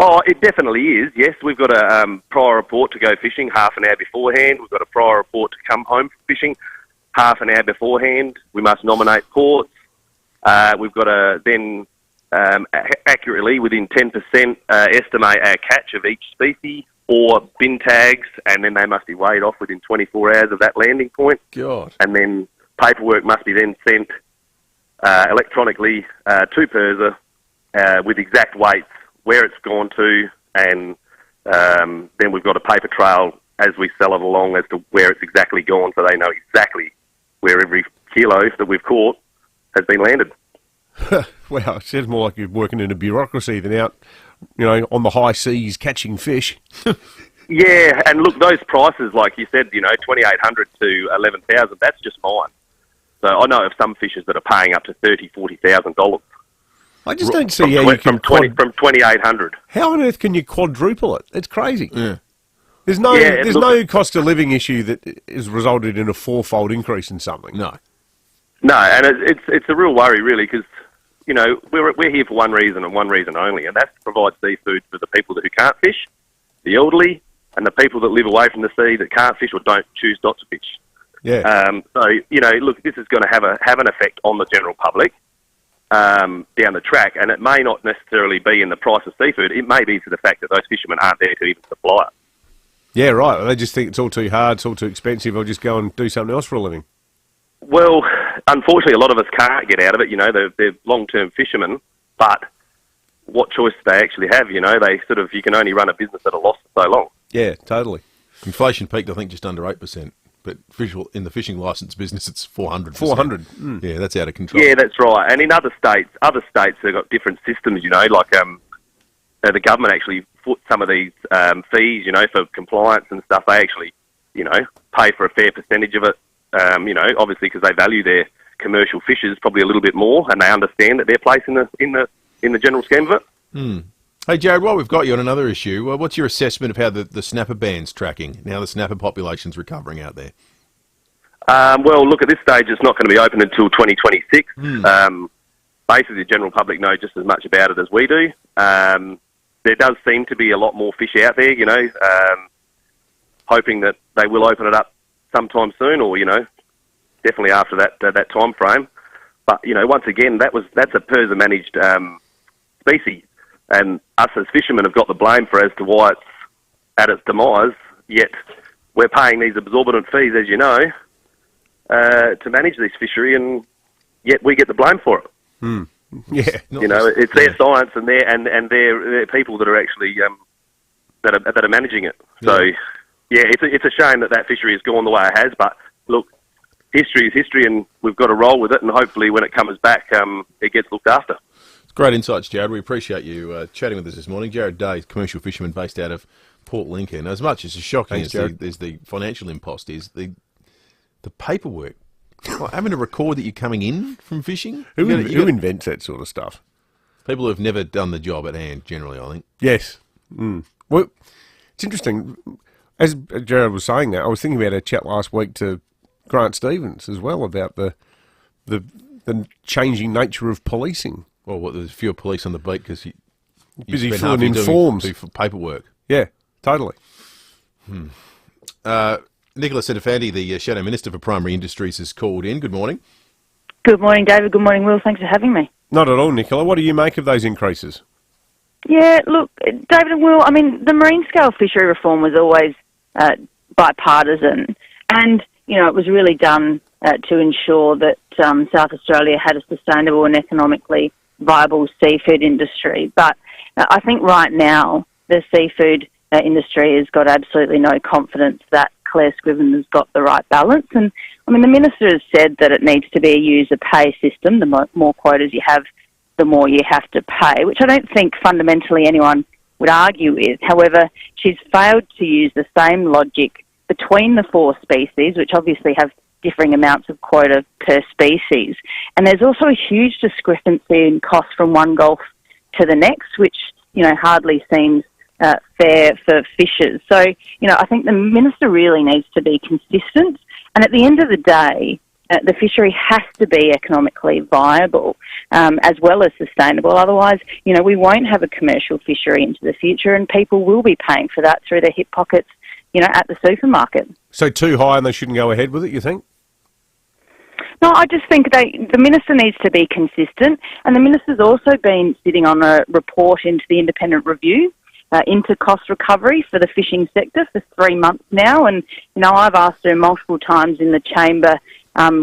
Oh, it definitely is, yes. We've got a prior report to go fishing half an hour beforehand. We've got a prior report to come home from fishing half an hour beforehand. We must nominate ports. We've got to then accurately, within 10%, estimate our catch of each species or bin tags, and then they must be weighed off within 24 hours of that landing point. God. And then paperwork must be then sent electronically to PIRSA with exact weights, where it's gone to, and then we've got a paper trail as we sell it along as to where it's exactly gone, so they know exactly where every kilo that we've caught has been landed. Well, it sounds more like you're working in a bureaucracy than out, on the high seas catching fish. Yeah, and look, those prices, like you said, $2,800 to $11,000, that's just mine. So I know of some fishers that are paying up to $30,000-$40,000. I just don't see how you can from $2,800. How on earth can you quadruple it? It's crazy. Yeah. There's no cost of living issue that has resulted in a fourfold increase in something. No, and it's a real worry, really, because we're here for one reason and one reason only, and that's to provide seafood for the people who can't fish, the elderly, and the people that live away from the sea that can't fish or don't choose not to fish. Yeah. Look, this is going to have an effect on the general public down the track, and it may not necessarily be in the price of seafood. It may be to the fact that those fishermen aren't there to even supply it. Yeah, right. They just think it's all too hard, it's all too expensive. I'll just go and do something else for a living. Well, unfortunately, a lot of us can't get out of it. They're long-term fishermen, but what choice do they actually have? You can only run a business at a loss for so long. Yeah, totally. Inflation peaked, I think, just under 8%. But in the fishing licence business, it's 400%. 400. Yeah, that's out of control. Yeah, that's right. And in other states, they've got different systems. Like the government actually foot some of these fees. For compliance and stuff. They actually, pay for a fair percentage of it. Obviously because they value their commercial fishers probably a little bit more, and they understand that their place in the general scheme of it. Hey, Jared, while we've got you on another issue, what's your assessment of how the snapper band's tracking, now the snapper population's recovering out there? Well, look, at this stage, it's not going to be open until 2026. Basically, the general public know just as much about it as we do. There does seem to be a lot more fish out there, hoping that they will open it up sometime soon, or, definitely after that time frame. But, once again, that's a PIRSA managed species. And us as fishermen have got the blame for as to why it's at its demise, yet we're paying these exorbitant fees, as you know, to manage this fishery, and yet we get the blame for it. Yeah. It's their science and their people that are actually that are managing it. So, it's a shame that fishery has gone the way it has. But look, history is history, and we've got to roll with it. And hopefully, when it comes back, it gets looked after. Great insights, Jared. We appreciate you chatting with us this morning. Jared Day, commercial fisherman based out of Port Lincoln. As much as shocking as the financial impost is, the paperwork. Having to record that you're coming in from fishing? Who invents that sort of stuff? People who have never done the job at hand, generally, I think. Yes. Well, it's interesting. As Jared was saying that, I was thinking about our chat last week to Grant Stevens as well about the changing nature of policing. Well, there's fewer police on the beat because you busy spend filling in doing forms. Paperwork. Yeah, totally. Nicola Centofanti, the Shadow Minister for Primary Industries, has called in. Good morning. Good morning, David. Good morning, Will. Thanks for having me. Not at all, Nicola. What do you make of those increases? Yeah, look, David and Will, the marine scale fishery reform was always bipartisan, and, it was really done to ensure that South Australia had a sustainable and economically viable seafood industry. But I think right now the seafood industry has got absolutely no confidence that Claire Scriven has got the right balance. And, the Minister has said that it needs to be a user pay system. The more quotas you have, the more you have to pay, which I don't think fundamentally anyone would argue with. However, she's failed to use the same logic between the four species, which obviously have differing amounts of quota per species. And there's also a huge discrepancy in cost from one gulf to the next, which, hardly seems fair for fishers. So, I think the Minister really needs to be consistent. And at the end of the day, the fishery has to be economically viable as well as sustainable. Otherwise, we won't have a commercial fishery into the future, and people will be paying for that through their hip pockets, at the supermarket. So too high and they shouldn't go ahead with it, you think? No, I just think the Minister needs to be consistent, and the Minister's also been sitting on a report into the independent review into cost recovery for the fishing sector for 3 months now, and I've asked her multiple times in the chamber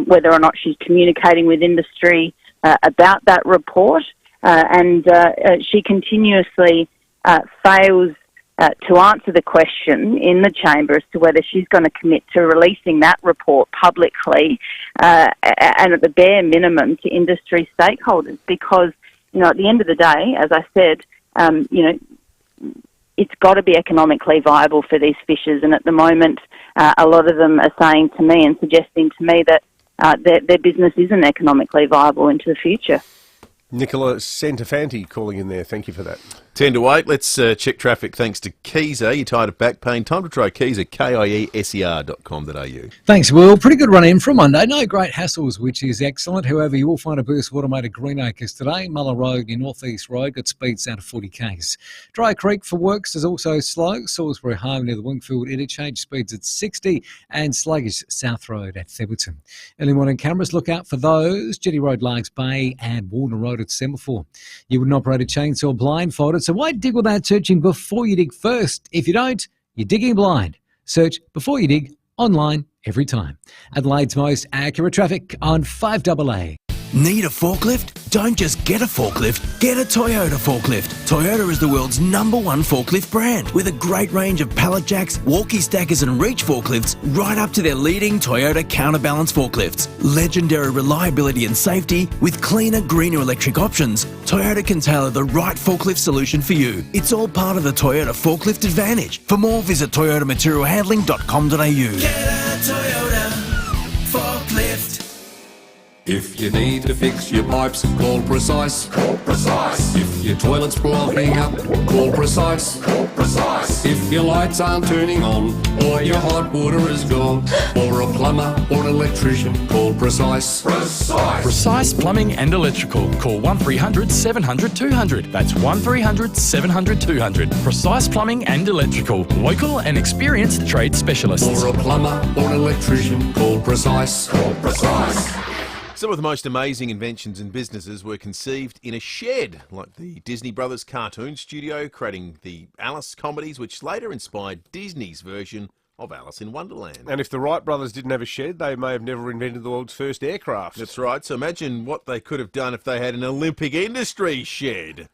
whether or not she's communicating with industry about that report, and she continuously fails to answer the question in the chamber as to whether she's going to commit to releasing that report publicly and at the bare minimum to industry stakeholders, because at the end of the day, as I said, it's got to be economically viable for these fishers, and at the moment a lot of them are saying to me and suggesting to me that their business isn't economically viable into the future. Nicola Centofanti calling in there. Thank you for that. 10 to 8. Let's check traffic thanks to Keezer. You're tired of back pain? Time to try Keezer, KIESER.com.au. Thanks, Will. Pretty good run in from Monday. No great hassles, which is excellent. However, you will find a burst of automated Greenacres today. Muller Road near North East Road got speeds down to 40 k's. Dry Creek for works is also slow. Salisbury Home near the Wingfield interchange speeds at 60, and sluggish South Road at Theberton. Early morning cameras, look out for those. Jetty Road, Largs Bay and Warner Road at Semaphore. You wouldn't operate a chainsaw blindfolded, so why dig without searching before you dig first? If you don't, you're digging blind. Search before you dig online every time. Adelaide's most accurate traffic on 5AA. Need a forklift? Don't just get a forklift, get a Toyota forklift. Toyota is the world's #1 forklift brand, with a great range of pallet jacks, walkie stackers and reach forklifts, right up to their leading Toyota counterbalance forklifts. Legendary reliability and safety with cleaner, greener electric options, Toyota can tailor the right forklift solution for you. It's all part of the Toyota forklift advantage. For more, visit toyotamaterialhandling.com.au. Get a Toyota forklift. If you need to fix your pipes, call Precise. Call Precise. If your toilet's blowing up, call Precise. Call Precise. If your lights aren't turning on, or your hot water is gone, or a plumber or an electrician, call Precise. Precise. Precise Plumbing and Electrical. Call 1300 700 200. That's 1300 700 200. Precise Plumbing and Electrical. Local and experienced trade specialists. Or a plumber or an electrician, call Precise. Call Precise. Some of the most amazing inventions and businesses were conceived in a shed, like the Disney Brothers cartoon studio, creating the Alice comedies, which later inspired Disney's version of Alice in Wonderland. And if the Wright brothers didn't have a shed, they may have never invented the world's first aircraft. That's right. So imagine what they could have done if they had an Olympic Industries shed.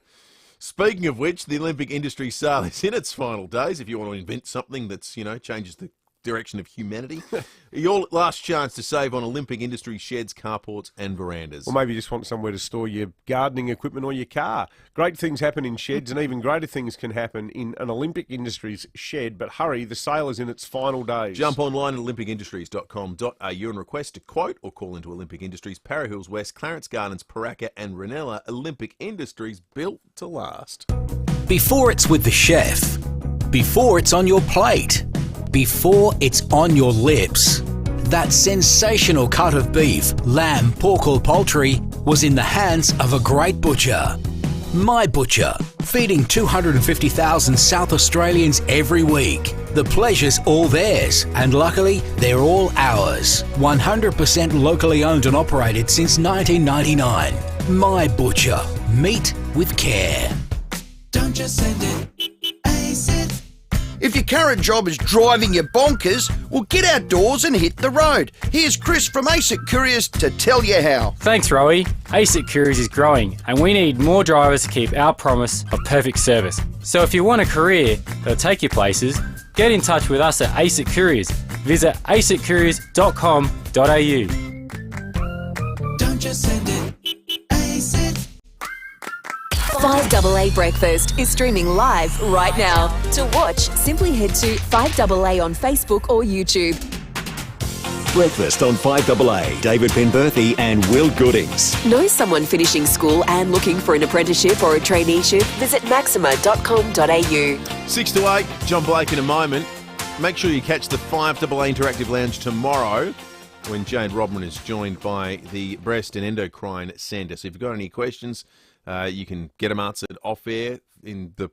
Speaking of which, the Olympic Industries sale is in its final days. If you want to invent something that's, changes the direction of humanity, your last chance to save on Olympic Industries sheds, carports and verandas. Or maybe you just want somewhere to store your gardening equipment or your car. Great things happen in sheds, and even greater things can happen in an Olympic Industries shed. But hurry, the sale is in its final days. Jump online at olympicindustries.com.au and request a quote, or call into Olympic Industries, Para Hills West, Clarence Gardens, Paraka and Ranella. Olympic Industries, built to last. Before it's with the chef, before it's on your plate, before it's on your lips, that sensational cut of beef, lamb, pork or poultry was in the hands of a great butcher. My Butcher, feeding 250,000 South Australians every week. The pleasure's all theirs, and luckily they're all ours. 100% locally owned and operated since 1999. My Butcher, meat with care. Don't just send it, ace it. If your current job is driving you bonkers, well, get outdoors and hit the road. Here's Chris from ASIC Couriers to tell you how. Thanks, Rowie. ASIC Couriers is growing, and we need more drivers to keep our promise of perfect service. So if you want a career that'll take you places, get in touch with us at ASIC Couriers. Visit asiccouriers.com.au. Don't just send it, ace it. 5AA Breakfast is streaming live right now. To watch, simply head to 5AA on Facebook or YouTube. Breakfast on 5AA. David Penberthy and Will Goodings. Know someone finishing school and looking for an apprenticeship or a traineeship? Visit maxima.com.au. 6 to 8, John Blake in a moment. Make sure you catch the 5AA Interactive Lounge tomorrow, when Jade Rodman is joined by the Breast and Endocrine Centre. So if you've got any questions, you can get them answered off air in the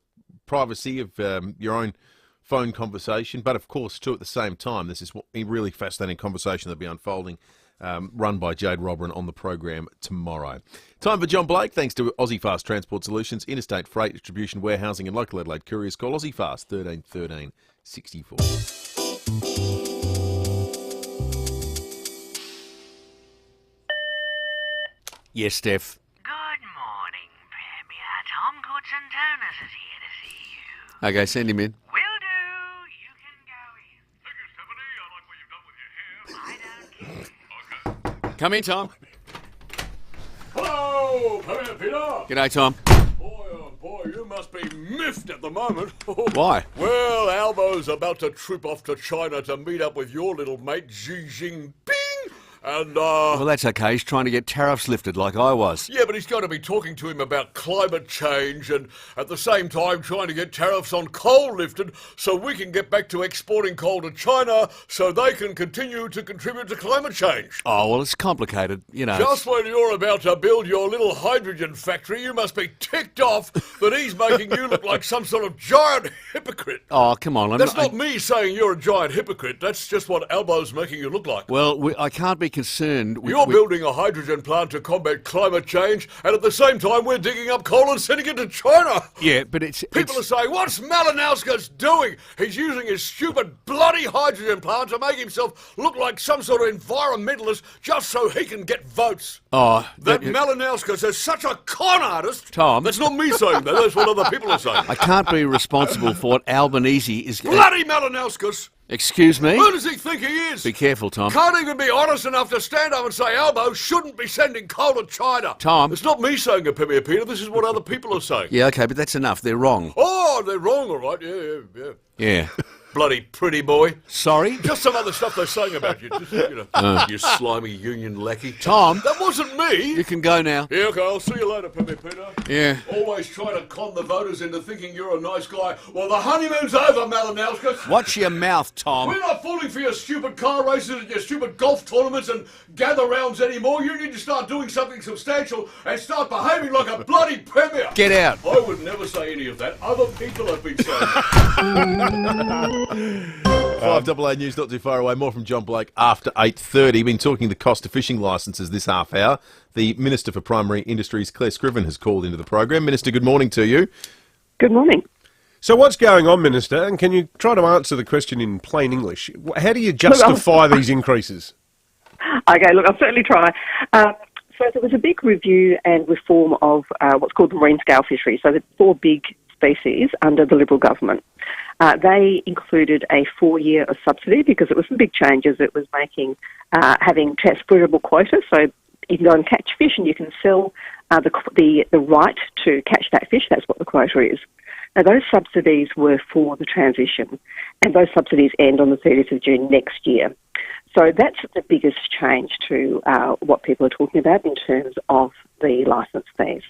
privacy of your own phone conversation. But of course, too, at the same time, this is a really fascinating conversation that'll be unfolding, run by Jade Rodman on the program tomorrow. Time for John Blake, thanks to Aussie Fast Transport Solutions, interstate freight distribution, warehousing and local Adelaide couriers. Call Aussie Fast 13 13 64. Yes, Steph. Tom Goodson-Turners is here to see you. Okay, send him in. Will do. You can go in. Come in, Tom. Hello, Peter. G'day, Tom. Boy, oh boy, you must be miffed at the moment. Why? Well, Albo's about to trip off to China to meet up with your little mate Xi Jinping. And, Well, that's okay. He's trying to get tariffs lifted like I was. yeah, but he's going to be talking to him about climate change and at the same time trying to get tariffs on coal lifted so we can get back to exporting coal to China so they can continue to contribute to climate change. Oh, well, it's complicated, you know. Just when you're about to build your little hydrogen factory, you must be ticked off that he's making you look like some sort of giant hypocrite. Oh, come on. That's not me saying you're a giant hypocrite. That's just what Albo's making you look like. Well, I can't be concerned with... You're building a hydrogen plant to combat climate change, and at the same time we're digging up coal and sending it to China. Yeah, but it's... People are saying, what's Malinowski's doing? He's using his stupid bloody hydrogen plant to make himself look like some sort of environmentalist just so he can get votes. Oh, That Malinowskis is such a con artist. Tom. That's not me saying that. That's what other people are saying. I can't be responsible for what Albanese is... Bloody Malinowskis! Excuse me? Who does he think he is? Be careful, Tom. Can't even be honest enough to stand up and say Albo shouldn't be sending coal to China. Tom. It's not me saying it, Peter. This is what other people are saying. Yeah, okay, but that's enough. They're wrong. Oh, they're wrong, all right. Yeah. Yeah. Bloody pretty boy. Sorry? Just some other stuff they're saying about you. Just, you slimy union lackey. Tom. That wasn't me. You can go now. Yeah, okay, I'll see you later, Peter. Yeah. Always trying to con the voters into thinking you're a nice guy. Well, the honeymoon's over, Malinowskis. Watch your mouth, Tom. We're not falling for your stupid car races and your stupid golf tournaments and gather rounds anymore. You need to start doing something substantial and start behaving like a bloody premier. Get out. I would never say any of that. Other people have been saying it. 5AA News not too far away. More from John Blake after 8:30. Been talking the cost of fishing licences this half hour. The Minister for Primary Industries, Claire Scriven, has called into the program. Minister, good morning to you. Good morning. So what's going on, Minister? And can you try to answer the question in plain English? How do you justify these increases? Okay, look, I'll certainly try. So there was a big review and reform of what's called the marine scale fishery. So the 4 big species under the Liberal government. They included a 4-year of subsidy because it was some big changes. It was making having transferable quotas. So you can go and catch fish and you can sell the right to catch that fish. That's what the quota is. Now, those subsidies were for the transition, and those subsidies end on the 30th of June next year. So that's the biggest change to what people are talking about in terms of the licence fees.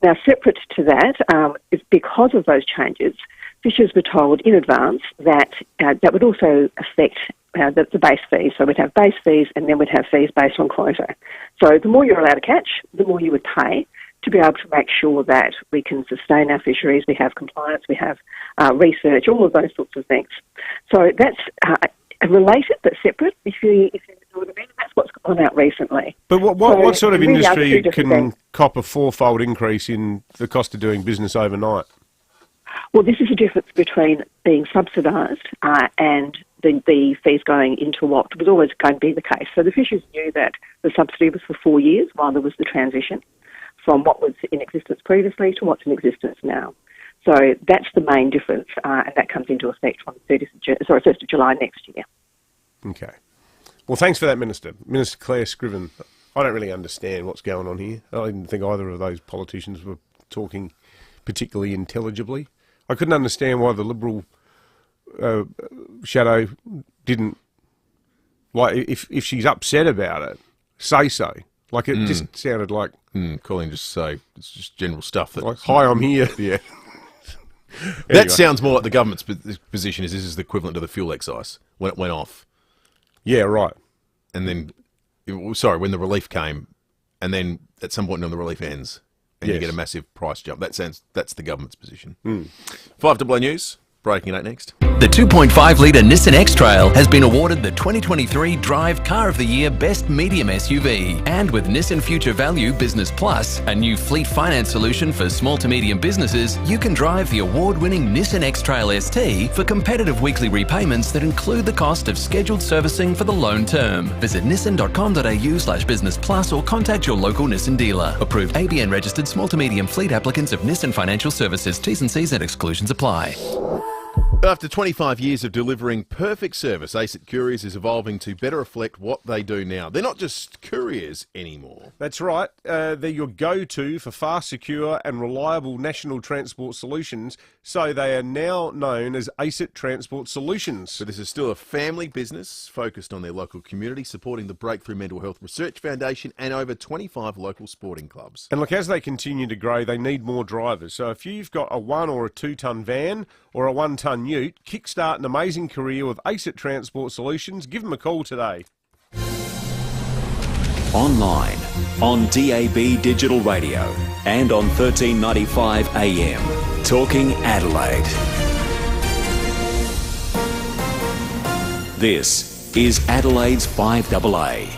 Now, separate to that, is because of those changes, fishers were told in advance that that would also affect the base fees. So we'd have base fees and then we'd have fees based on quota. So the more you're allowed to catch, the more you would pay to be able to make sure that we can sustain our fisheries, we have compliance, we have research, all of those sorts of things. So that's related but separate, if you know what I mean. That's what's gone out recently. But what sort of really industry can cop a 4-fold increase in the cost of doing business overnight? Well, this is the difference between being subsidised and the fees going into what was always going to be the case. So the fishers knew that the subsidy was for 4 years while there was the transition from what was in existence previously to what's in existence now. So that's the main difference, and that comes into effect on the 1st of July next year. Okay. Well, thanks for that, Minister. Minister Claire Scriven. I don't really understand what's going on here. I didn't think either of those politicians were talking particularly intelligibly. I couldn't understand why the Liberal shadow didn't, like, if she's upset about it, say so. Like, it just sounded like... Colin, just say, it's just general stuff. That, like, hi, I'm here. Yeah. Anyway. That sounds more like the government's position is this is the equivalent to the fuel excise when it went off. Yeah, right. And then, when the relief came, and then at some point when the relief ends, and you get a massive price jump. That's the government's position. 5AA News, breaking at 8 next. The 2.5-litre Nissan X-Trail has been awarded the 2023 Drive Car of the Year Best Medium SUV. And with Nissan Future Value Business Plus, a new fleet finance solution for small to medium businesses, you can drive the award-winning Nissan X-Trail ST for competitive weekly repayments that include the cost of scheduled servicing for the loan term. Visit nissan.com.au/business plus or contact your local Nissan dealer. Approved ABN registered small to medium fleet applicants of Nissan Financial Services. T's and C's and exclusions apply. After 25 years of delivering perfect service, ASIC Couriers is evolving to better reflect what they do now. They're not just couriers anymore. That's right. They're your go-to for fast, secure and reliable national transport solutions, so they are now known as ASIC Transport Solutions. But this is still a family business focused on their local community, supporting the Breakthrough Mental Health Research Foundation and over 25 local sporting clubs. And look, as they continue to grow, they need more drivers. So if you've got a 1 or a 2-tonne van or a 1-tonne ute, kickstart an amazing career with ASIC Transport Solutions. Give them a call today. Online, on DAB Digital Radio and on 1395 AM. Talking Adelaide. This is Adelaide's 5AA.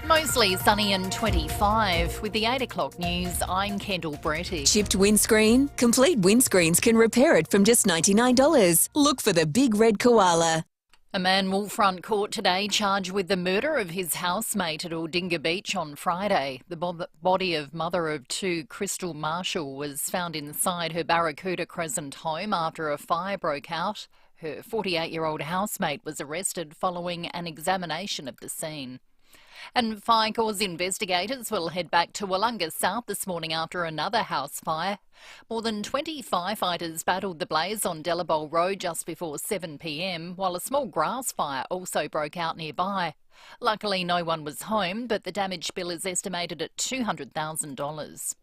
Mostly sunny and 25. With the 8 o'clock news, I'm Kendall Bretty. Chipped windscreen? Complete Windscreens can repair it from just $99. Look for the big red koala. A man will front court today charged with the murder of his housemate at Aldinga Beach on Friday. The body of mother of 2, Crystal Marshall, was found inside her Barracuda Crescent home after a fire broke out. Her 48-year-old housemate was arrested following an examination of the scene. And fire cause investigators will head back to Wollonga South this morning after another house fire. More than 20 firefighters battled the blaze on Delabole Road just before 7 p.m, while a small grass fire also broke out nearby. Luckily, no one was home, but the damage bill is estimated at $200,000.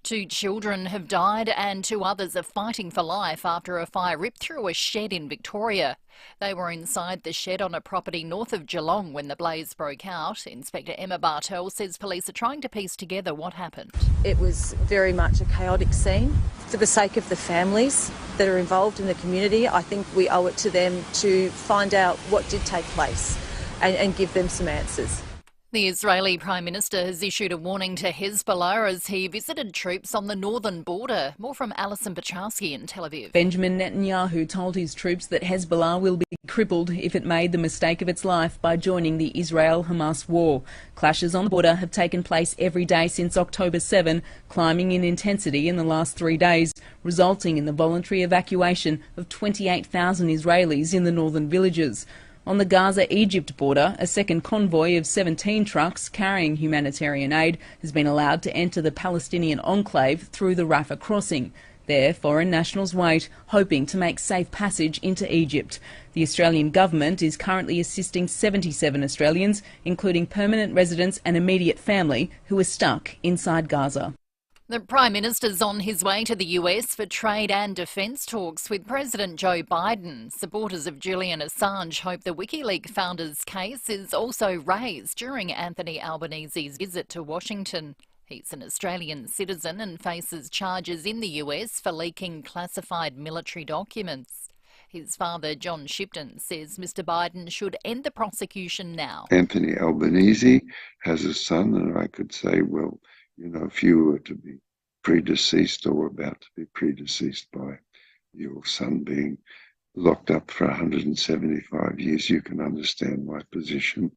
2 children have died and 2 others are fighting for life after a fire ripped through a shed in Victoria. They were inside the shed on a property north of Geelong when the blaze broke out. Inspector Emma Bartel says police are trying to piece together what happened. It was very much a chaotic scene. For the sake of the families that are involved in the community, I think we owe it to them to find out what did take place and give them some answers. The Israeli Prime Minister has issued a warning to Hezbollah as he visited troops on the northern border. More from Alison Bacharski in Tel Aviv. Benjamin Netanyahu told his troops that Hezbollah will be crippled if it made the mistake of its life by joining the Israel-Hamas war. Clashes on the border have taken place every day since October 7, climbing in intensity in the last 3 days, resulting in the voluntary evacuation of 28,000 Israelis in the northern villages. On the Gaza-Egypt border, a second convoy of 17 trucks carrying humanitarian aid has been allowed to enter the Palestinian enclave through the Rafah crossing. There, foreign nationals wait, hoping to make safe passage into Egypt. The Australian government is currently assisting 77 Australians, including permanent residents and immediate family, who are stuck inside Gaza. The Prime Minister's on his way to the US for trade and defence talks with President Joe Biden. Supporters of Julian Assange hope the WikiLeaks founder's case is also raised during Anthony Albanese's visit to Washington. He's an Australian citizen and faces charges in the US for leaking classified military documents. His father, John Shipton, says Mr Biden should end the prosecution now. Anthony Albanese has a son, and I could say, well, you know, if you were to be predeceased or about to be predeceased by your son being locked up for 175 years, you can understand my position.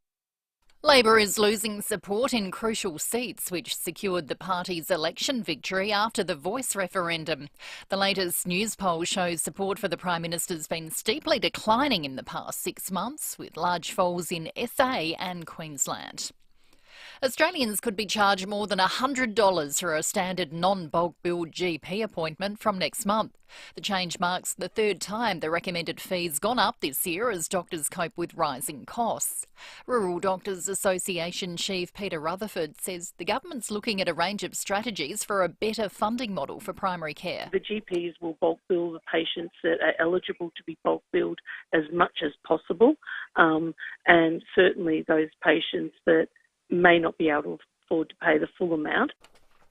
Labor is losing support in crucial seats, which secured the party's election victory after the Voice referendum. The latest news poll shows support for the Prime Minister's been steeply declining in the past 6 months, with large falls in SA and Queensland. Australians could be charged more than $100 for a standard non-bulk billed GP appointment from next month. The change marks the 3rd time the recommended fee's gone up this year as doctors cope with rising costs. Rural Doctors Association Chief Peter Rutherford says the government's looking at a range of strategies for a better funding model for primary care. The GPs will bulk bill the patients that are eligible to be bulk billed as much as possible, and certainly those patients that may not be able to afford to pay the full amount.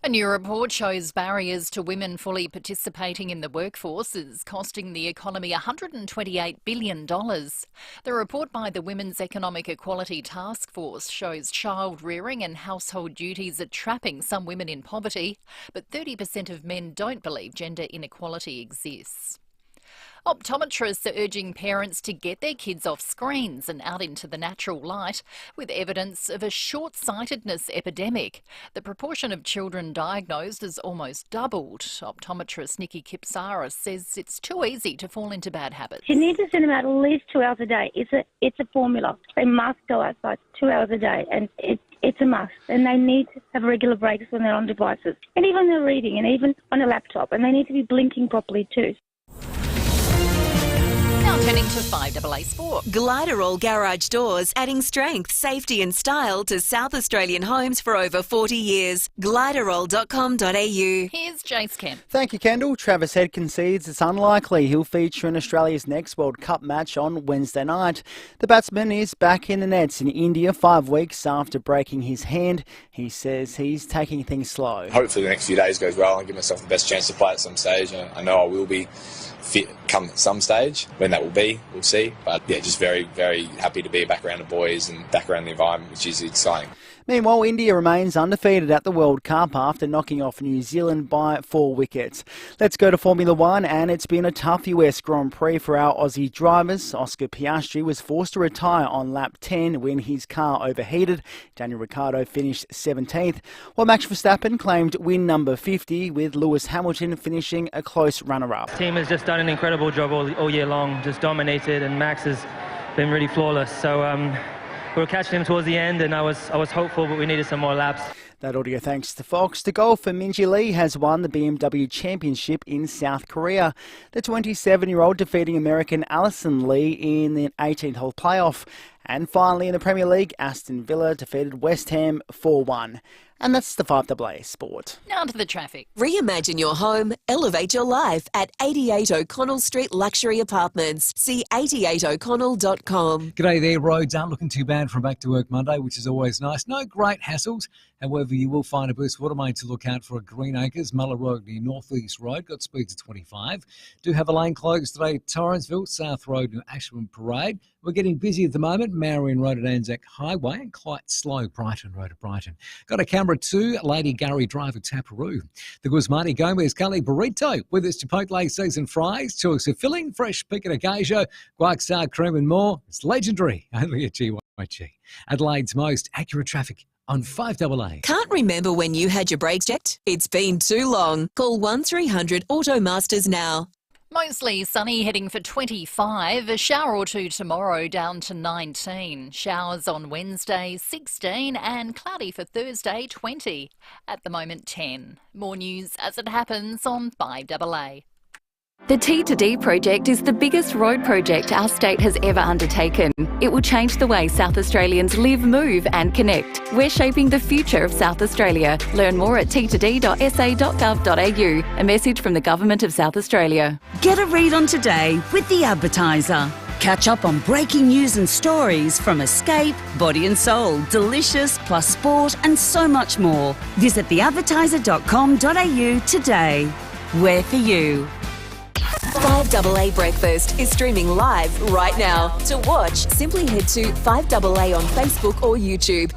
A new report shows barriers to women fully participating in the workforce is costing the economy $128 billion. The report by the Women's Economic Equality Task Force shows child rearing and household duties are trapping some women in poverty, but 30% of men don't believe gender inequality exists. Optometrists are urging parents to get their kids off screens and out into the natural light, with evidence of a short-sightedness epidemic. The proportion of children diagnosed has almost doubled. Optometrist Nikki Kipsaris says it's too easy to fall into bad habits. You need to send them out at least 2 hours a day. It's a formula. They must go outside 2 hours a day, and it's a must. And they need to have regular breaks when they're on devices, and even when they're reading, and even on a laptop, and they need to be blinking properly too. Now turning to 5AA Sport. Gliderall Garage Doors, adding strength, safety and style to South Australian homes for over 40 years. Gliderall.com.au. Here's Jace Kemp. Thank you, Kendall. Travis Head concedes it's unlikely he'll feature in Australia's next World Cup match on Wednesday night. The batsman is back in the nets in India 5 weeks after breaking his hand. He says he's taking things slow. Hopefully the next few days goes well and give myself the best chance to play at some stage. I know I will be fit come some stage. When that will be, we'll see. But yeah, just very, very happy to be back around the boys and back around the environment, which is exciting. Meanwhile, India remains undefeated at the World Cup after knocking off New Zealand by 4 wickets. Let's go to Formula One, and it's been a tough US Grand Prix for our Aussie drivers. Oscar Piastri was forced to retire on lap 10 when his car overheated. Daniel Ricciardo finished 17th, while Max Verstappen claimed win number 50, with Lewis Hamilton finishing a close runner-up. The team has just done an incredible job all year long, just dominated, and Max has been really flawless. So we were catching him towards the end, and I was hopeful, but we needed some more laps. That audio thanks to Fox. The golfer Minjee Lee has won the BMW Championship in South Korea. The 27-year-old defeating American Allison Lee in the 18th hole playoff. And finally in the Premier League, Aston Villa defeated West Ham 4-1. And that's the 5AA Sport. Now to the traffic. Reimagine your home, elevate your life at 88 O'Connell Street Luxury Apartments. See 88o'connell.com. G'day there. Roads aren't looking too bad for a back to work Monday, which is always nice. No great hassles. However, you will find a burst water main to look out for at Greenacres, Muller near North East Road. Got speeds of 25. Do have a lane closed today at Torrensville, South Road and Ashburn Parade. We're getting busy at the moment. Marion Road at Anzac Highway and quite slow Brighton Road at Brighton. Got a Canberra 2, Lady Gurry Drive at Taparoo. The Guzmani Gomez Gully Burrito with its Chipotle seasoned fries, choice of filling, fresh pico de gallo, guac sour cream and more. It's legendary, only at GYG. Adelaide's most accurate traffic on 5AA. Can't remember when you had your brakes checked? It's been too long. Call 1300 Automasters now. Mostly sunny, heading for 25. A shower or two tomorrow, down to 19. Showers on Wednesday, 16. And cloudy for Thursday, 20. At the moment, 10. More news as it happens on 5AA. The T2D project is the biggest road project our state has ever undertaken. It will change the way South Australians live, move and connect. We're shaping the future of South Australia. Learn more at t2d.sa.gov.au. A message from the Government of South Australia. Get a read on today with The Advertiser. Catch up on breaking news and stories from Escape, Body and Soul, Delicious, plus sport and so much more. Visit theadvertiser.com.au today. We're for you. 5AA Breakfast is streaming live right now. To watch, simply head to 5AA on Facebook or YouTube.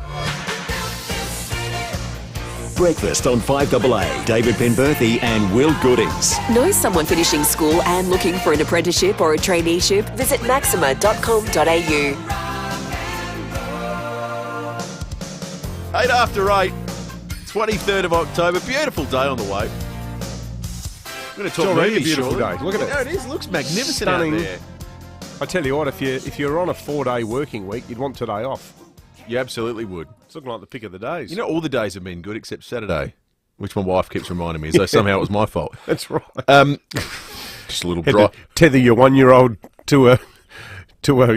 Breakfast on 5AA. David Penberthy and Will Goodings. Know someone finishing school and looking for an apprenticeship or a traineeship? Visit maxima.com.au. 8 after 8, 23rd of October. Beautiful day on the way. We're going to talk already movies, a beautiful surely. day. Look at it. Yeah, it is. It looks magnificent Stunning. out there. I tell you what, if you're on a 4-day working week, you'd want today off. You absolutely would. It's looking like the pick of the days. You know, all the days have been good except Saturday, which my wife keeps reminding me as though somehow it was my fault. That's right. Just a little Had dry. to tether your 1-year-old to a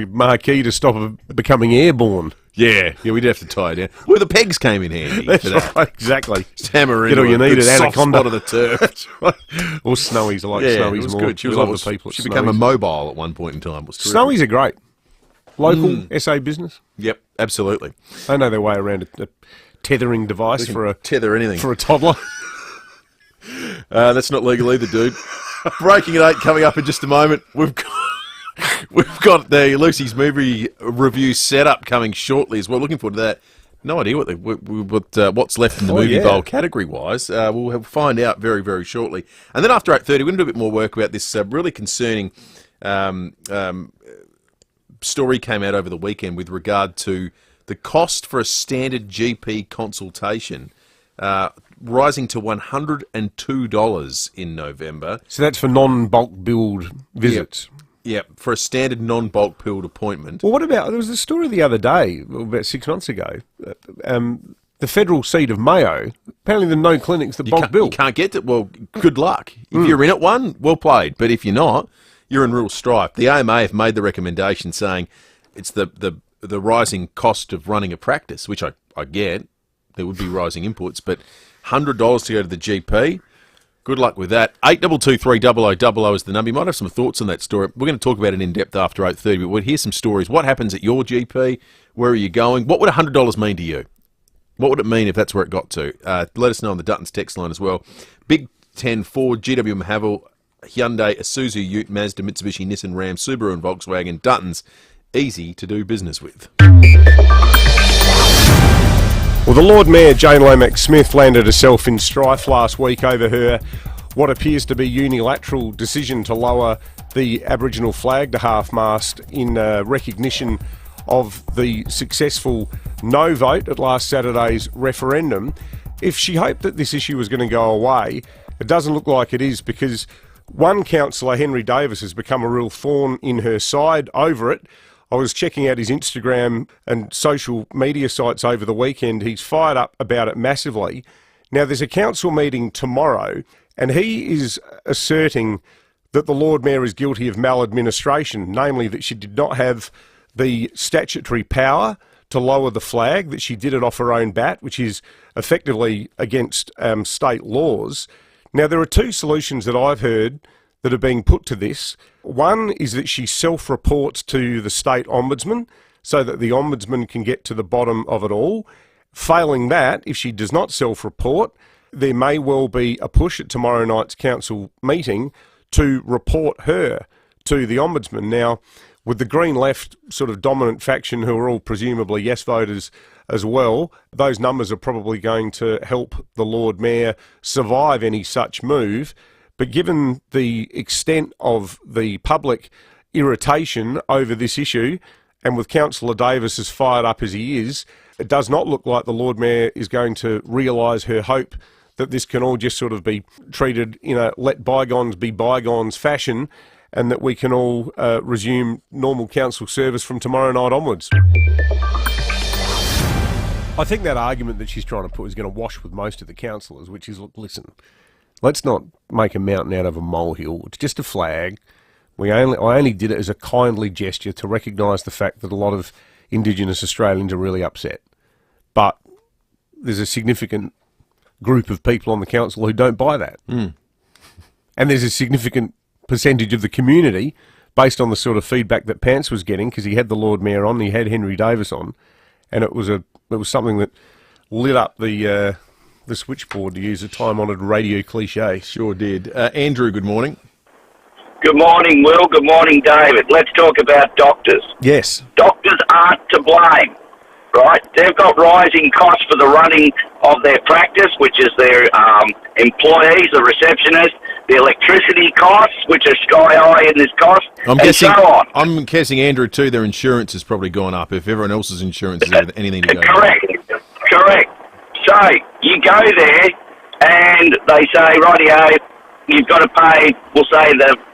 marquee to stop her becoming airborne. Yeah, we'd have to tie it down. Well, the pegs came in handy. That's for that. right, exactly. Just hammer Get all into you a needed, good soft anaconda. spot of the turf. That's right. Or Snowies. I like Snowies it was more. good. She We was love almost, the people at she became a Snowies. mobile at one point in time. It was terrific. Snowies are great. Local SA business. Yep, absolutely. They know their way around a tethering device They for can tether anything. for a toddler. That's not legal either, dude. Breaking at 8 coming up in just a moment. We've got the Lucy's movie review setup coming shortly as well. Looking forward to that. No idea what's left in the movie bowl category-wise. We'll find out very, very shortly. And then after 8:30, we're going to do a bit more work about this really concerning story came out over the weekend with regard to the cost for a standard GP consultation rising to $102 in November. So that's for non-bulk billed visits. Yep, for a standard non-bulk billed appointment. Well, what about, there was a story the other day, about 6 months ago, the federal seat of Mayo, apparently there are no clinics that bulk bill. You can't get it. Well, good luck. If you're in at one, well played. But if you're not, you're in real strife. The AMA have made the recommendation saying it's the rising cost of running a practice, which I get. There would be rising inputs, but $100 to go to the GP. Good luck with that. 8223 is the number. You might have some thoughts on that story. We're going to talk about it in depth after 8:30, but we'll hear some stories. What happens at your GP? Where are you going? What would $100 mean to you? What would it mean if that's where it got to? Let us know on the Duttons text line as well. Big 10 Ford, GWM Haval, Hyundai, Isuzu, Ute, Mazda, Mitsubishi, Nissan, Ram, Subaru and Volkswagen. Duttons, easy to do business with. Well, the Lord Mayor, Jane Lomax-Smith, landed herself in strife last week over her what appears to be unilateral decision to lower the Aboriginal flag to half-mast in recognition of the successful no vote at last Saturday's referendum. If she hoped that this issue was going to go away, it doesn't look like it is, because one councillor, Henry Davis, has become a real thorn in her side over it. I was checking out his Instagram and social media sites over the weekend. He's fired up about it massively. Now, there's a council meeting tomorrow, and he is asserting that the Lord Mayor is guilty of maladministration, namely that she did not have the statutory power to lower the flag, that she did it off her own bat, which is effectively against state laws. Now, there are two solutions that I've heard that are being put to this. One is that she self-reports to the state ombudsman so that the ombudsman can get to the bottom of it all. Failing that, if she does not self-report, there may well be a push at tomorrow night's council meeting to report her to the ombudsman. Now, with the Green Left sort of dominant faction, who are all presumably yes voters as well, those numbers are probably going to help the Lord Mayor survive any such move. But given the extent of the public irritation over this issue, and with Councillor Davis as fired up as he is, it does not look like the Lord Mayor is going to realise her hope that this can all just sort of be treated in a let bygones be bygones fashion, and that we can all resume normal council service from tomorrow night onwards. I think that argument that she's trying to put is going to wash with most of the councillors, which is, look, listen, let's not make a mountain out of a molehill. It's just a flag. I only did it as a kindly gesture to recognise the fact that a lot of Indigenous Australians are really upset. But there's a significant group of people on the council who don't buy that. And there's a significant percentage of the community, based on the sort of feedback that Pants was getting, because he had the Lord Mayor on, he had Henry Davis on, and it was something that lit up the switchboard, to use a time-honoured radio cliche. Sure did. Andrew, good morning. Good morning, Will. Good morning, David. Let's talk about doctors. Yes. Doctors aren't to blame, right? They've got rising costs for the running of their practice, which is their employees, the receptionists, the electricity costs, which are sky high in this cost, so on. I'm guessing, Andrew, too, their insurance has probably gone up if everyone else's insurance is anything to go Correct. So you go there and they say, rightio, you've got to pay, we'll say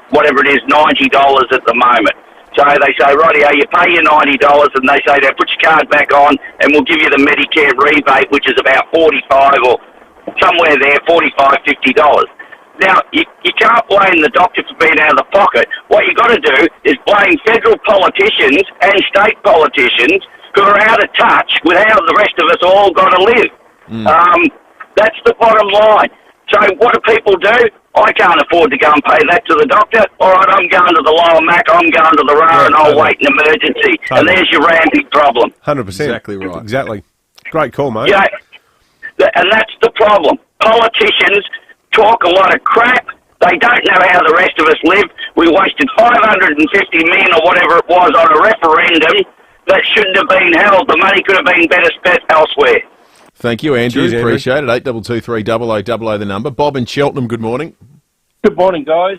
whatever it is, $90 at the moment. So they say, rightio, you pay your $90 and they say, put your card back on and we'll give you the Medicare rebate, which is about $45 or somewhere there, $45, $50. Now, you can't blame the doctor for being out of the pocket. What you got to do is blame federal politicians and state politicians who are out of touch with how the rest of us all got to live. That's the bottom line. So what do people do? I can't afford to go and pay that to the doctor. All right, I'm going to the Lower Mac, I'm going to the Row, and I'll wait in emergency. And there's your rampant problem. 100%. Exactly right. Exactly. Great call, mate. Yeah, and that's the problem. Politicians talk a lot of crap. They don't know how the rest of us live. We wasted $550 million or whatever it was on a referendum that shouldn't have been held. The money could have been better spent elsewhere. Thank you, Andrew. Cheers, Andrew. Appreciate it. 8223 0000 the number. Bob in Cheltenham, good morning. Good morning, guys.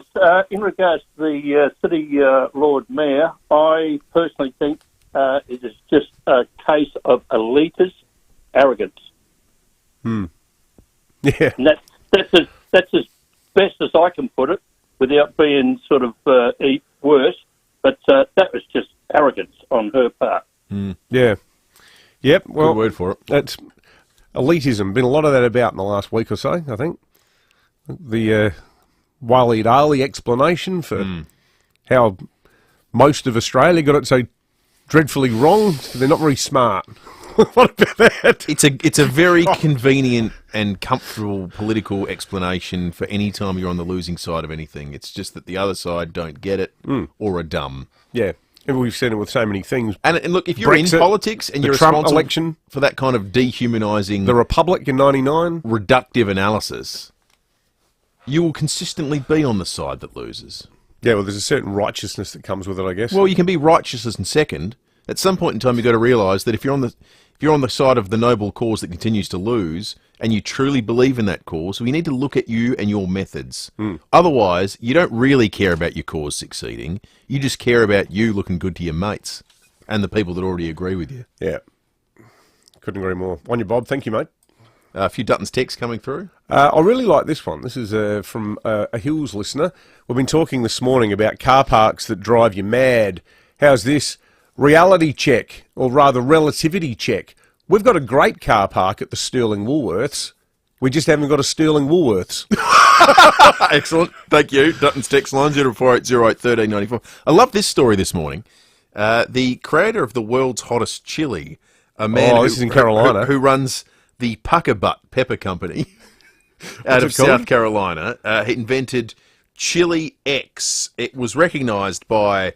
In regards to the City Lord Mayor, I personally think it is just a case of elitist arrogance. Yeah. And that's as best as I can put it, without being sort of worse. But that was just arrogance on her part. Yeah. Yep. Well, good word for it. That's elitism. Been a lot of that about in the last week or so, I think. The Waleed Ali explanation for how most of Australia got it so dreadfully wrong. They're not very smart. What about that? It's a very convenient and comfortable political explanation for any time you're on the losing side of anything. It's just that the other side don't get it or are dumb. Yeah. And we've seen it with so many things. And look, if you're Brexit, in politics and you're Trump responsible election, for that kind of dehumanising... the Republic in 99... reductive analysis, you will consistently be on the side that loses. Yeah, well, there's a certain righteousness that comes with it, I guess. Well, you can be righteous in second. At some point in time, you've got to realise that if you're on the side of the noble cause that continues to lose, and you truly believe in that cause, we need to look at you and your methods. Otherwise, you don't really care about your cause succeeding. You just care about you looking good to your mates and the people that already agree with you. Yeah. Couldn't agree more. On you, Bob. Thank you, mate. A few Dutton's texts coming through. I really like this one. This is from a Hills listener. We've been talking this morning about car parks that drive you mad. How's this? Reality check, or rather relativity check. We've got a great car park at the Sterling Woolworths. We just haven't got a Sterling Woolworths. Excellent. Thank you. Dutton's text line 0480 81394. I love this story this morning. The creator of the world's hottest chili, a man this is in Carolina, who runs the Pucker Butt Pepper Company out of South Carolina. He invented Chili X. It was recognised by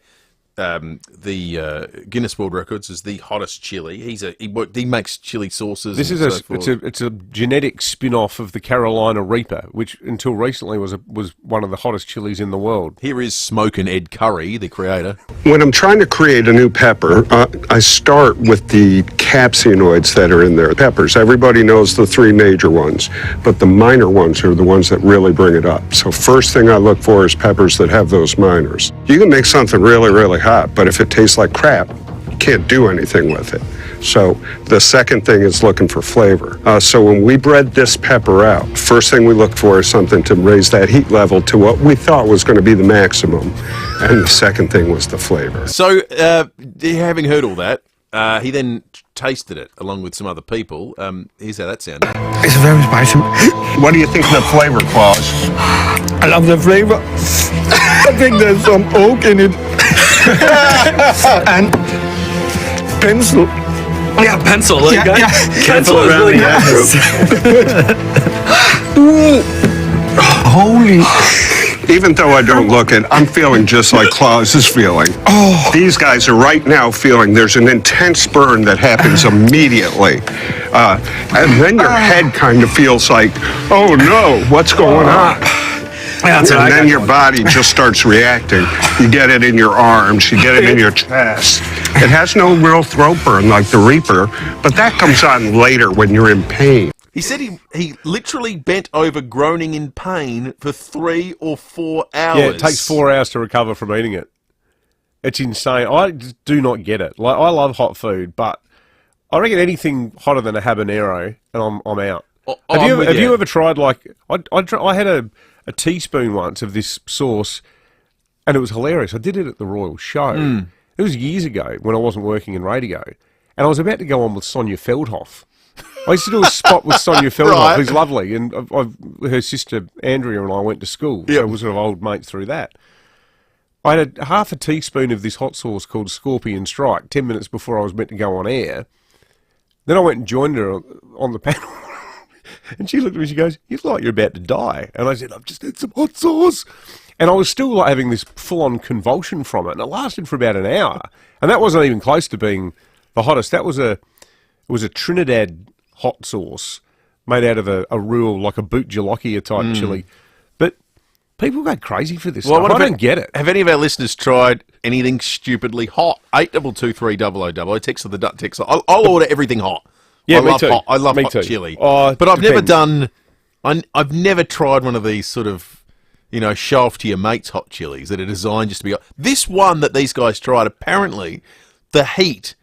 the Guinness World Records as the hottest chili. He makes chili sauces. This is it's a genetic spin-off of the Carolina Reaper, which until recently was one of the hottest chilies in the world. Here is Smokin' Ed Curry, the creator. When I'm trying to create a new pepper, I start with the capsaicinoids that are in there. Peppers, everybody knows the three major ones, but the minor ones are the ones that really bring it up. So first thing I look for is peppers that have those minors. You can make something really, really hot, but if it tastes like crap, you can't do anything with it. So the second thing is looking for flavor. So when we bred this pepper out, first thing we look for is something to raise that heat level to what we thought was going to be the maximum. And the second thing was the flavor. So having heard all that, he then tasted it along with some other people. Here's how that sounded. It's very spicy. What do you think of the flavor, Claus? I love the flavor. I think there's some oak in it. And pencil. Yeah, pencil. Yeah. Pencil is really good. Holy. Even though I don't look it, I'm feeling just like Claus is feeling. Oh. These guys are right now feeling there's an intense burn that happens immediately. And then your head kind of feels like, oh no, what's going on? And then your body just starts reacting. You get it in your arms, you get it in your chest. It has no real throat burn like the Reaper, but that comes on later when you're in pain. He said he literally bent over groaning in pain for 3 or 4 hours. Yeah, it takes 4 hours to recover from eating it. It's insane. I do not get it. Like, I love hot food, but I reckon anything hotter than a habanero, and I'm out. Have you ever tried, like, I had a teaspoon once of this sauce, and it was hilarious. I did it at the Royal Show. It was years ago when I wasn't working in radio, and I was about to go on with Sonia Feldhoff. I used to do a spot with Sonia Feldhoff, who's lovely, and her sister Andrea and I went to school, so we're sort of old mates through that. I had half a teaspoon of this hot sauce called Scorpion Strike 10 minutes before I was meant to go on air. Then I went and joined her on the panel. And she looked at me and she goes, "You look like you're about to die." And I said, "I've just had some hot sauce." And I was still like having this full-on convulsion from it. And it lasted for about an hour. And that wasn't even close to being the hottest. It was a Trinidad hot sauce made out of a real, like a boot jalopy type chili. But people go crazy for this stuff. I don't get it. Have any of our listeners tried anything stupidly hot? 8223 text of the Duck text. I'll order everything hot. Yeah, me too. I love hot chili. But I've never done. I've never tried one of these sort of, show off to your mates hot chilies that are designed just to be hot. This one that these guys tried, apparently, the heat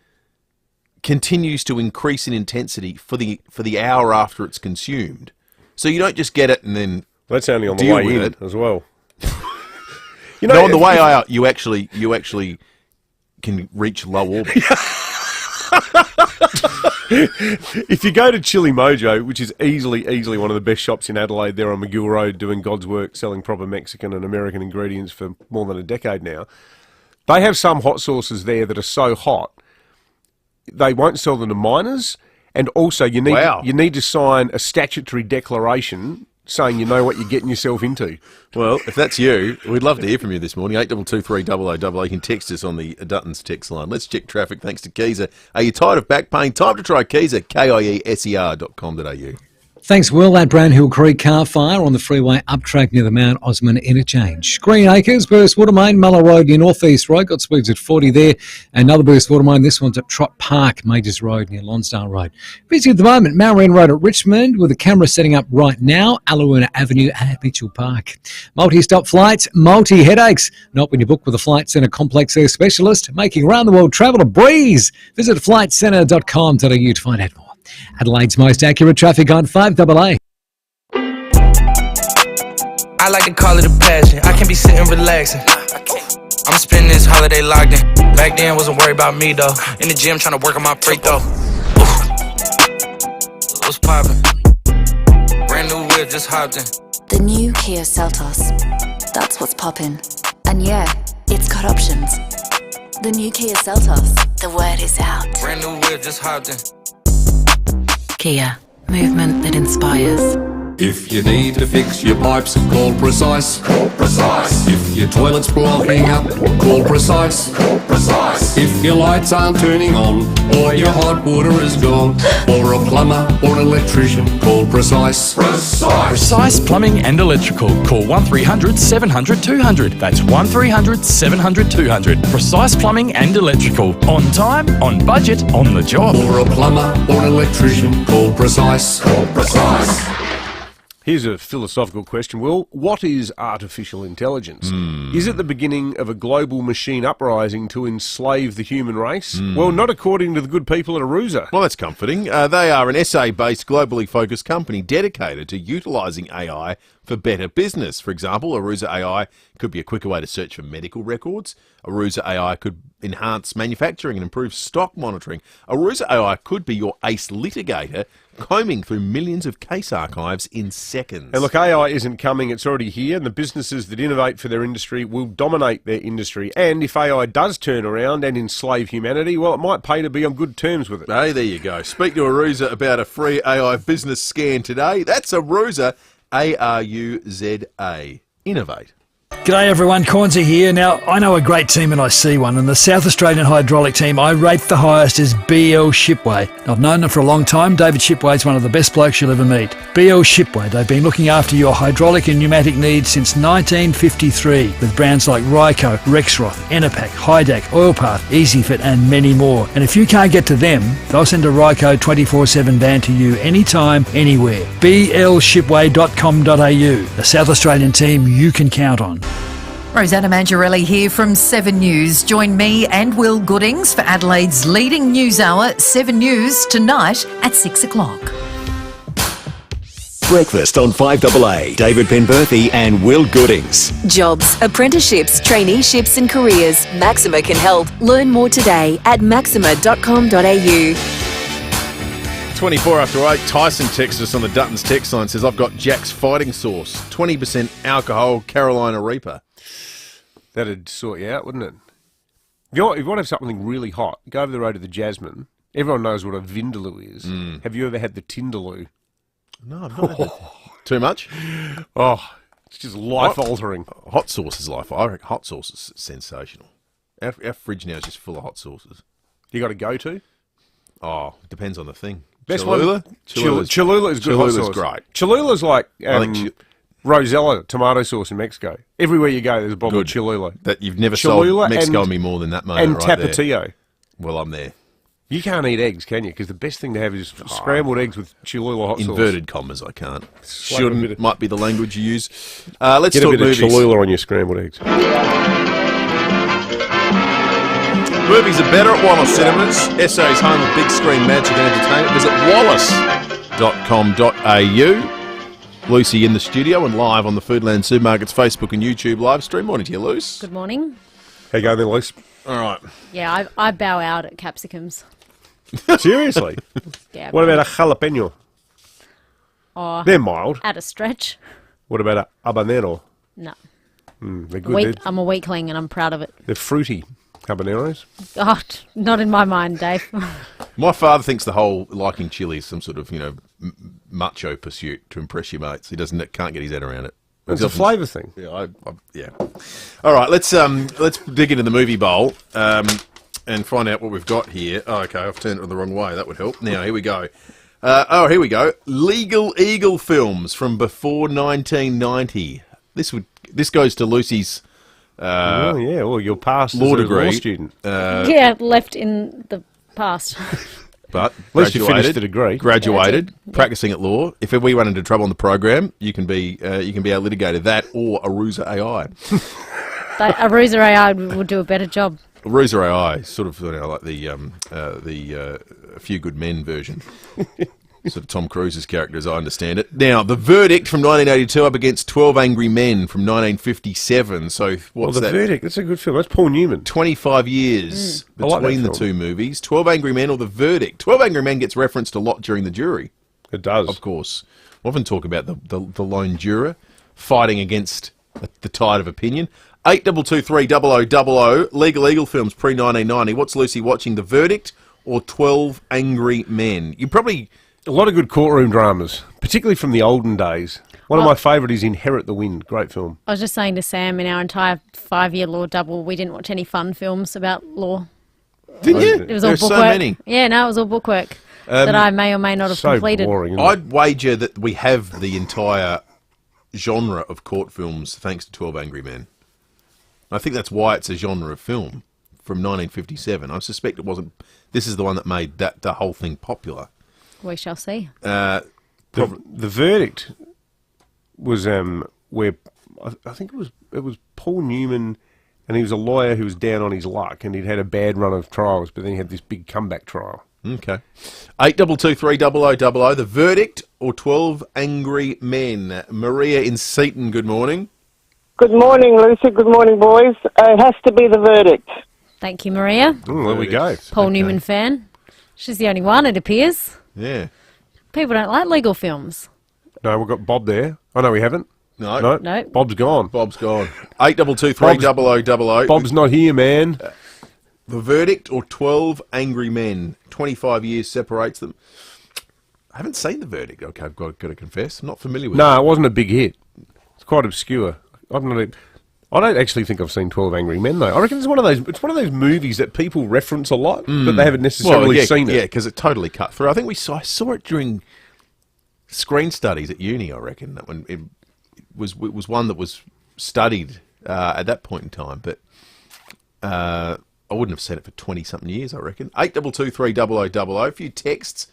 continues to increase in intensity for the hour after it's consumed. So you don't just get it and then that's only on the way in as well. On the way out, you actually can reach low orbit. If you go to Chili Mojo, which is easily one of the best shops in Adelaide, there on McGill Road, doing God's work, selling proper Mexican and American ingredients for more than a decade now, they have some hot sauces there that are so hot, they won't sell them to minors, and also you need to sign a statutory declaration saying you know what you're getting yourself into. Well, if that's you, we'd love to hear from you this morning. 8223 You can text us on the Dutton's text line. Let's check traffic thanks to Keezer. Are you tired of back pain? Time to try Keezer, KIESER.com.au. Thanks, Will. That Brown Hill Creek car fire on the freeway uptrack near the Mount Osman interchange. Green Acres, Burst Watermain, Muller Road near North East Road, got speeds at 40 there. Another Burst Watermain, this one's at Trot Park, Majors Road near Lonsdale Road. Busy at the moment, Marion Road at Richmond with a camera setting up right now, Alawuna Avenue at Mitchell Park. Multi-stop flights, multi-headaches. Not when you book with a Flight Centre Complex Air Specialist, making round-the-world travel a breeze. Visit flightcentre.com.au to find out more. Adelaide's most accurate traffic on 5AA. I like to call it a passion. I can be sitting relaxing. I'm spending this holiday locked in. Back then, wasn't worried about me though. In the gym, trying to work on my free throw. What's poppin'? Brand new whip, just hopped in. The new Kia Seltos. That's what's poppin'. And yeah, it's got options. The new Kia Seltos. The word is out. Brand new whip, just hopped in. Kia. Movement that inspires. If you need to fix your pipes, call Precise. Call Precise. If your toilet's blocking up, call Precise. Call Precise. If your lights aren't turning on, or your hot water is gone, or a plumber or an electrician, call Precise. Precise. Precise Plumbing and Electrical. Call 1300 700 200. That's 1300 700 200. Precise Plumbing and Electrical. On time, on budget, on the job. Or a plumber or an electrician, call Precise. Call Precise. Here's a philosophical question, Will. What is artificial intelligence? Is it the beginning of a global machine uprising to enslave the human race? Well, not according to the good people at Arusa. Well, that's comforting. They are an SA-based, globally focused company dedicated to utilising AI for better business. For example, Arusa AI could be a quicker way to search for medical records. Arusa AI could enhance manufacturing and improve stock monitoring. Arusa AI could be your ace litigator, combing through millions of case archives in seconds. And look, AI isn't coming, it's already here, and the businesses that innovate for their industry will dominate their industry. And if AI does turn around and enslave humanity, well, it might pay to be on good terms with it. Hey, there you go. Speak to Arusa about a free AI business scan today. That's Arusa, A-R-U-Z-A. Innovate. G'day everyone, Cornsey here. Now, I know a great team and I see one, and the South Australian hydraulic team I rate the highest is BL Shipway. I've known them for a long time. David Shipway is one of the best blokes you'll ever meet. BL Shipway, they've been looking after your hydraulic and pneumatic needs since 1953 with brands like Ryco, Rexroth, Enerpac, Hydac, Oilpath, EasyFit and many more. And if you can't get to them, they'll send a Ryco 24/7 van to you anytime, anywhere. blshipway.com.au, the South Australian team you can count on. Rosanna Mangiarelli here from 7 News. Join me and Will Goodings for Adelaide's leading news hour, 7 News, tonight at 6 o'clock. Breakfast on 5AA. David Penberthy and Will Goodings. Jobs, apprenticeships, traineeships and careers. Maxima can help. Learn more today at maxima.com.au. 24 after 8, Tyson texts us on the Duttons text line, says, I've got Jack's fighting sauce, 20% alcohol, Carolina Reaper. That'd sort you out, wouldn't it? If you want to have something really hot, go over the road to the Jasmine. Everyone knows what a Vindaloo is. Have you ever had the Tindaloo? No, I've not had that. Too much? Oh, it's just life-altering. Hot sauce is life. I reckon hot sauce is sensational. Our fridge now is just full of hot sauces. You got a go-to? Oh, depends on the thing. Best Cholula? one? Cholula is good hot Cholula's sauce. great. Cholula's like Rosella tomato sauce in Mexico. Everywhere you go, there's a bottle of Cholula. That you've never Cholula sold Mexico me more than that moment and right Tapatio. There. Well, I'm there. You can't eat eggs, can you? Because the best thing to have is scrambled eggs with Cholula hot sauce. Inverted commas, I can't. Shouldn't. Might be the language you use. Let's Get talk a bit movies. of Cholula on your scrambled eggs. Movies are better at Wallace Cinemas. SA's home of big screen magic and entertainment. Visit wallace.com.au. Lucy in the studio and live on the Foodland Supermarkets Facebook and YouTube live stream. Morning to you, Luce. Good morning. How you going there, Luce? All right. Yeah, I bow out at capsicums. Seriously? Yeah. What about a jalapeno? Oh, They're mild. At a stretch. What about a habanero? No. They're good. I'm a weakling and I'm proud of it. They're fruity habaneros. Oh, not in my mind, Dave. My father thinks the whole liking chili is some sort of, macho pursuit to impress your mates. He can't get his head around it. It's a flavour thing. Yeah, yeah. All right, let's dig into the movie bowl and find out what we've got here. Oh, okay, I've turned it the wrong way. That would help. Now, here we go. Here we go. Legal Eagle films from before 1990. This goes to Lucy's. Well, your past law as a degree. law student. Yeah, left in the past. But at least you finished the degree. Graduated, practicing at law. If we run into trouble on the program, you can be our litigator. That or Arusa AI. Arusa AI would do a better job. Arusa AI, sort of like the A Few Good Men version. Sort of Tom Cruise's character, as I understand it. Now, The Verdict from 1982 up against 12 Angry Men from 1957. So, what's that? The Verdict, that's a good film. That's Paul Newman. 25 years between the two movies. 12 Angry Men or The Verdict. 12 Angry Men gets referenced a lot during the jury. It does. Of course. We often talk about the lone juror fighting against the tide of opinion. 8223 Legal Eagle films pre-1990. What's Lucy watching? The Verdict or 12 Angry Men? You probably... A lot of good courtroom dramas, particularly from the olden days. One of my favourite is Inherit the Wind. Great film. I was just saying to Sam, in our entire 5-year law double, we didn't watch any fun films about law. Didn't you? It was all bookwork. So many. Yeah, no, it was all bookwork that I may or may not have completed. Boring, I'd wager that we have the entire genre of court films thanks to 12 Angry Men. I think that's why it's a genre of film from 1957. I suspect it wasn't... This is the one that made the whole thing popular. We shall see. The Verdict was where I think it was Paul Newman, and he was a lawyer who was down on his luck, and he'd had a bad run of trials, but then he had this big comeback trial. Okay. 8223 The Verdict or 12 Angry Men. Maria in Seaton, good morning. Good morning, Lucy. Good morning, boys. It has to be The Verdict. Thank you, Maria. Oh, there we go. Paul Newman fan. She's the only one, it appears. Yeah. People don't like legal films. No, we've got Bob there. Oh, no, we haven't. No. No. Bob's gone. 8223 Bob's not here, man. The Verdict or 12 Angry Men. 25 years separates them. I haven't seen The Verdict, okay, I've got to confess. I'm not familiar with it. No, it wasn't a big hit. It's quite obscure. I don't actually think I've seen 12 Angry Men, though. I reckon it's one of those movies that people reference a lot, but they haven't necessarily seen it. Yeah, because it totally cut through. I think I saw it during screen studies at uni, I reckon. That when it was one that was studied at that point in time, but I wouldn't have seen it for 20-something years, I reckon. 8223 A few texts.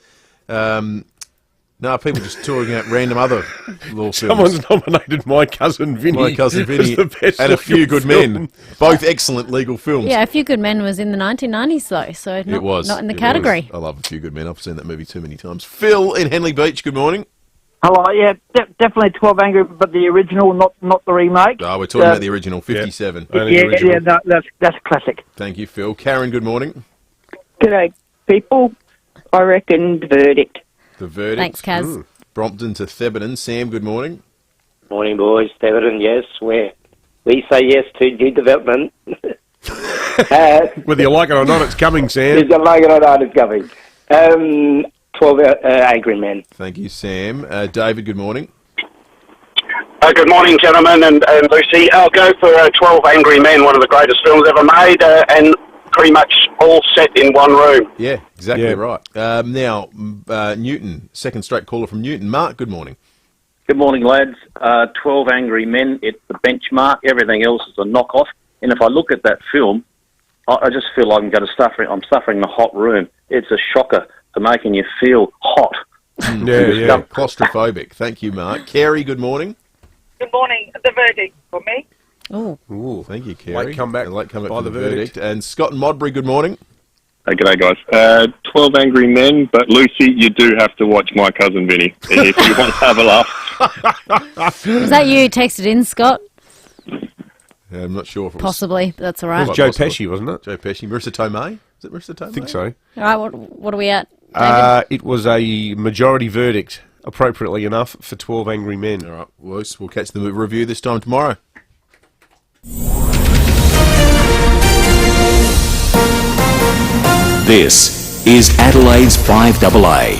No, people just touring out random other law films. Someone's nominated My Cousin Vinny. My Cousin Vinny as the best and A Few Good film. Men. Both excellent legal films. Yeah, A Few Good Men was in the 1990s, though, so not in the category. I love A Few Good Men. I've seen that movie too many times. Phil in Henley Beach, good morning. Hello, yeah, definitely 12 Angry, but the original, not the remake. Oh, we're talking about the original, 57. Yeah, that's a classic. Thank you, Phil. Karen, good morning. G'day, people. I reckon The Verdict. The Verdict. Thanks, Kaz. Brompton to Theberton. Sam, good morning. Morning, boys. Theberton, yes. We say yes to new development. Whether you like it or not, it's coming, Sam. Whether you like it or not, it's coming. 12 Angry Men. Thank you, Sam. David, good morning. Good morning, gentlemen and Lucy. I'll go for 12 Angry Men, one of the greatest films ever made, and pretty much all set in one room. Yeah, exactly right. Now, Newton, second straight caller from Newton. Mark, good morning. Good morning, lads. 12 Angry Men, it's the benchmark. Everything else is a knockoff. And if I look at that film, I just feel like I'm suffering in a hot room. It's a shocker for making you feel hot. Yeah, claustrophobic. Thank you, Mark. Carrie, good morning. Good morning. The Verdict for me. Oh, thank you, Carrie. Late comeback by the verdict. And Scott and Modbury, good morning. Hey, g'day, guys. 12 Angry Men, but Lucy, you do have to watch My Cousin Vinny if you want to have a laugh. Was that you who texted in, Scott? I'm not sure if it was... Possibly, but that's all right. It was Joe Pesci, wasn't it? Joe Pesci. Marissa Tomei? Is it Marissa Tomei? I think so. All right, what are we at, David? It was a majority verdict, appropriately enough, for 12 Angry Men. All right, Luce, we'll catch the review this time tomorrow. This is Adelaide's 5AA.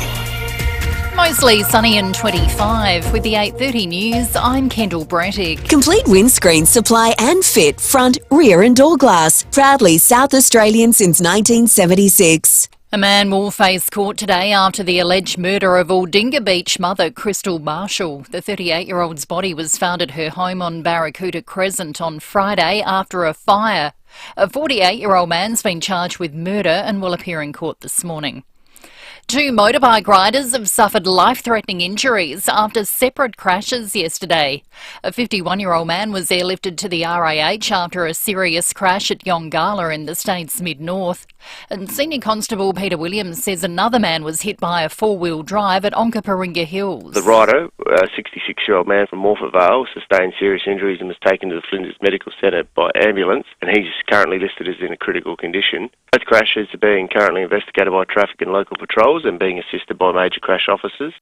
Mostly sunny and 25. With the 8:30 news, I'm Kendall Brettick. Complete windscreen supply and fit, front, rear and door glass. Proudly South Australian since 1976. A man will face court today after the alleged murder of Aldinga Beach mother Crystal Marshall. The 38-year-old's body was found at her home on Barracuda Crescent on Friday after a fire. A 48-year-old man's been charged with murder and will appear in court this morning. 2 motorbike riders have suffered life-threatening injuries after separate crashes yesterday. A 51-year-old man was airlifted to the RAH after a serious crash at Yongala in the state's mid-north. And Senior Constable Peter Williams says another man was hit by a four-wheel drive at Onkaparinga Hills. The rider, a 66-year-old man from Morphet Vale, sustained serious injuries and was taken to the Flinders Medical Centre by ambulance, and he's currently listed as in a critical condition. Both crashes are being currently investigated by traffic and local patrols and being assisted by major crash officers.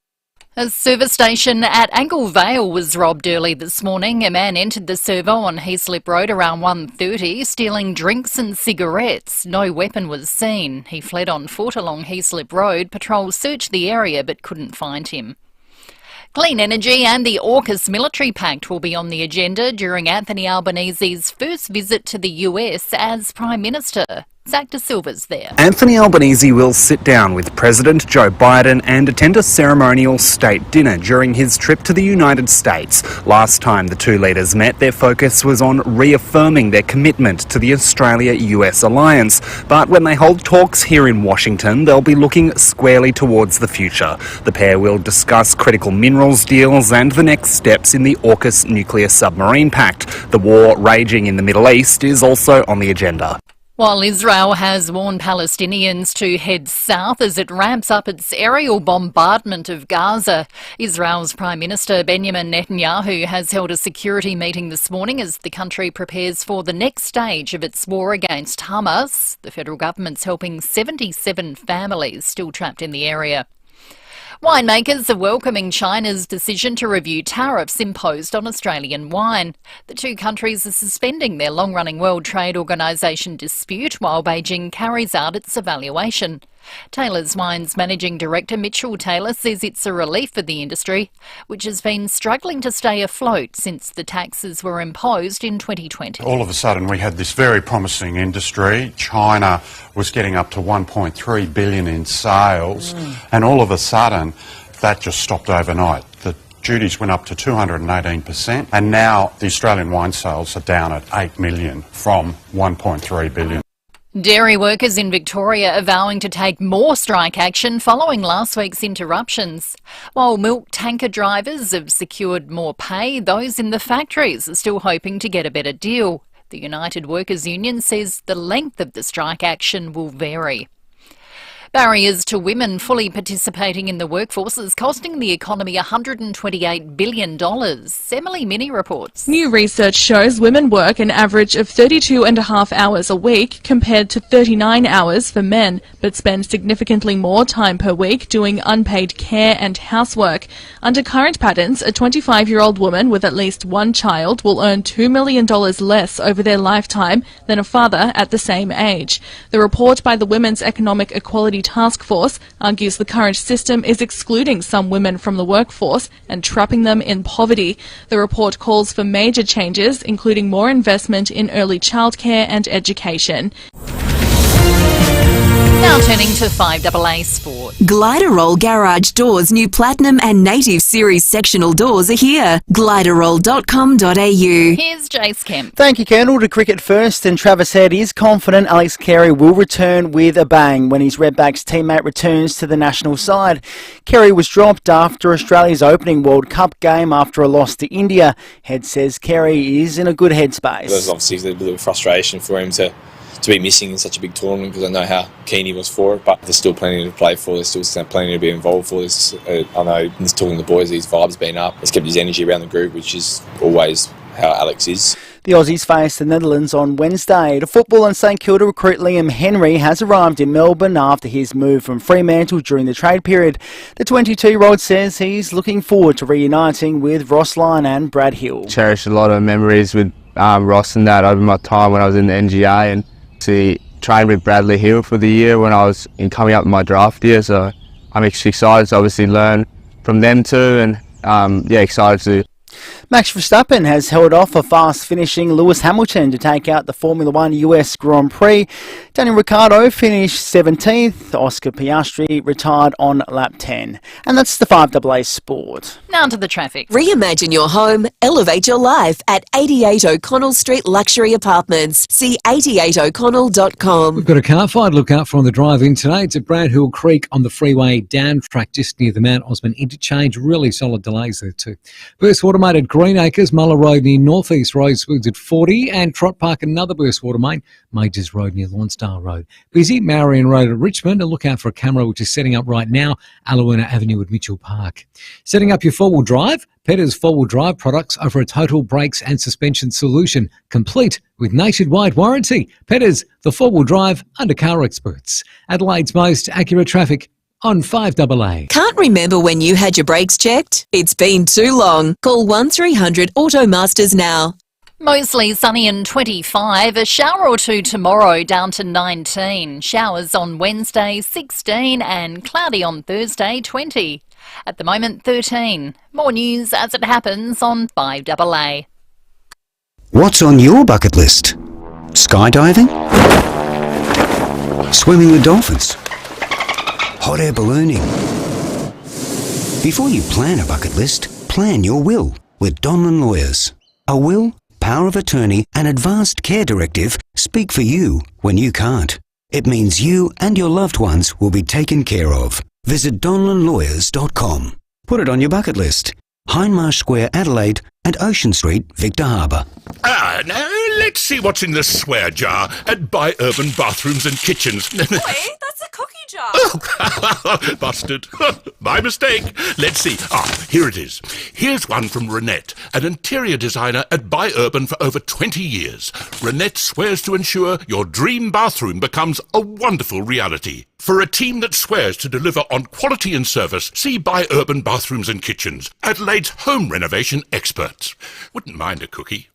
A service station at Angle Vale was robbed early this morning. A man entered the servo on Heaslip Road around 1:30, stealing drinks and cigarettes. No weapon was seen. He fled on foot along Heaslip Road. Patrols searched the area but couldn't find him. Clean energy and the AUKUS military pact will be on the agenda during Anthony Albanese's first visit to the US as Prime Minister. Zach De Silva's there. Anthony Albanese will sit down with President Joe Biden and attend a ceremonial state dinner during his trip to the United States. Last time the two leaders met, their focus was on reaffirming their commitment to the Australia-US alliance. But when they hold talks here in Washington, they'll be looking squarely towards the future. The pair will discuss critical minerals deals and the next steps in the AUKUS nuclear submarine pact. The war raging in the Middle East is also on the agenda. While Israel has warned Palestinians to head south as it ramps up its aerial bombardment of Gaza, Israel's Prime Minister Benjamin Netanyahu has held a security meeting this morning as the country prepares for the next stage of its war against Hamas. The federal government's helping 77 families still trapped in the area. Winemakers are welcoming China's decision to review tariffs imposed on Australian wine. The two countries are suspending their long-running World Trade Organisation dispute while Beijing carries out its evaluation. Taylor's Wine's Managing Director Mitchell Taylor says it's a relief for the industry, which has been struggling to stay afloat since the taxes were imposed in 2020. All of a sudden we had this very promising industry. China was getting up to 1.3 billion in sales, and all of a sudden that just stopped overnight. The duties went up to 218%, and now the Australian wine sales are down at 8 million from 1.3 billion. Dairy workers in Victoria are vowing to take more strike action following last week's interruptions. While milk tanker drivers have secured more pay, those in the factories are still hoping to get a better deal. The United Workers Union says the length of the strike action will vary. Barriers to women fully participating in the workforce is costing the economy $128 billion. Emily Minnie reports. New research shows women work an average of 32.5 hours a week compared to 39 hours for men, but spend significantly more time per week doing unpaid care and housework. Under current patterns, a 25-year-old woman with at least one child will earn $2 million less over their lifetime than a father at the same age. The report by the Women's Economic Equality Task Force argues the current system is excluding some women from the workforce and trapping them in poverty. The report calls for major changes, including more investment in early childcare and education. Now turning to 5AA Sport. Gliderroll Garage Doors' new Platinum and Native Series sectional doors are here. Gliderroll.com.au. Here's Jace Kemp. Thank you, Colonel. To cricket first, and Travis Head is confident Alex Carey will return with a bang when his Redbacks teammate returns to the national side. Carey was dropped after Australia's opening World Cup game after a loss to India. Head says Carey is in a good headspace. There's obviously a bit of frustration for him to be missing in such a big tournament because I know how keen he was for it, but there's still plenty to play for, there's still plenty to be involved for. I know, just talking to the boys, his vibe's been up, he's kept his energy around the group, which is always how Alex is. The Aussies face the Netherlands on Wednesday. To football, and St Kilda recruit Liam Henry has arrived in Melbourne after his move from Fremantle during the trade period. The 22-year-old says he's looking forward to reuniting with Ross Lyon and Brad Hill. Cherish a lot of memories with Ross and that over my time when I was in the NGA, and trained with Bradley Hill for the year when I was coming up in my draft year, so I'm excited to obviously learn from them too, and excited to. Max Verstappen has held off a fast-finishing Lewis Hamilton to take out the Formula One US Grand Prix. Daniel Ricciardo finished 17th. Oscar Piastri retired on lap 10. And that's the 5AA Sport. Now to the traffic. Reimagine your home, elevate your life at 88 O'Connell Street Luxury Apartments. See 88o'Connell.com. We've got a car fire to look out for on the drive-in today. It's at Brad Hill Creek on the freeway down track just near the Mount Osman interchange. Really solid delays there too. Burst water main at Greenacres, Muller Road near North East Rosewood at 40, and Trot Park another burst water main, Majors Road near Lonsdale Road. Busy, Marion Road at Richmond. A look out for a camera which is setting up right now, Alawana Avenue at Mitchell Park. Setting up your four-wheel drive, Petter's four-wheel drive products offer a total brakes and suspension solution, complete with nationwide warranty. Petter's, the four-wheel drive under car experts. Adelaide's most accurate traffic on 5AA. Can't remember when you had your brakes checked? It's been too long. Call 1300 Automasters now. Mostly sunny and 25, a shower or two tomorrow down to 19. Showers on Wednesday 16 and cloudy on Thursday 20. At the moment 13. More news as it happens on 5AA. What's on your bucket list? Skydiving? Swimming with dolphins? Hot air ballooning? Before you plan a bucket list, plan your will with Donlan Lawyers. A will, power of attorney and advanced care directive speak for you when you can't. It means you and your loved ones will be taken care of. Visit donlanlawyers.com. Put it on your bucket list. Hindmarsh Square, Adelaide and Ocean Street, Victor Harbour. Now let's see what's in the swear jar at Buy Urban Bathrooms and Kitchens. Boy, that's a cookie jar. Busted. My mistake. Let's see. Here it is. Here's one from Renette, an interior designer at Buy Urban for over 20 years. Renette swears to ensure your dream bathroom becomes a wonderful reality. For a team that swears to deliver on quality and service, see Buy Urban Bathrooms and Kitchens, Adelaide's home renovation experts. Wouldn't mind a cookie.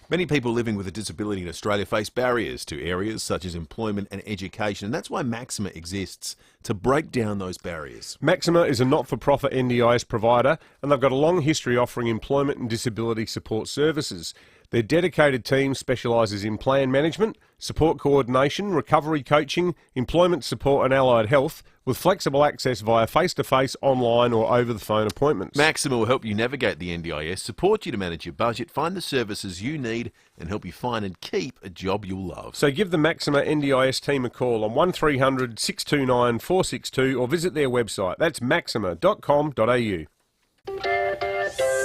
Many people living with a disability in Australia face barriers to areas such as employment and education, and that's why Maxima exists, to break down those barriers. Maxima is a not-for-profit NDIS provider, and they've got a long history offering employment and disability support services. Their dedicated team specialises in plan management, support coordination, recovery coaching, employment support and allied health, with flexible access via face-to-face, online or over-the-phone appointments. Maxima will help you navigate the NDIS, support you to manage your budget, find the services you need and help you find and keep a job you'll love. So give the Maxima NDIS team a call on 1300 629 462 or visit their website. That's maxima.com.au.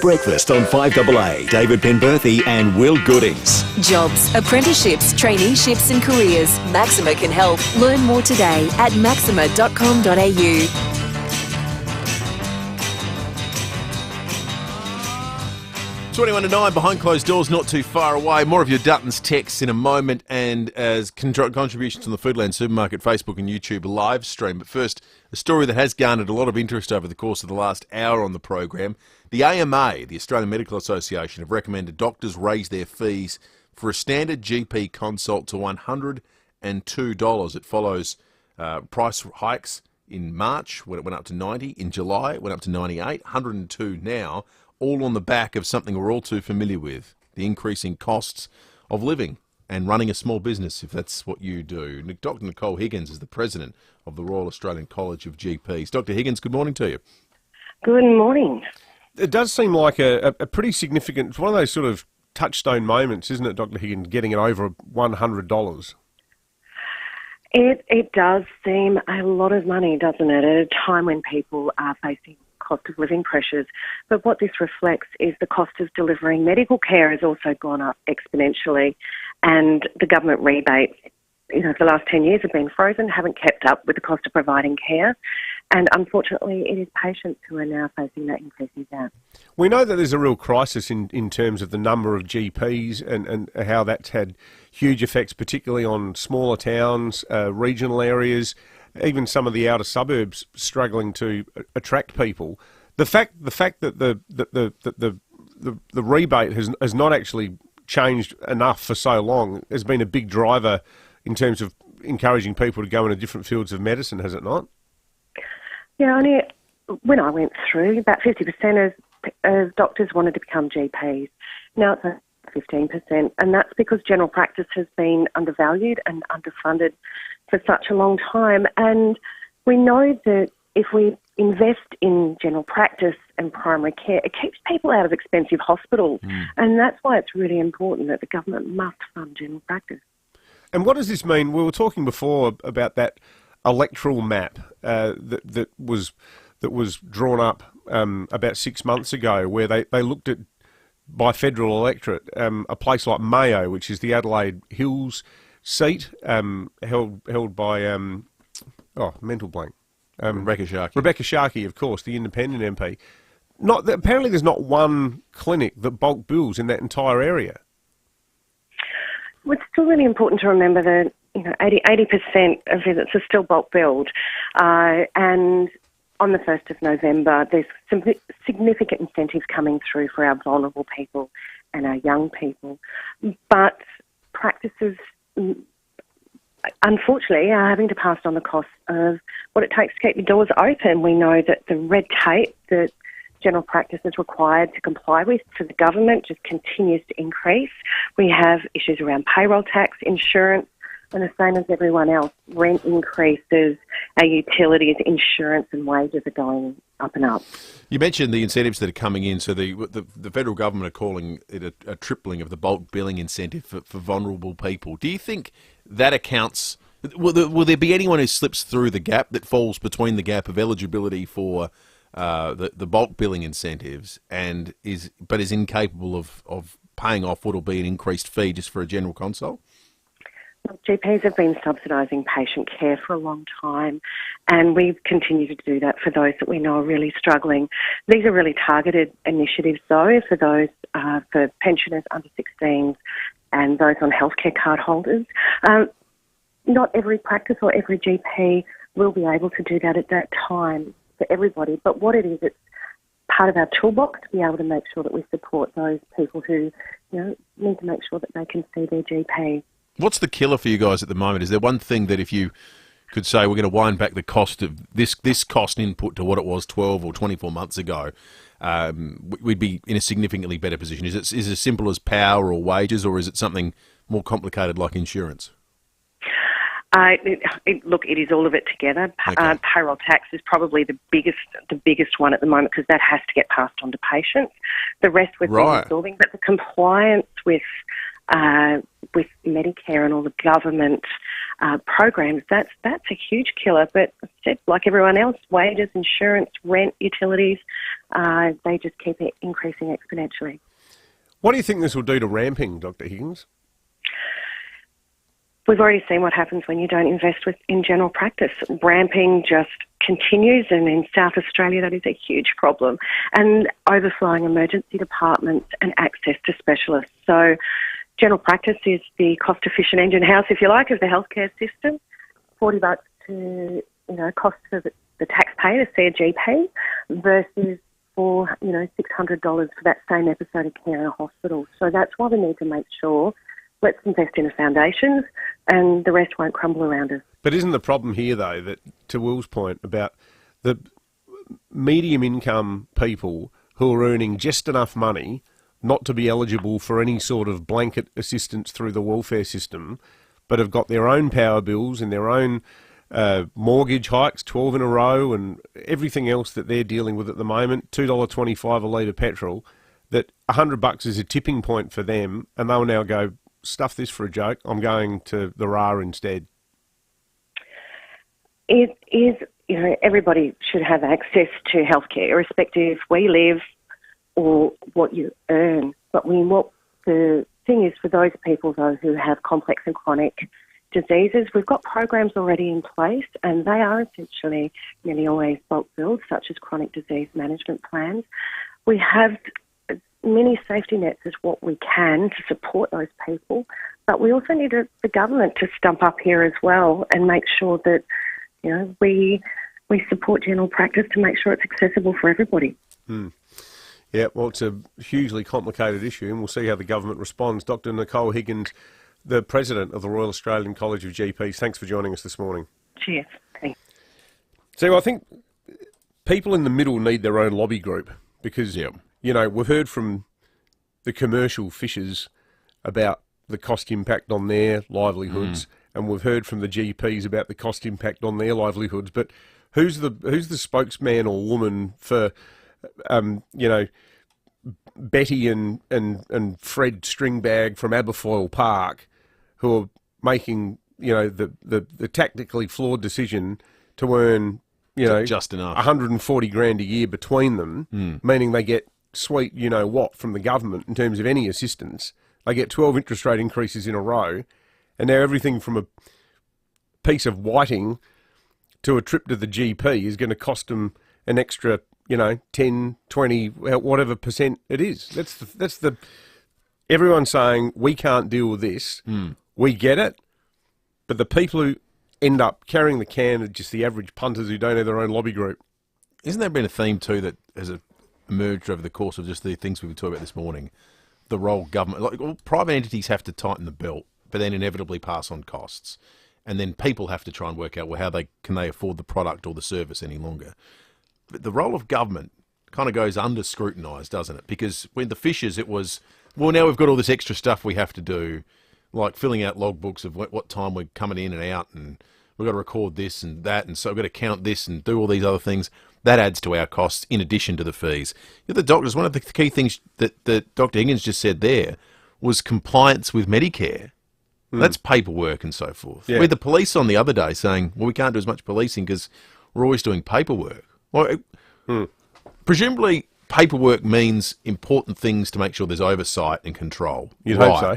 Breakfast on 5AA. David Penberthy and Will Goodings. Jobs, apprenticeships, traineeships and careers. Maxima can help. Learn more today at maxima.com.au. 21 to 9, behind closed doors, not too far away. More of your Dutton's texts in a moment, and as contributions on the Foodland Supermarket Facebook and YouTube live stream. But first, a story that has garnered a lot of interest over the course of the last hour on the program. The AMA, the Australian Medical Association, have recommended doctors raise their fees for a standard GP consult to $102. It follows price hikes in March, when it went up to $90. In July, it went up to $98, $102 now. All on the back of something we're all too familiar with, the increasing costs of living and running a small business, if that's what you do. Dr. Nicole Higgins is the president of the Royal Australian College of GPs. Dr. Higgins, good morning to you. Good morning. It does seem like a pretty significant, it's one of those sort of touchstone moments, isn't it, Dr. Higgins, getting it over $100? It does seem a lot of money, doesn't it, at a time when people are facing cost of living pressures. But what this reflects is the cost of delivering medical care has also gone up exponentially, and the government rebates, for the last 10 years have been frozen, haven't kept up with the cost of providing care. And unfortunately, it is patients who are now facing that increasing gap. We know that there's a real crisis in terms of the number of GPs and how that's had huge effects, particularly on smaller towns, regional areas, even some of the outer suburbs struggling to attract people. The fact that the rebate has not actually changed enough for so long has been a big driver in terms of encouraging people to go into different fields of medicine, has it not? Yeah, only when I went through, about 50% of doctors wanted to become GPs. Now it's at 15%, and that's because general practice has been undervalued and underfunded for such a long time. And we know that if we invest in general practice and primary care, it keeps people out of expensive hospitals. And that's why it's really important that the government must fund general practice. And what does this mean? We were talking before about that electoral map that was drawn up about 6 months ago, where they looked at, by federal electorate, a place like Mayo, which is the Adelaide Hills seat, held by mental blank, Rebecca Sharkey, of course, the independent MP. Apparently, there's not one clinic that bulk bills in that entire area. Well, it's still really important to remember that 80% of visits are still bulk billed. And on the 1st of November, there's some significant incentives coming through for our vulnerable people and our young people. But practices, unfortunately, are having to pass on the cost of what it takes to keep the doors open. We know that the red tape that general practice is required to comply with for the government just continues to increase. We have issues around payroll tax, insurance, and the same as everyone else, rent increases, our utilities, insurance and wages are going up and up. You mentioned the incentives that are coming in. So the federal government are calling it a tripling of the bulk billing incentive for vulnerable people. Do you think that accounts... Will there be anyone who slips through the gap, that falls between the gap of eligibility for the bulk billing incentives and is incapable of paying off what will be an increased fee just for a general consult? GPs have been subsidising patient care for a long time, and we continue to do that for those that we know are really struggling. These are really targeted initiatives, though, for those for pensioners under 16s and those on healthcare card holders. Not every practice or every GP will be able to do that at that time for everybody, but what it is, it's part of our toolbox to be able to make sure that we support those people who need to make sure that they can see their GP. What's the killer for you guys at the moment? Is there one thing that if you could say we're going to wind back the cost of this cost input to what it was 12 or 24 months ago, we'd be in a significantly better position? Is it as simple as power or wages, or is it something more complicated like insurance? It is all of it together. Okay. Payroll tax is probably the biggest one at the moment, because that has to get passed on to patients. The rest we've been absorbing, but the compliance with Medicare and all the government programs, that's a huge killer. But like everyone else, wages, insurance, rent, utilities, they just keep increasing exponentially. What do you think this will do to ramping, Dr. Higgins? We've already seen what happens when you don't invest in general practice. Ramping just continues, and in South Australia that is a huge problem. And overflowing emergency departments and access to specialists. So general practice is the cost-efficient engine house, if you like, of the healthcare system. $40 to cost for the taxpayer to see a GP versus for $600 for that same episode of care in a hospital. So that's why we need to make sure. Let's invest in the foundations and the rest won't crumble around us. But isn't the problem here, though, that, to Will's point, about the medium income people who are earning just enough money not to be eligible for any sort of blanket assistance through the welfare system, but have got their own power bills and their own mortgage hikes, 12 in a row, and everything else that they're dealing with at the moment, $2.25 a litre petrol, that $100 is a tipping point for them, and they'll now go, stuff this for a joke, I'm going to the RA instead. It is, everybody should have access to healthcare, irrespective of where you live or what you earn. But what the thing is for those people, though, who have complex and chronic diseases, we've got programs already in place, and they are essentially nearly always bulk billed, such as chronic disease management plans. We have many safety nets as what we can to support those people, but we also need the government to stump up here as well and make sure that we support general practice to make sure it's accessible for everybody. Yeah, well, it's a hugely complicated issue, and we'll see how the government responds. Dr. Nicole Higgins, the President of the Royal Australian College of GPs, thanks for joining us this morning. Cheers. Thanks. So I think people in the middle need their own lobby group because... Yeah. We've heard from the commercial fishers about the cost impact on their livelihoods, and we've heard from the GPs about the cost impact on their livelihoods. But who's the spokesman or woman for, Betty and Fred Stringbag from Aberfoyle Park, who are making the tactically flawed decision to earn just enough $140,000 a year between them, meaning they get sweet what from the government in terms of any assistance. They get 12 interest rate increases in a row, and now everything from a piece of whiting to a trip to the GP is going to cost them an extra 10, 20, whatever percent it is. That's the everyone's saying we can't deal with this. We get it, But the people who end up carrying the can are just the average punters who don't have their own lobby group. Isn't there been a theme too that has emerged over the course of just the things we've been talking about this morning? The role government, like all private entities have to tighten the belt, but then inevitably pass on costs. And then people have to try and work out, well, how they afford the product or the service any longer. But the role of government kind of goes under scrutinised, doesn't it? Because when the Fishers, it was, well, now we've got all this extra stuff we have to do, like filling out logbooks of what time we're coming in and out, and we've got to record this and that, and so we've got to count this and do all these other things. That adds to our costs in addition to the fees. The doctors, one of the key things that Dr. Higgins just said there was compliance with Medicare. That's paperwork and so forth. Yeah. We had the police on the other day saying, well, we can't do as much policing because we're always doing paperwork. Well, presumably paperwork means important things to make sure there's oversight and control. You'd hope so.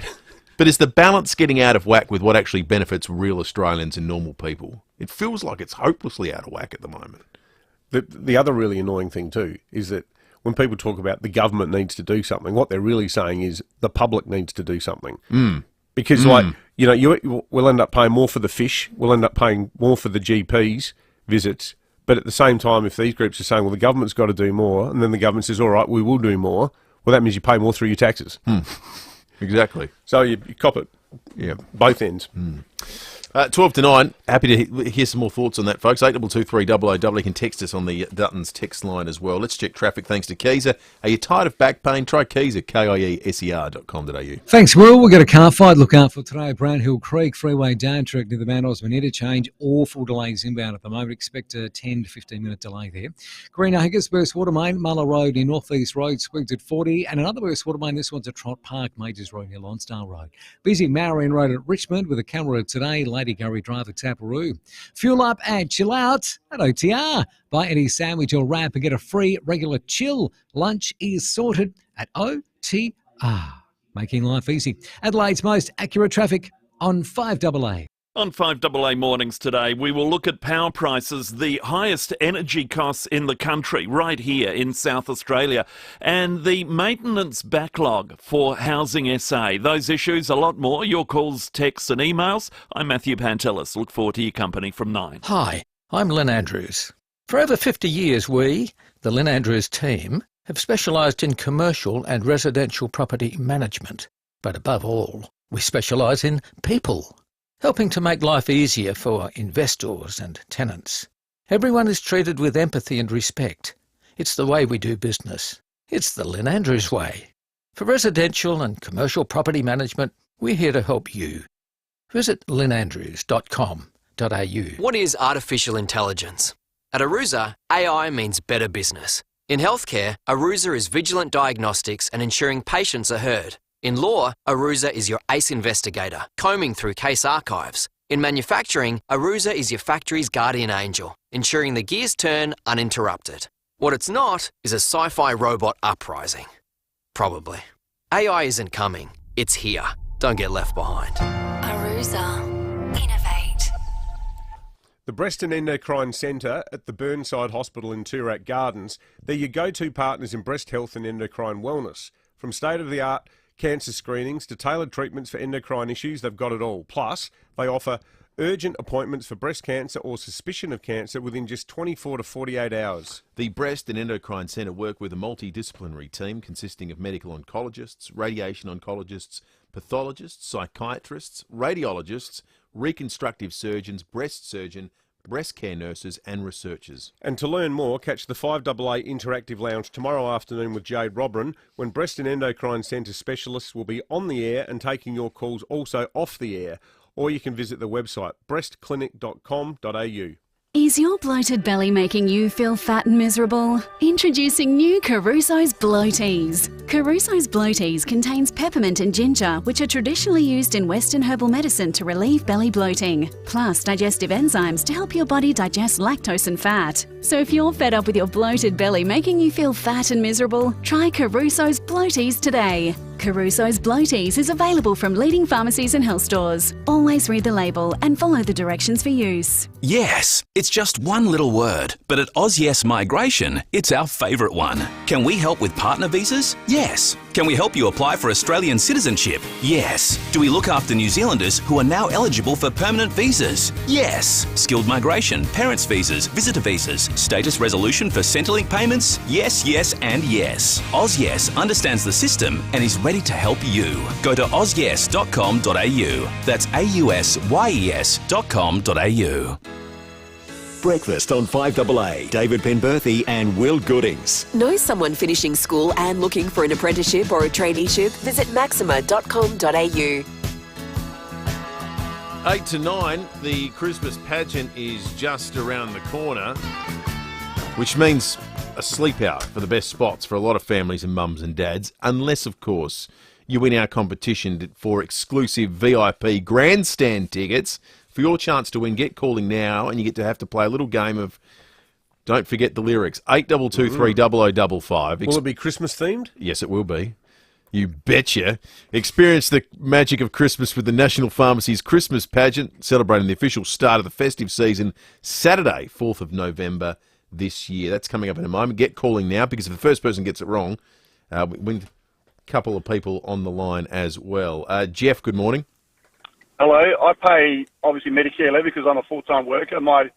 But is the balance getting out of whack with what actually benefits real Australians and normal people? It feels like it's hopelessly out of whack at the moment. The other really annoying thing too is that when people talk about the government needs to do something, what they're really saying is the public needs to do something. Because, we'll end up paying more for the fish, we'll end up paying more for the GP's visits, but at the same time, if these groups are saying, well, the government's got to do more, and then the government says, all right, we will do more, well, that means you pay more through your taxes. Exactly. So you cop it, both ends. 12 to 9. Happy to hear some more thoughts on that, folks. 8223 You can text us on the Dutton's text line as well. Let's check traffic thanks to Keezer. Are you tired of back pain? Try Keezer, KIESER.com.au. Thanks, Will. We've got a car fight. Look out for today. Brown Hill Creek Freeway down track near the Mount Osman interchange. Awful delays inbound at the moment. Expect a 10 to 15 minute delay there. Green Acres burst water main. Muller Road in North East Road, expected 40. And another burst water main. This one's at Trott Park, Majors Road near Lonsdale Road. Busy Marion Road at Richmond with a camera today. Lady Gurry Drive at Taparoo. Fuel up and chill out at OTR. Buy any sandwich or wrap and get a free regular chill. Lunch is sorted at OTR. Making life easy. Adelaide's most accurate traffic on 5AA. On 5AA Mornings today, we will look at power prices, the highest energy costs in the country, right here in South Australia, and the maintenance backlog for Housing SA. Those issues, a lot more. Your calls, texts and emails. I'm Matthew Pantelis. Look forward to your company from 9. Hi, I'm Lynn Andrews. For over 50 years, we, the Lynn Andrews team, have specialised in commercial and residential property management. But above all, we specialise in people, helping to make life easier for investors and tenants. Everyone is treated with empathy and respect. It's the way we do business. It's the Lynn Andrews way. For residential and commercial property management, we're here to help you. Visit lynnandrews.com.au. What is artificial intelligence? At Arusa, AI means better business. In healthcare, Arusa is vigilant diagnostics and ensuring patients are heard. In law, Arusa is your ace investigator, combing through case archives. In manufacturing, Arusa is your factory's guardian angel, ensuring the gears turn uninterrupted. What it's not is a sci-fi robot uprising. Probably. AI isn't coming, it's here. Don't get left behind. Arusa. Innovate. The Breast and Endocrine Centre at the Burnside Hospital in Toorak Gardens, they're your go-to partners in breast health and endocrine wellness. From state-of-the-art cancer screenings to tailored treatments for endocrine issues, they've got it all. Plus, they offer urgent appointments for breast cancer or suspicion of cancer within just 24 to 48 hours. The Breast and Endocrine Centre work with a multidisciplinary team consisting of medical oncologists, radiation oncologists, pathologists, psychiatrists, radiologists, reconstructive surgeons, breast surgeon, breast care nurses and researchers. And to learn more, catch the 5AA Interactive Lounge tomorrow afternoon with Jade Robran, when Breast and Endocrine Centre specialists will be on the air and taking your calls also off the air. Or you can visit the website breastclinic.com.au. Is your bloated belly making you feel fat and miserable? Introducing new Caruso's Bloaties. Caruso's Bloaties contains peppermint and ginger, which are traditionally used in Western herbal medicine to relieve belly bloating, plus digestive enzymes to help your body digest lactose and fat. So if you're fed up with your bloated belly making you feel fat and miserable, try Caruso's Bloaties today. Caruso's Bloaties is available from leading pharmacies and health stores. Always read the label and follow the directions for use. Yes, it's just one little word, but at AusYes Migration, it's our favourite one. Can we help with partner visas? Yes. Can we help you apply for Australian citizenship? Yes. Do we look after New Zealanders who are now eligible for permanent visas? Yes. Skilled migration, parents' visas, visitor visas, status resolution for Centrelink payments? Yes, yes and yes. AusYes understands the system and is ready to help you. Go to ausyes.com.au. That's ausyes.com.au. Breakfast on 5AA. David Penberthy and Will Goodings. Know someone finishing school and looking for an apprenticeship or a traineeship? Visit maxima.com.au. 8 to 9, the Christmas pageant is just around the corner, which means a sleep out for the best spots for a lot of families and mums and dads, unless, of course, you win our competition for exclusive VIP grandstand tickets. For your chance to win, get calling now, and you get to have to play a little game of don't forget the lyrics. 8223 Will it be Christmas themed? Yes, it will be. You betcha. Experience the magic of Christmas with the National Pharmacy's Christmas pageant, celebrating the official start of the festive season, Saturday, 4th of November this year. That's coming up in a moment. Get calling now, because if the first person gets it wrong, we win a couple of people on the line as well. Jeff, good morning. Hello. I pay, obviously, Medicare levy because I'm a full-time worker. My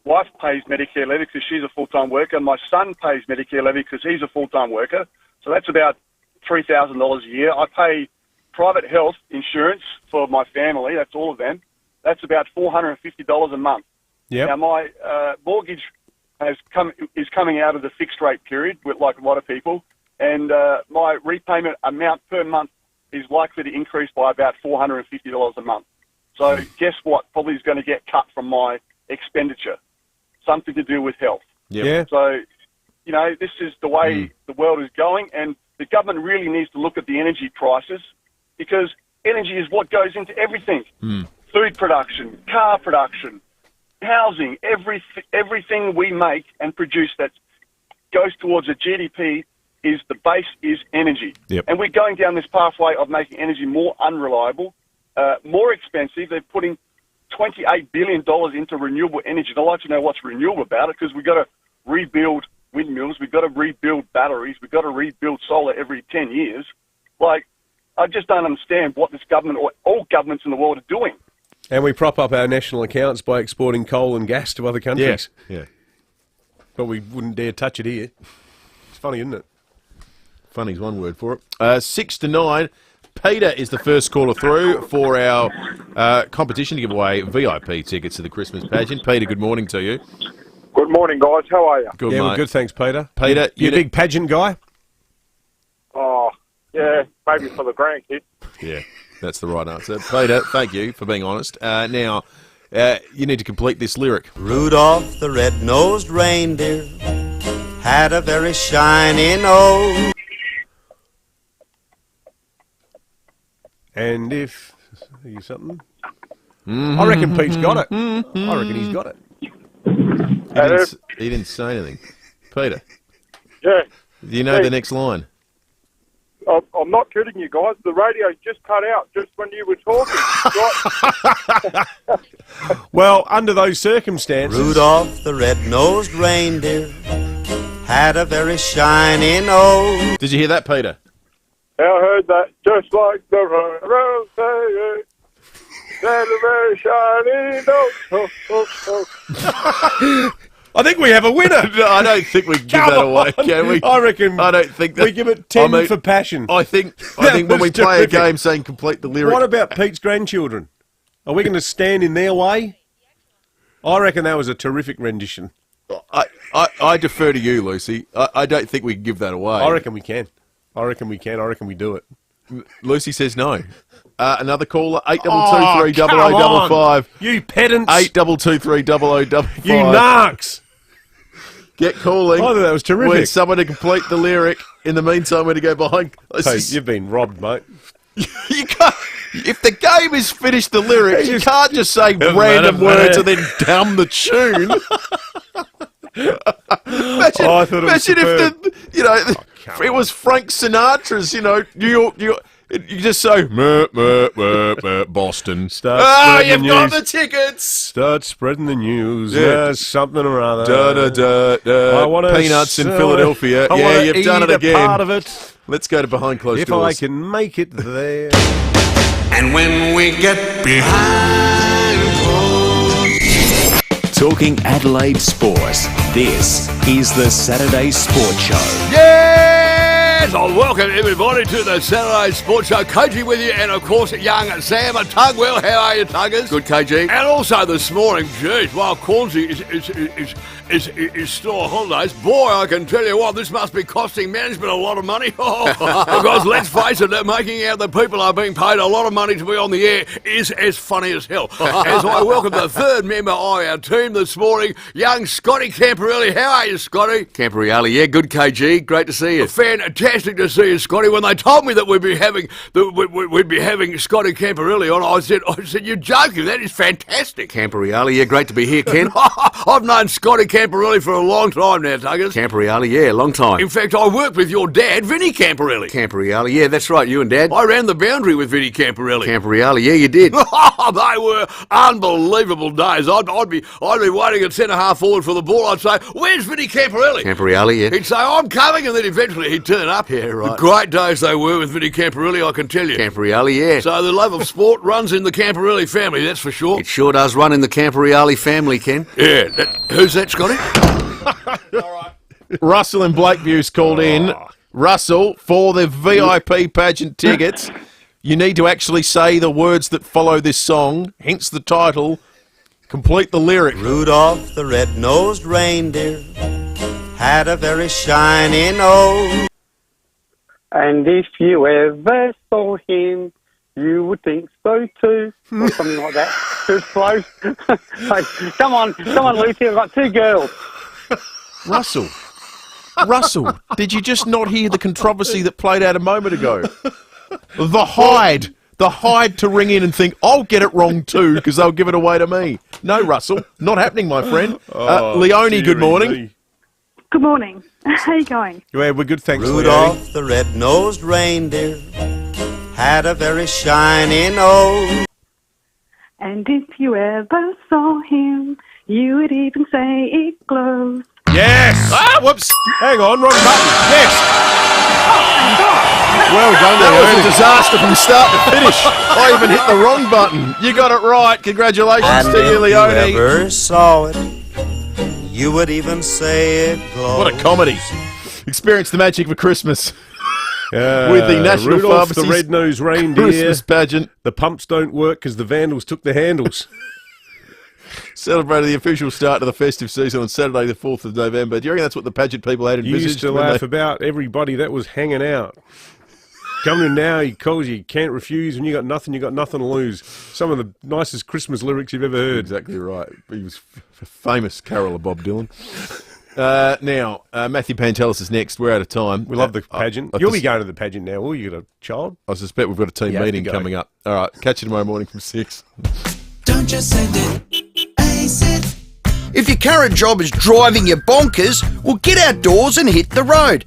wife pays Medicare levy because she's a full-time worker. My son pays Medicare levy because he's a full-time worker. So that's about $3,000 a year. I pay private health insurance for my family. That's all of them. That's about $450 a month. Yep. Now, my mortgage is coming out of the fixed-rate period, like a lot of people, and my repayment amount per month is likely to increase by about $450 a month. So guess what? Probably is going to get cut from my expenditure. Something to do with health. Yep. Yeah. So, you know, this is the way the world is going, and the government really needs to look at the energy prices, because energy is what goes into everything. Food production, car production, housing, everything we make and produce that goes towards a GDP is the base is energy. Yep. And we're going down this pathway of making energy more unreliable, more expensive. They're putting $28 billion into renewable energy. I'd like to know what's renewable about it, because we've got to rebuild windmills, we've got to rebuild batteries, we've got to rebuild solar every 10 years. Like, I just don't understand what this government or all governments in the world are doing. And we prop up our national accounts by exporting coal and gas to other countries. Yeah. But we wouldn't dare touch it here. It's funny, isn't it? Funny's one word for it. 6 to 9. Peter is the first caller through for our competition to give away VIP tickets to the Christmas pageant. Peter, good morning to you. Good morning, guys. How are you? Good, yeah, mate. we're good, thanks, Peter. Peter, you a big pageant guy? Oh, yeah, maybe for the grandkids. Yeah, that's the right answer. Peter, thank you for being honest. Now, you need to complete this lyric. Rudolph the red-nosed reindeer had a very shiny nose. And if... Are you something? I reckon Pete's got it. I reckon he's got it. He didn't say anything. Peter. Yeah. Do you know the next line? I'm not kidding you guys. The radio just cut out just when you were talking. Well, under those circumstances... Rudolph the red-nosed reindeer had a very shiny nose. Did you hear that, Peter? I heard that just like the railroad say, had a very shiny nose. I think we have a winner. No, I don't think we can give that away, can we? I reckon I don't think that, we give it 10 for passion. I think when we play a game saying complete the lyric... What about Pete's grandchildren? Are we going to stand in their way? I reckon that was a terrific rendition. I defer to you, Lucy. I don't think we can give that away. I reckon we can. I reckon we do it. Lucy says no. Another caller, 8223 You pedants. 8223 You narcs. Get calling. I thought that was terrific. We need someone to complete the lyric. In the meantime, we're to go behind. Pete, you've been robbed, mate. You can't. If the game is finished the lyrics, you can't just say random words and then dumb the tune. Imagine, I thought it was imagine if superb. it was Frank Sinatra's, New York. You just say, Boston. Start Oh, spreading you've the got news. the tickets. Start spreading the news. Yeah. There's something or other. I wanna peanuts in sell Philadelphia. it. I Yeah, wanna you've done eat it a again. part of it. Let's go to behind closed If doors. I can make it there. And when we get behind closed. Talking Adelaide sports. This is the Saturday Sports Show. Yes! I'll welcome everybody to the Saturday Sports Show. KG with you, and of course, young Sam Tugwell. How are you, Tuggers? Good, KG. And also this morning, geez, while Cornsey is still on holidays, boy, I can tell you what, this must be costing management a lot of money. Because let's face it, making out that people are being paid a lot of money to be on the air is as funny as hell. As I welcome the third member of our team this morning, young Scotty Camporelli. How are you, Scotty? Camporelli, yeah, good, KG. Great to see you. Fantastic to see you, Scotty. When they told me that we'd be having Scotty Camporelli on, I said, you're joking. That is fantastic. Camporelli, yeah, great to be here, Ken. I've known Scotty Camporelli for a long time now, Tuggers. Camporelli, yeah, long time. In fact, I worked with your dad, Vinnie Camporelli. Camporelli, yeah, that's right, you and Dad. I ran the boundary with Vinnie Camporelli. Camporelli, yeah, you did. They were unbelievable days. I'd be waiting at centre half forward for the ball. I'd say, "Where's Vinnie Camporelli?" Camporelli, yeah. He'd say, "I'm coming," and then eventually he'd turn up. Yeah, right. Great days they were with Vinnie Camporelli, I can tell you. Camporelli, yeah. So the love of sport runs in the Camporelli family, that's for sure. It sure does run in the Camporelli family, Ken. Yeah. Who's that, Scotty? Russell in Blakeview's called in. Russell, for the VIP pageant tickets, you need to actually say the words that follow this song, hence the title. Complete the lyric. Rudolph the red-nosed reindeer had a very shiny nose. And if you ever saw him, you would think so too. Or something like that. Too close. Hey, come on, Lucy, I've got two girls. Russell, did you just not hear the controversy that played out a moment ago? The hide to ring in and think, I'll get it wrong too, because they'll give it away to me. No, Russell, not happening, my friend. Leonie, good morning. Me. Good morning. How are you going? Yeah, we're good, thanks, Rudolph Leonie. the red-nosed reindeer had a very shiny nose. And if you ever saw him, you would even say it glows. Yes! Ah, whoops. Hang on, wrong button. Yes! Well done, That was a Leonie. disaster from start to finish. I even hit the wrong button. You got it right. Congratulations And to you, if Leonie. you ever saw it, you would even say it glows. What a comedy. Experience the magic of Christmas. With the National Rudolph the Pharmacy's red-nosed reindeer. Christmas pageant. The pumps don't work because the vandals took the handles. Celebrated the official start to the festive season on Saturday the 4th of November. Do you reckon that's what the pageant people had envisaged? Used to laugh about everybody that was hanging out. Coming in now, he calls you can't refuse. When you got nothing to lose. Some of the nicest Christmas lyrics you've ever heard. Exactly right. He was a famous carol of Bob Dylan. Now, Matthew Pantelis is next. We're out of time. We love the pageant. You'll be going to the pageant now, will you? You got a child? I suspect we've got a team You have meeting to go. coming up. All right, catch you tomorrow morning from 6. Don't just send it, ace it. If your current job is driving you bonkers, well, get outdoors and hit the road.